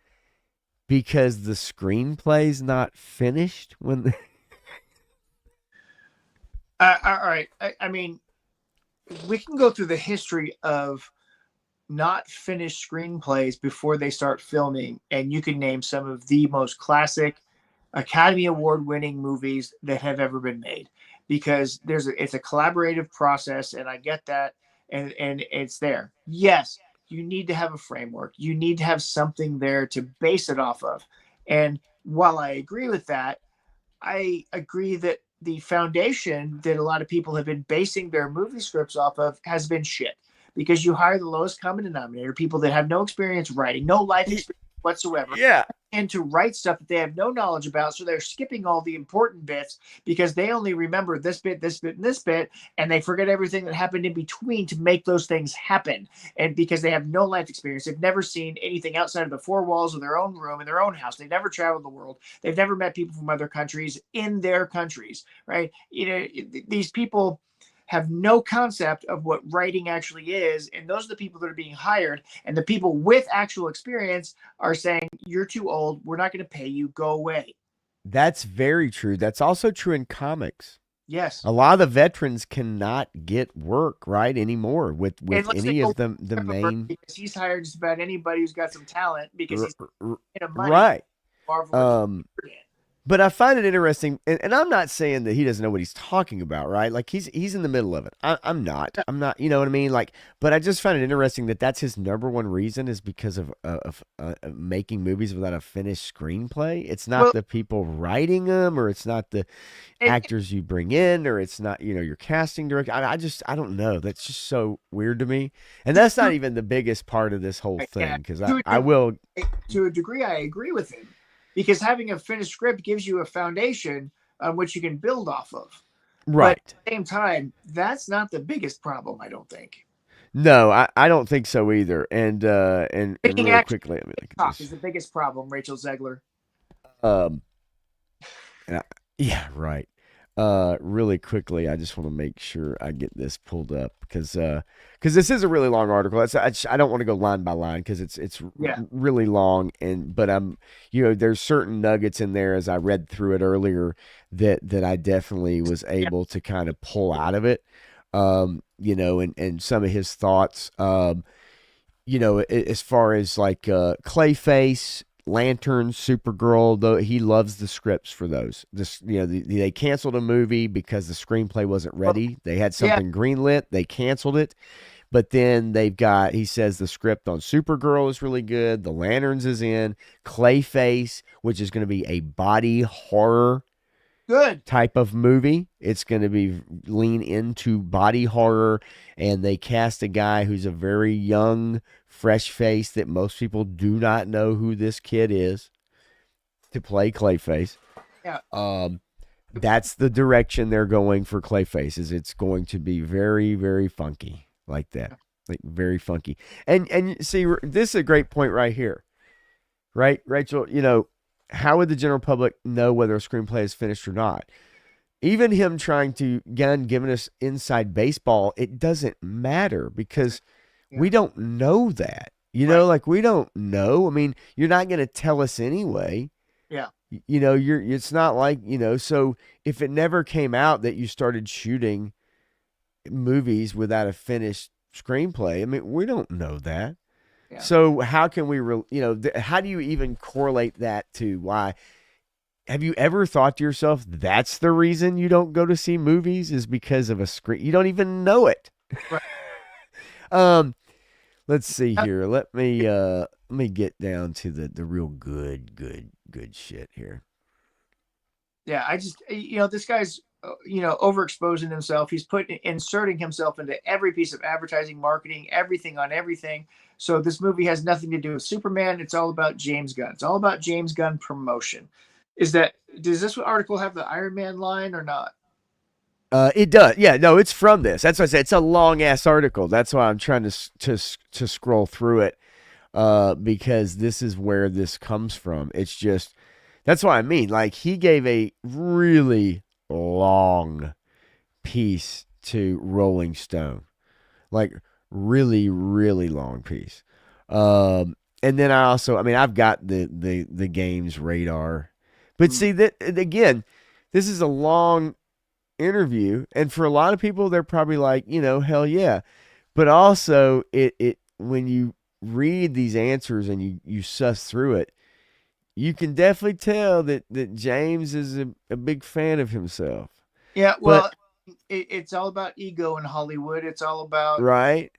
because the screenplay's not finished when All right. I mean, we can go through the history of not finished screenplays before they start filming, and you can name some of the most classic Academy Award winning movies that have ever been made, because it's a collaborative process, and I get that, and it's there. Yes, you need to have a framework. You need to have something there to base it off of. And while I agree with that, I agree that the foundation that a lot of people have been basing their movie scripts off of has been shit, because you hire the lowest common denominator, people that have no experience writing, no life experience whatsoever, Yeah. and to write stuff that they have no knowledge about. So they're skipping all the important bits because they only remember this bit, this bit, and this bit, and they forget everything that happened in between to make those things happen. And because they have no life experience, they've never seen anything outside of the four walls of their own room in their own house. They've never traveled the world. They've never met people from other countries in their countries, right? These people have no concept of what writing actually is, and those are the people that are being hired, and the people with actual experience are saying, you're too old, we're not going to pay you, go away. That's very true. That's also true in comics. Yes. A lot of the veterans cannot get work right anymore with any of them. The main, because he's hired just about anybody who's got some talent, because he's in a money. Right. Marvel. But I find it interesting, and I'm not saying that he doesn't know what he's talking about, right? Like he's in the middle of it. I'm not, you know what I mean? Like, but I just find it interesting that that's his number one reason is because of making movies without a finished screenplay. It's not the people writing them, or it's not the actors you bring in, or it's not, your casting director. I don't know. That's just so weird to me. And that's not even the biggest part of this whole thing, because I will. To a degree, I agree with him. Because having a finished script gives you a foundation on which you can build off of. Right. But at the same time, that's not the biggest problem, I don't think. No, I don't think so either. And really quickly, talk is the biggest problem, Rachel Zegler. Yeah, right. Really quickly, I just want to make sure I get this pulled up because this is a really long article. I don't want to go line by line because it's really long, but there's certain nuggets in there as I read through it earlier that I definitely was able to kind of pull out of it. And some of his thoughts, as far as like Clayface, Lantern, Supergirl, though he loves the scripts for those. They canceled a movie because the screenplay wasn't ready. They had something greenlit, they canceled it. But then he says the script on Supergirl is really good. The Lanterns is in. Clayface, which is going to be a body horror type of movie. It's going to be lean into body horror, and they cast a guy who's a very young, fresh face that most people do not know who this kid is to play Clayface. Yeah. That's the direction they're going for Clayface. It's going to be very, very funky like that. Like very funky. And see, this is a great point right here. Right, Rachel, how would the general public know whether a screenplay is finished or not? Even him trying to, giving us inside baseball, it doesn't matter because we don't know that. Like we don't know. I mean, you're not going to tell us anyway. Yeah. It's not like, so if it never came out that you started shooting movies without a finished screenplay, I mean, we don't know that. Yeah. So how can we, how do you even correlate that to why? Have you ever thought to yourself, that's the reason you don't go to see movies is because of a screen? You don't even know it. Right. Let's see here. Let me get down to the real good shit here. Yeah. I just, this guy's, overexposing himself. He's inserting himself into every piece of advertising, marketing, everything on everything. So this movie has nothing to do with Superman. It's all about James Gunn. It's all about James Gunn promotion. Does this article have the Iron Man line or not? It does. Yeah, no, it's from this. That's why I said it's a long ass article. That's why I'm trying to scroll through it, because this is where this comes from. It's just, that's what I mean. Like he gave a really long piece to Rolling Stone, like really, really long piece. And then I've got the game's radar, but see that again, this is a long interview, and for a lot of people, they're probably like, hell yeah. But also, it when you read these answers and you suss through it, you can definitely tell that James is a big fan of himself. Yeah, But well, it's all about ego in Hollywood. It's all about right,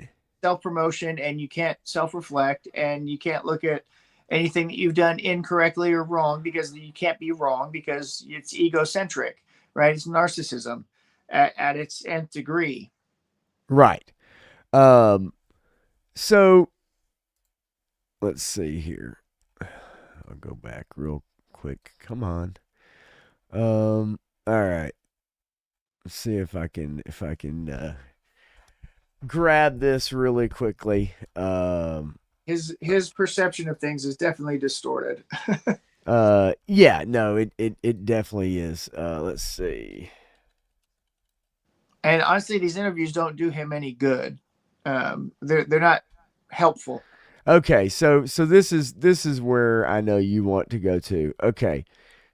self-promotion, and you can't self-reflect, and you can't look at anything that you've done incorrectly or wrong, because you can't be wrong, because it's egocentric, right? It's narcissism at its nth degree. right. So let's see here. I'll go back real quick. Come on. All right. Let's see if I can grab this really quickly. His perception of things is definitely distorted. Yeah, no, it definitely is. Let's see. And honestly, these interviews don't do him any good. They're not helpful. Okay, so this is where I know you want to go to. Okay.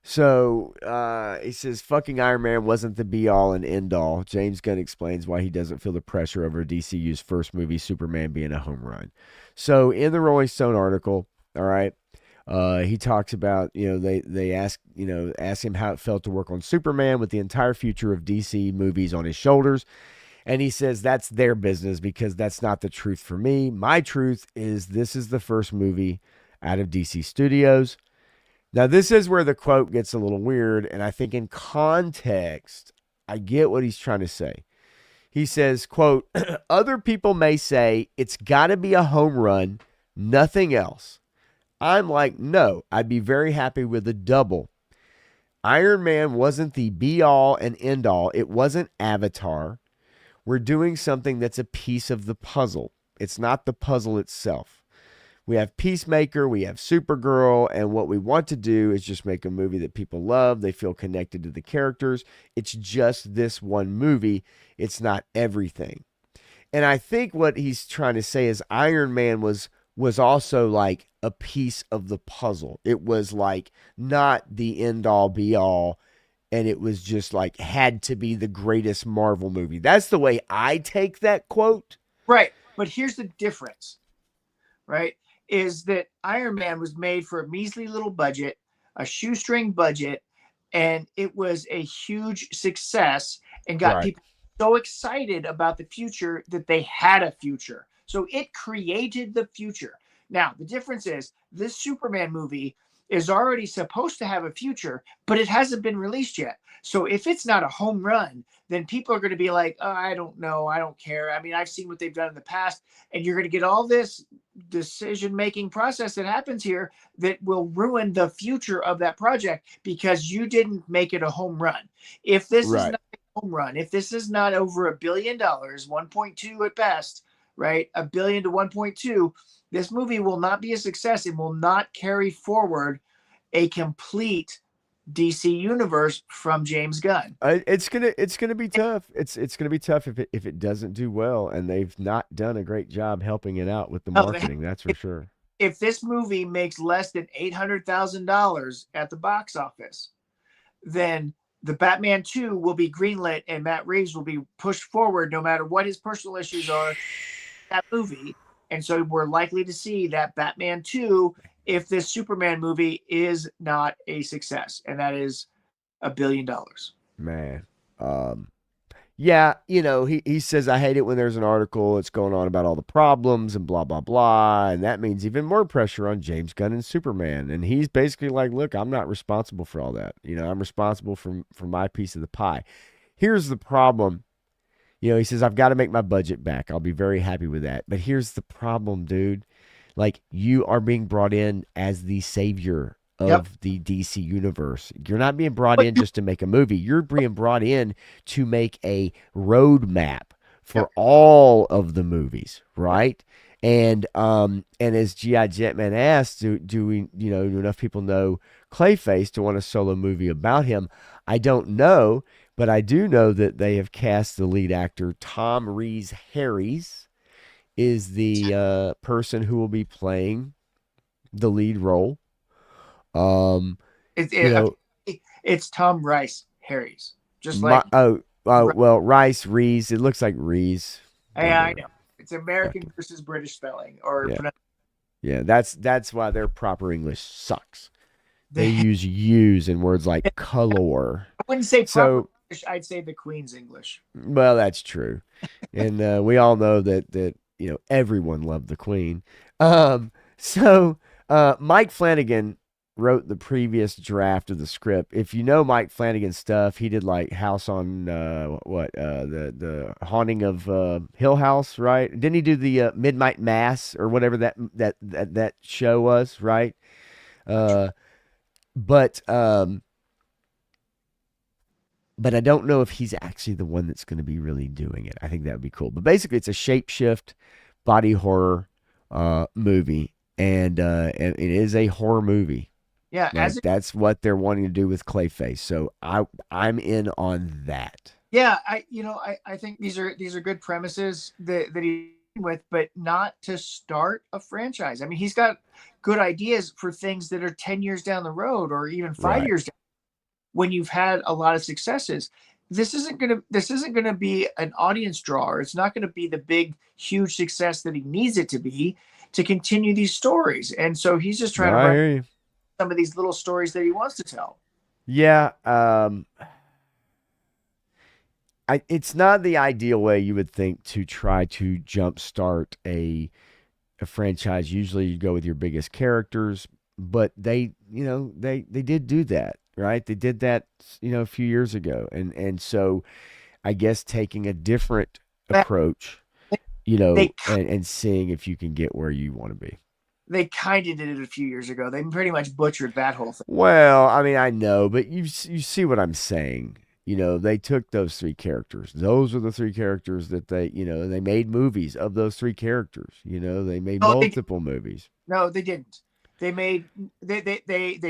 So he says fucking Iron Man wasn't the be all and end all. James Gunn explains why he doesn't feel the pressure over DCU's first movie, Superman, being a home run. So in the Rolling Stone article, all right, he talks about, they ask him how it felt to work on Superman with the entire future of DC movies on his shoulders. And he says that's their business because that's not the truth for me. My truth is this is the first movie out of DC Studios. Now, this is where the quote gets a little weird, and I think in context, I get what he's trying to say. He says, quote, other people may say it's got to be a home run, nothing else. I'm like, no, I'd be very happy with a double. Iron Man wasn't the be-all and end-all. It wasn't Avatar. We're doing something that's a piece of the puzzle. It's not the puzzle itself. We have Peacemaker, we have Supergirl, and what we want to do is just make a movie that people love. They feel connected to the characters. It's just this one movie. It's not everything. And I think what he's trying to say is Iron Man was also like a piece of the puzzle. It was like not the end all be all, and it was just like had to be the greatest Marvel movie. That's the way I take that quote. Right. But here's the difference, right? Is that Iron Man was made for a measly little budget, a shoestring budget, and it was a huge success and got people so excited about the future that they had a future. So it created the future. Now, the difference is this Superman movie is already supposed to have a future, but it hasn't been released yet. So if it's not a home run, then people are going to be like, oh, I don't know. I don't care. I mean, I've seen what they've done in the past, and you're going to get all this decision-making process that happens here that will ruin the future of that project because you didn't make it a home run. If this is not a home run, if this is not over $1 billion, 1.2 at best, right? $1 billion to 1.2, this movie will not be a success. It will not carry forward a complete DC universe from James Gunn. It's gonna be tough. It's gonna be tough if it doesn't do well, and they've not done a great job helping it out with the marketing. That's for sure. If this movie makes less than $800,000 at the box office, then the Batman 2 will be greenlit, and Matt Reeves will be pushed forward no matter what his personal issues are. That movie, and so we're likely to see that Batman 2 if this Superman movie is not a success, and that is $1 billion. Man. Yeah, he says, I hate it when there's an article that's going on about all the problems and blah, blah, blah. And that means even more pressure on James Gunn and Superman. And he's basically like, look, I'm not responsible for all that. I'm responsible for my piece of the pie. Here's the problem. He says, I've got to make my budget back. I'll be very happy with that. But here's the problem, dude. Like, you are being brought in as the savior of the DC universe. You're not being brought in just to make a movie. You're being brought in to make a roadmap for all of the movies, right? And as G.I. Jetman asked, do we, do enough people know Clayface to want a solo movie about him? I don't know, but I do know that they have cast the lead actor Tom Rees Harries is the person who will be playing the lead role. It's Tom Rice Harries, just like Oh, well, Reese. It looks like Reese. Yeah, I know. It's American Okay. versus British spelling or Yeah. Yeah, that's why their proper English sucks. They I use "use" in words like color. wouldn't say proper So, English. I'd say the Queen's English. well, that's true, and we all know that everyone loved the Queen. So Mike Flanagan wrote the previous draft of the script. If you know Mike Flanagan's stuff, he did like House on the Haunting of Hill House, right? Didn't he do the Midnight Mass or whatever that show was, right? Uh, but but I don't know if he's actually the one that's going to be really doing it. I think that would be cool. But basically, it's a shapeshift body horror movie, and it is a horror movie. Yeah, Like that's what they're wanting to do with Clayface. So I'm in on that. yeah, I think these are good premises that he's with, but not to start a franchise. I mean, he's got good ideas for things that are 10 years down the road or even 5 Right. years down when you've had a lot of successes. This isn't gonna be an audience drawer. It's not gonna be the big, huge success that he needs it to be to continue these stories. And so he's just trying No, to I write hear you. some of these little stories that he wants to tell. Yeah. It's not the ideal way you would think to try to jumpstart a franchise. Usually you go with your biggest characters, but they did do that, right? They did that, a few years ago. And so I guess taking a different approach, They and seeing if you can get where you want to be. they kind of did it a few years ago. They pretty much butchered that whole thing. Well, I mean, I know, but you see what I'm saying. They took those three characters. Those are the three characters that they made movies of those three characters. They made multiple movies. No, they didn't. They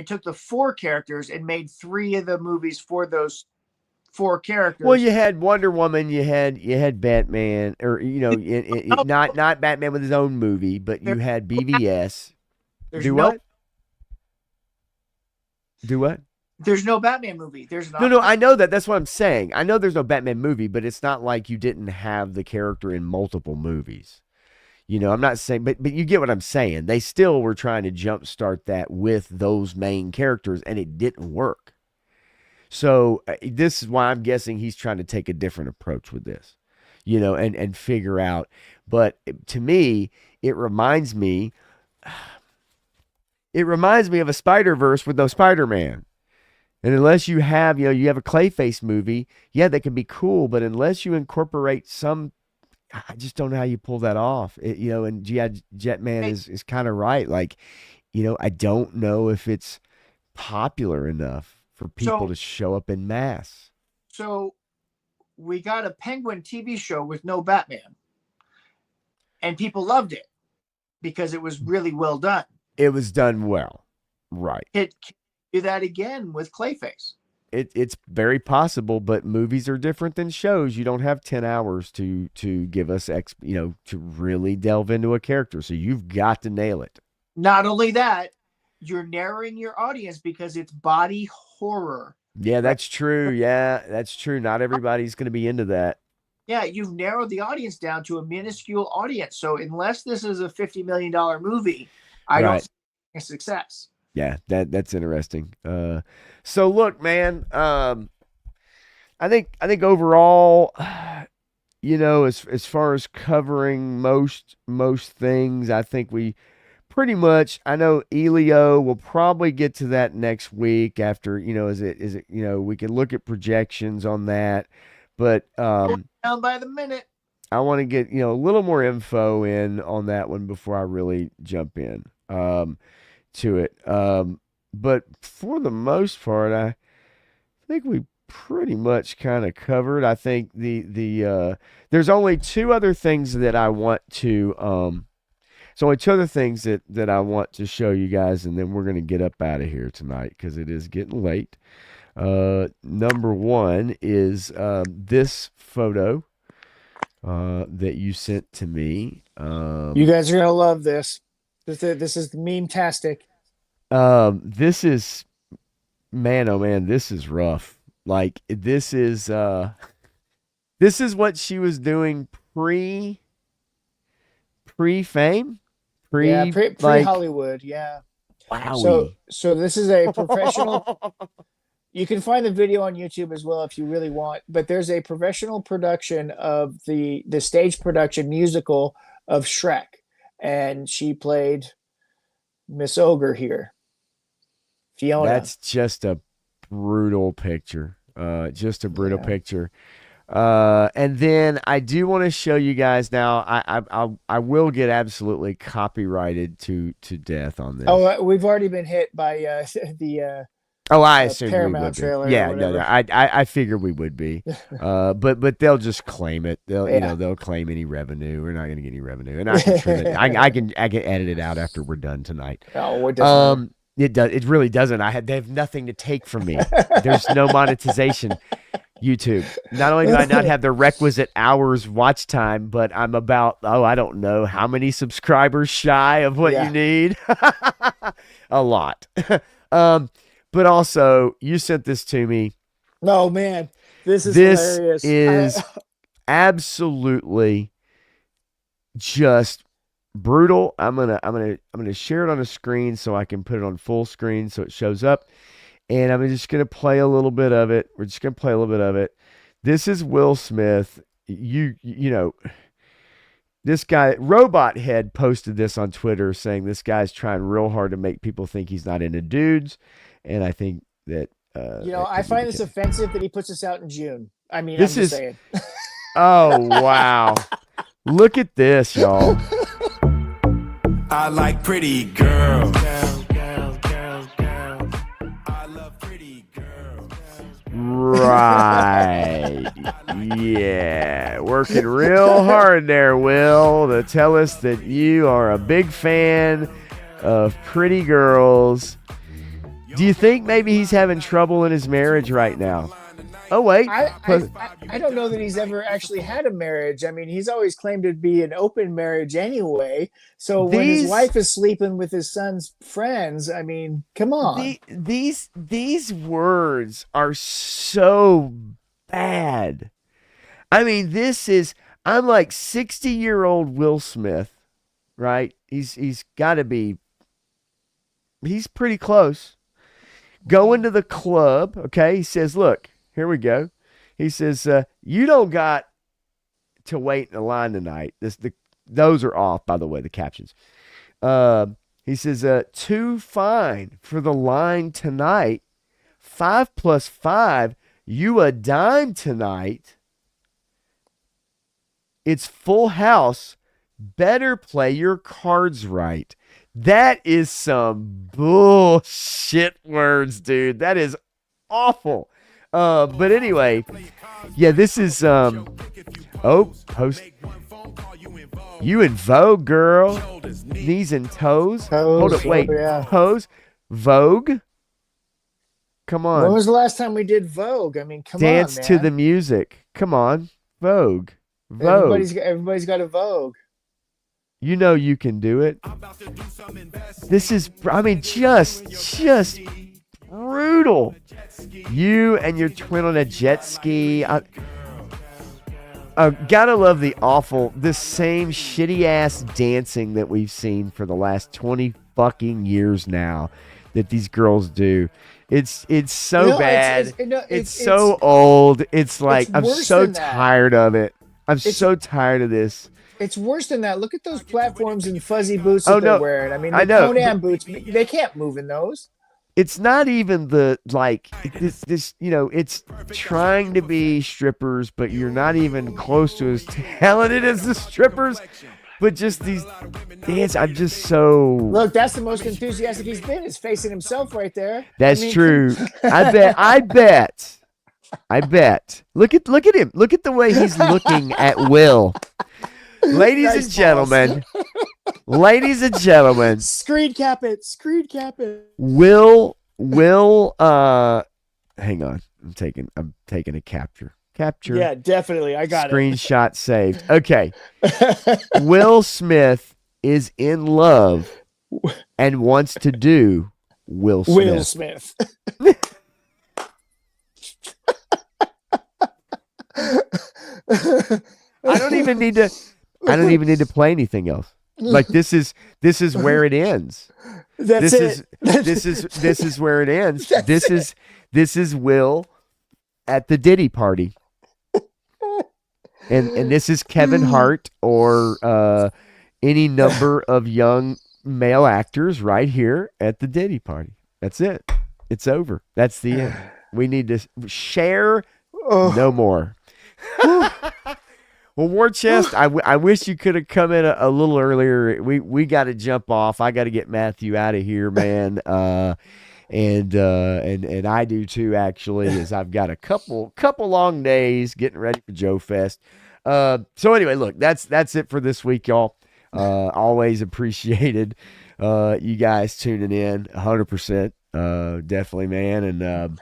took the four characters and made three of the movies for those four characters. Well, you had Wonder Woman, you had Batman, or not Batman with his own movie, but you had BVS. Do what? Do what? There's no Batman movie. There's not. No, I know that. That's what I'm saying. I know there's no Batman movie, but it's not like you didn't have the character in multiple movies. I'm not saying, but you get what I'm saying. They still were trying to jumpstart that with those main characters, and it didn't work. So this is why I'm guessing he's trying to take a different approach with this, and figure out. But to me, it reminds me of a Spider-Verse with no Spider-Man. And unless you have, you have a Clayface movie, yeah, that can be cool. But unless you incorporate I just don't know how you pull that off. And G.I. Jetman is kind of right. Like, I don't know if it's popular enough for people to show up in mass. So we got a Penguin TV show with no Batman, and people loved it because it was really well done. It was done well, right? It can do that again with Clayface. It's very possible, but movies are different than shows. You don't have 10 hours to give us to really delve into a character. So you've got to nail it. Not only that, you're narrowing your audience because it's body horror. Yeah, that's true. Yeah, that's true. Not everybody's going to be into that. Yeah, you've narrowed the audience down to a minuscule audience. So unless this is a $50 million movie, I don't think it's a success. Yeah, that's interesting. So look, man, I think overall, as far as covering most things, I think we pretty much. I know Elio will probably get to that next week after, is it we can look at projections on that, but down by the minute. I want to get, a little more info in on that one before I really jump in to it. But for the most part, I think we pretty much kind of covered. I think there's only two other things that I want to that I want to show you guys, and then we're going to get up out of here tonight because it is getting late. Number one is this photo that you sent to me. You guys are going to love this. This is meme-tastic. This is, man, oh man, this is rough. Like, this is This is what she was doing pre-fame, Yeah, pre like Hollywood. Yeah. wowie. So this is a professional. You can find the video on YouTube as well if you really want. But there's a professional production of the stage production musical of Shrek, and she played Miss Ogre here, Fiona. That's just a brutal picture. Just a brutal picture. And then I do want to show you guys now. I will get absolutely copyrighted to death on this. Oh, we've already been hit by the I assume Paramount we would trailer. be. Yeah, no. I figured we would be. But they'll just claim it. They'll claim any revenue. We're not going to get any revenue, and I can trim it. I can edit it out after we're done tonight. Oh, it doesn't. It does. It really doesn't. They have nothing to take from me. There's no monetization. YouTube. Not only do I not have the requisite hours watch time, but I'm about, I don't know how many subscribers shy of what you need. A lot. But also, you sent this to me. No, man. This is hilarious. This is absolutely just brutal. I'm gonna share it on a screen so I can put it on full screen so it shows up. And I'm just going to play a little bit of it. We're just going to play a little bit of it. This is Will Smith. You know, this guy, Robot Head, posted this on Twitter saying this guy's trying real hard to make people think he's not into dudes. And I think that... I find this offensive that he puts this out in June. I mean, this I'm just saying. Oh, wow. Look at this, y'all. I like pretty girls. Right. Yeah. Working real hard there, Will, to tell us that you are a big fan of pretty girls. Do you think maybe he's having trouble in his marriage right now? Oh, wait. I don't know that he's ever actually had a marriage. I mean, he's always claimed to be an open marriage anyway. So when his wife is sleeping with his son's friends, I mean, come on. These words are so bad. I mean, I'm like 60-year-old Will Smith, right? He's got to be, he's pretty close. Going to the club, okay? He says, look, here we go. He says, you don't got to wait in the line tonight. Those are off, by the way, the captions. He says, too fine for the line tonight. 5 + 5, you a dime tonight. It's full house. Better play your cards right. That is some bullshit words, dude. That is awful. But anyway, yeah, this is post. You in Vogue, girl. Knees and toes. Hold up, wait. Yeah. Pose. Vogue. Come on. When was the last time we did Vogue? I mean, come Dance on, man. to the music. Come on. Vogue. Vogue. Everybody's got a Vogue. You know you can do it. This is, I mean, just brutal. You and your twin on a jet ski. Gotta love this same shitty ass dancing that we've seen for the last 20 fucking years now that these girls do. It's so bad. It's so old. It's like, I'm so tired of it. I'm so tired of this. It's worse than that. Look at those platforms and fuzzy boots that they're wearing. I mean, the Conan boots, they can't move in those. It's not even this, it's trying to be strippers, but you're not even close to as talented as the strippers. But just these dance, I'm just so... Look, that's the most enthusiastic he's been, is facing himself right there. That's true. I bet. Look at him. Look at the way he's looking at Will. Ladies and gentlemen. Screen cap it. Will, hang on. I'm taking a capture. Yeah, definitely. I got Screenshot saved. Okay. Will Smith is in love and wants to do Will Smith. Will Smith. I don't even need to. I don't even need to play anything else. Like this is where it ends. That's it. This is where it ends. This is Will at the Diddy party. And this is Kevin Hart or any number of young male actors right here at the Diddy party. That's it. It's over. That's the end. We need to share no more. Well, War Chest, I wish you could have come in a little earlier. We got to jump off. I got to get Matthew out of here, man. And I do too, actually, as I've got a couple long days getting ready for JoeFest. So anyway, look, that's it for this week, y'all. Always appreciated you guys tuning in 100%. Definitely, man. And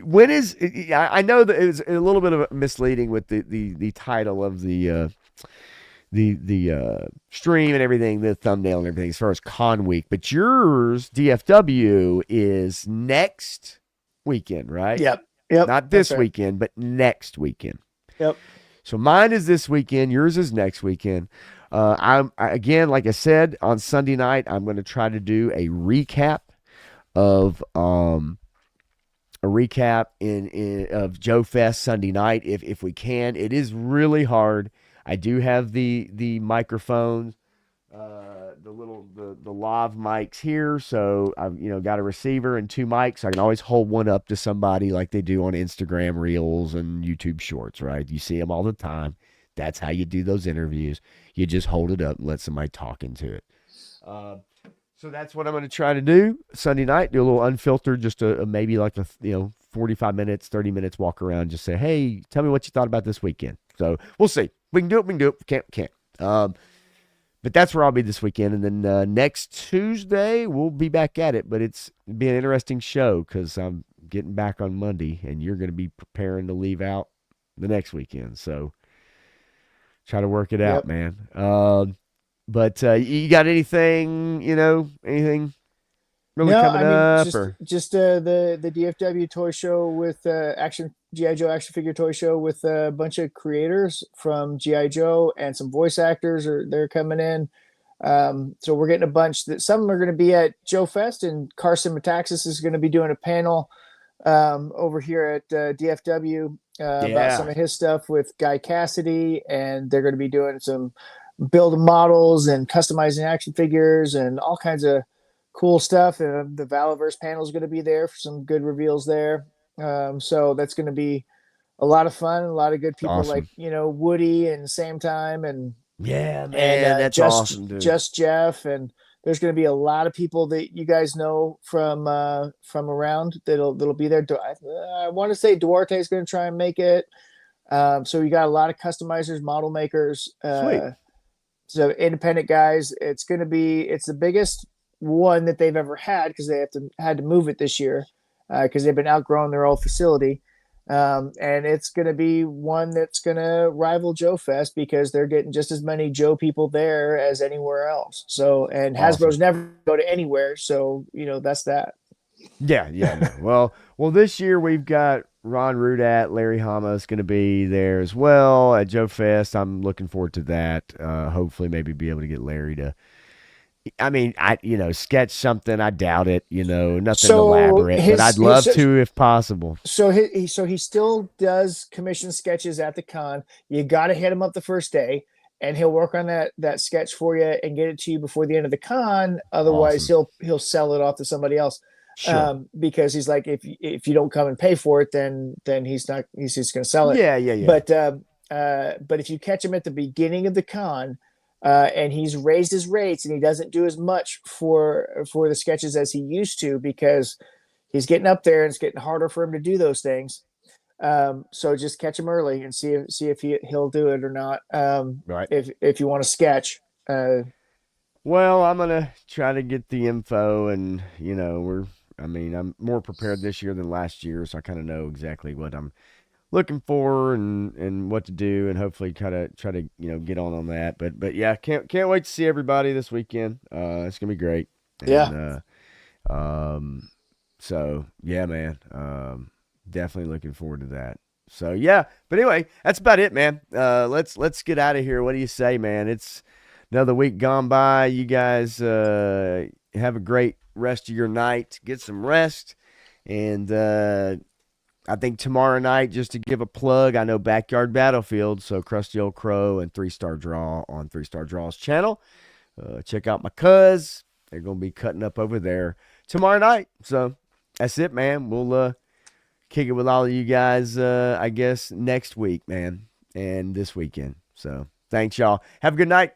when is I know that it was a little bit of misleading with the title of the stream and everything, the thumbnail and everything as far as Con Week, but yours DFW is next weekend, right? Yep. Not this weekend, but next weekend. Yep. So mine is this weekend. Yours is next weekend. Again, like I said, on Sunday night, I'm going to try to do a recap of of JoeFest Sunday night if we can. It is really hard. I do have the microphones, the lav mics here, so I've got a receiver and 2 mics. So I can always hold one up to somebody like they do on Instagram Reels and YouTube Shorts, right? You see them all the time. That's how you do those interviews. You just hold it up and let somebody talk into it. So that's what I'm going to try to do Sunday night. Do a little unfiltered, just maybe like 45 minutes, 30 minutes walk around. Just say, hey, tell me what you thought about this weekend. So we'll see. We can do it. We can't. But that's where I'll be this weekend. And then next Tuesday, we'll be back at it. But it'll be an interesting show because I'm getting back on Monday, and you're going to be preparing to leave out the next weekend. So try to work it out, man. But you got anything, anything really coming up? Just the DFW toy show with G.I. Joe action figure toy show with a bunch of creators from G.I. Joe and some voice actors they're coming in. So we're getting a bunch that some are going to be at JoeFest, and Carson Metaxas is going to be doing a panel over here at DFW about some of his stuff with Guy Cassidy, and they're going to be doing some build models and customizing action figures and all kinds of cool stuff. And the Valaverse panel is going to be there for some good reveals there. So that's going to be a lot of fun. A lot of good people like, Woody and Same Time and that's awesome, dude. Just Jeff. And there's going to be a lot of people that you guys know from around that'll be there. I want to say Duarte is going to try and make it. So you got a lot of customizers, model makers, Sweet. So independent guys. It's the biggest one that they've ever had because they had to move it this year because they've been outgrowing their old facility. And it's going to be one that's going to rival JoeFest because they're getting just as many Joe people there as anywhere else. So, and Hasbro's never go to anywhere. So, that's that. Yeah. Well, this year we've got Ron Rudat, Larry Hama is going to be there as well at JoeFest. I'm looking forward to that. Hopefully maybe be able to get Larry to, sketch something. I doubt it, nothing elaborate, but I'd love to if possible. So he still does commission sketches at the con. You got to hit him up the first day and he'll work on that sketch for you and get it to you before the end of the con. Otherwise he'll sell it off to somebody else. Sure. Because he's like, if you don't come and pay for it, then he's just going to sell it. Yeah. But if you catch him at the beginning of the con, and he's raised his rates and he doesn't do as much for the sketches as he used to because he's getting up there and it's getting harder for him to do those things. So just catch him early and see if he'll do it or not. Right. If you want to sketch. Well, I'm gonna try to get the info, and I'm more prepared this year than last year, so I kind of know exactly what I'm looking for and what to do, and hopefully try to get on that. But yeah, can't wait to see everybody this weekend. It's gonna be great. And, so yeah, man. Definitely looking forward to that. So yeah, but anyway, that's about it, man. Let's get out of here. What do you say, man? It's another week gone by. You guys have a great rest of your night. Get some rest, and I think tomorrow night, just to give a plug, I know Backyard Battlefield, so Krusty Old Crow and 3-Star Draw on 3-Star Draw's channel. Check out my cuz. They're gonna be cutting up over there tomorrow night. So that's it, man. We'll kick it with all of you guys, I guess, next week, man, and this weekend. So thanks, y'all. Have a good night.